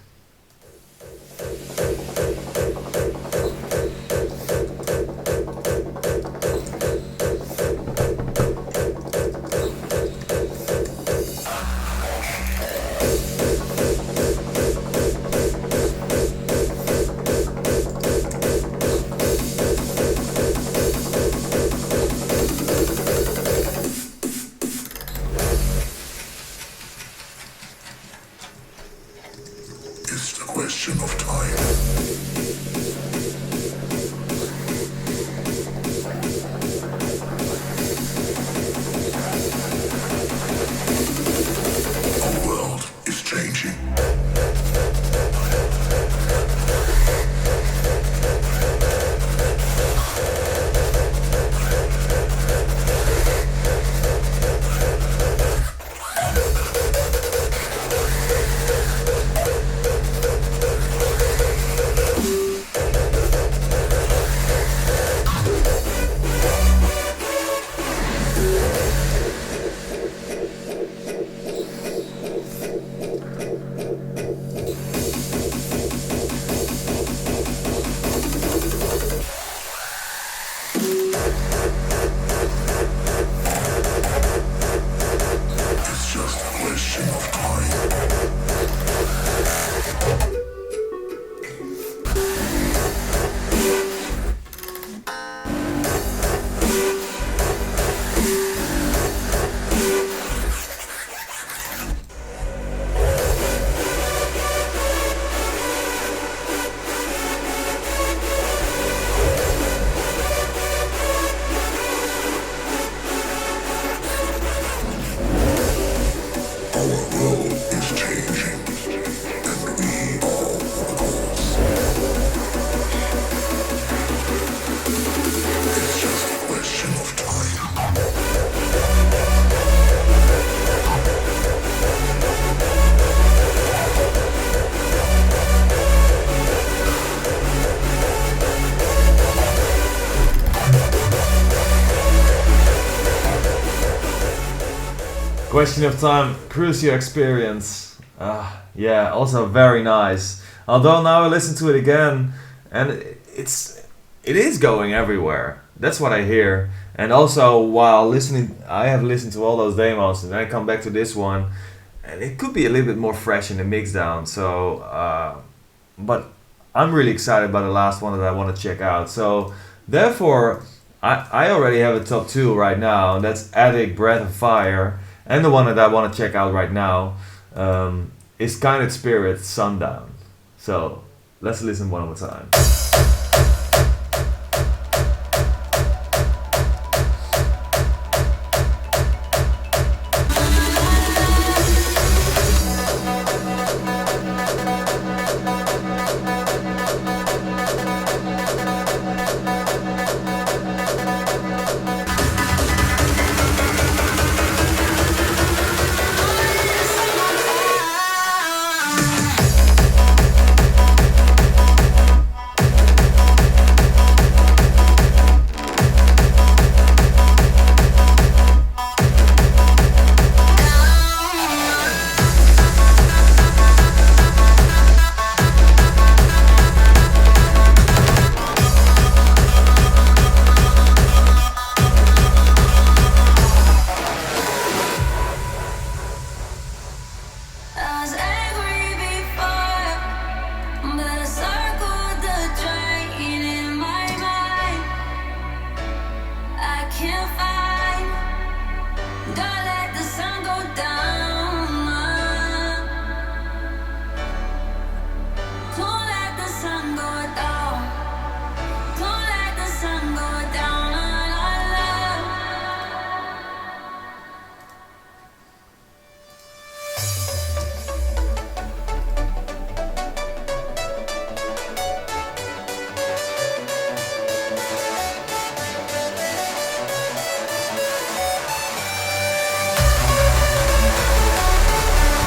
Question of Time, Crucio Experience. Yeah, also very nice. Although now I listen to it again, and it is going everywhere. That's what I hear. And also while listening, I have listened to all those demos, and then I come back to this one, and it could be a little bit more fresh in the mix down. So, but I'm really excited about the last one that I want to check out. So therefore, I already have a top 2 right now, and that's Addict, Breath of Fire. And the one that I want to check out right now is Kindred Spirit, Sundown. So let's listen one more time.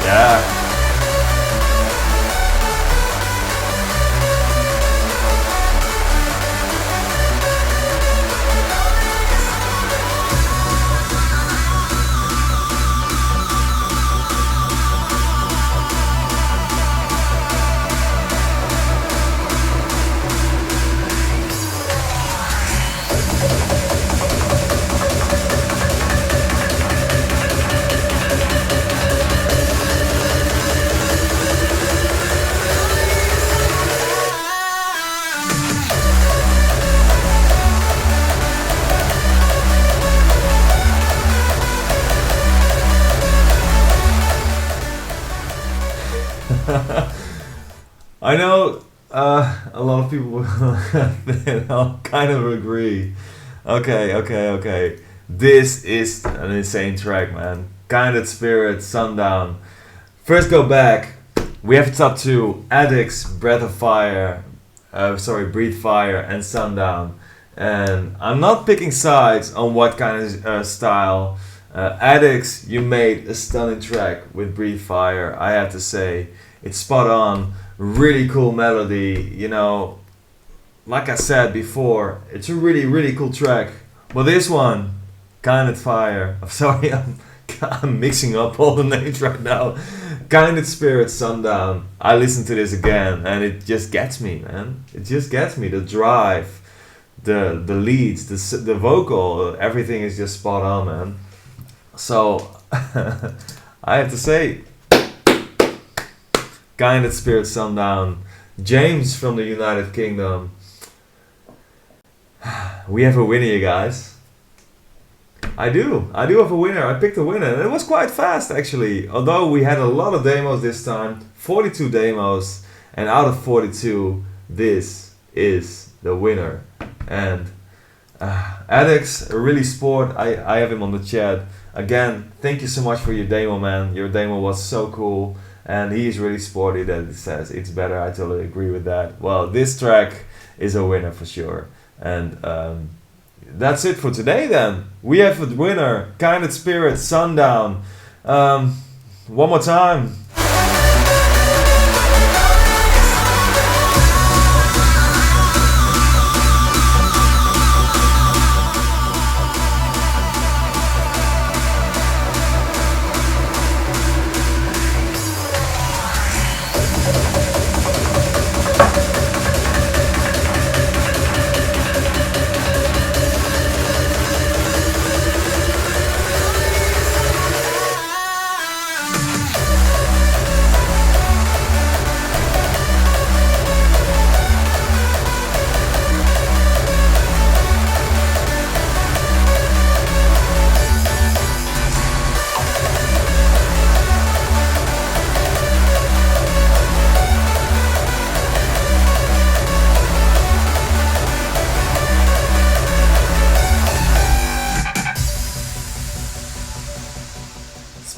Yeah. I know a lot of people will kind of agree. Okay. This is an insane track, man. Kindred Spirit, Sundown. First go back. We have top 2, Addicts, Breath of Fire, Breathe Fire and Sundown. And I'm not picking sides on what kind of style. Addicts, you made a stunning track with Breathe Fire, I have to say. It's spot on. Really cool melody, you know, like I said before, it's a really cool track. But this one, Kindred Fire, I'm sorry, I'm mixing up all the names right now. Kindred Spirit, Sundown. I listened to this again and it just gets me, man. It just gets me. The drive, the leads, the vocal, everything is just spot on, man. So I have to say, Kindred Spirit, Sundown. James from the United Kingdom. We have a winner, you guys. I do have a winner. I picked a winner, and it was quite fast actually. Although we had a lot of demos this time, 42 demos, and out of 42, this is the winner. And Alex, really sport. I have him on the chat. Again, thank you so much for your demo, man. Your demo was so cool. And he's really sporty that it says it's better. I totally agree with that. Well, this track is a winner for sure. And that's it for today then. We have a winner, Kindred Spirit, Sundown. One more time.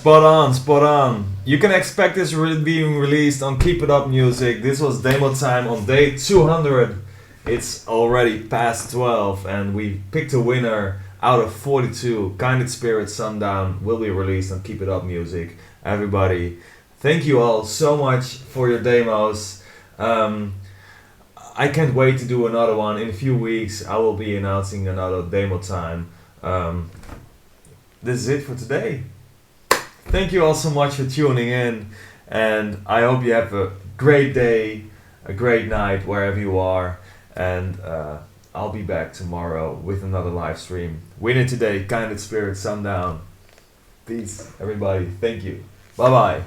Spot on, spot on. You can expect this being released on Keep It Up Music. This was DemoTime on day 200. It's already past 12 and we picked a winner out of 42. Kindred Spirit Sundown will be released on Keep It Up Music. Everybody, thank you all so much for your demos. I can't wait to do another one. In a few weeks I will be announcing another DemoTime. This is it for today. Thank you all so much for tuning in, and I hope you have a great day, a great night wherever you are, and I'll be back tomorrow with another live stream. Winner today, Kindred Spirit Sundown. Peace, everybody. Thank you. Bye bye.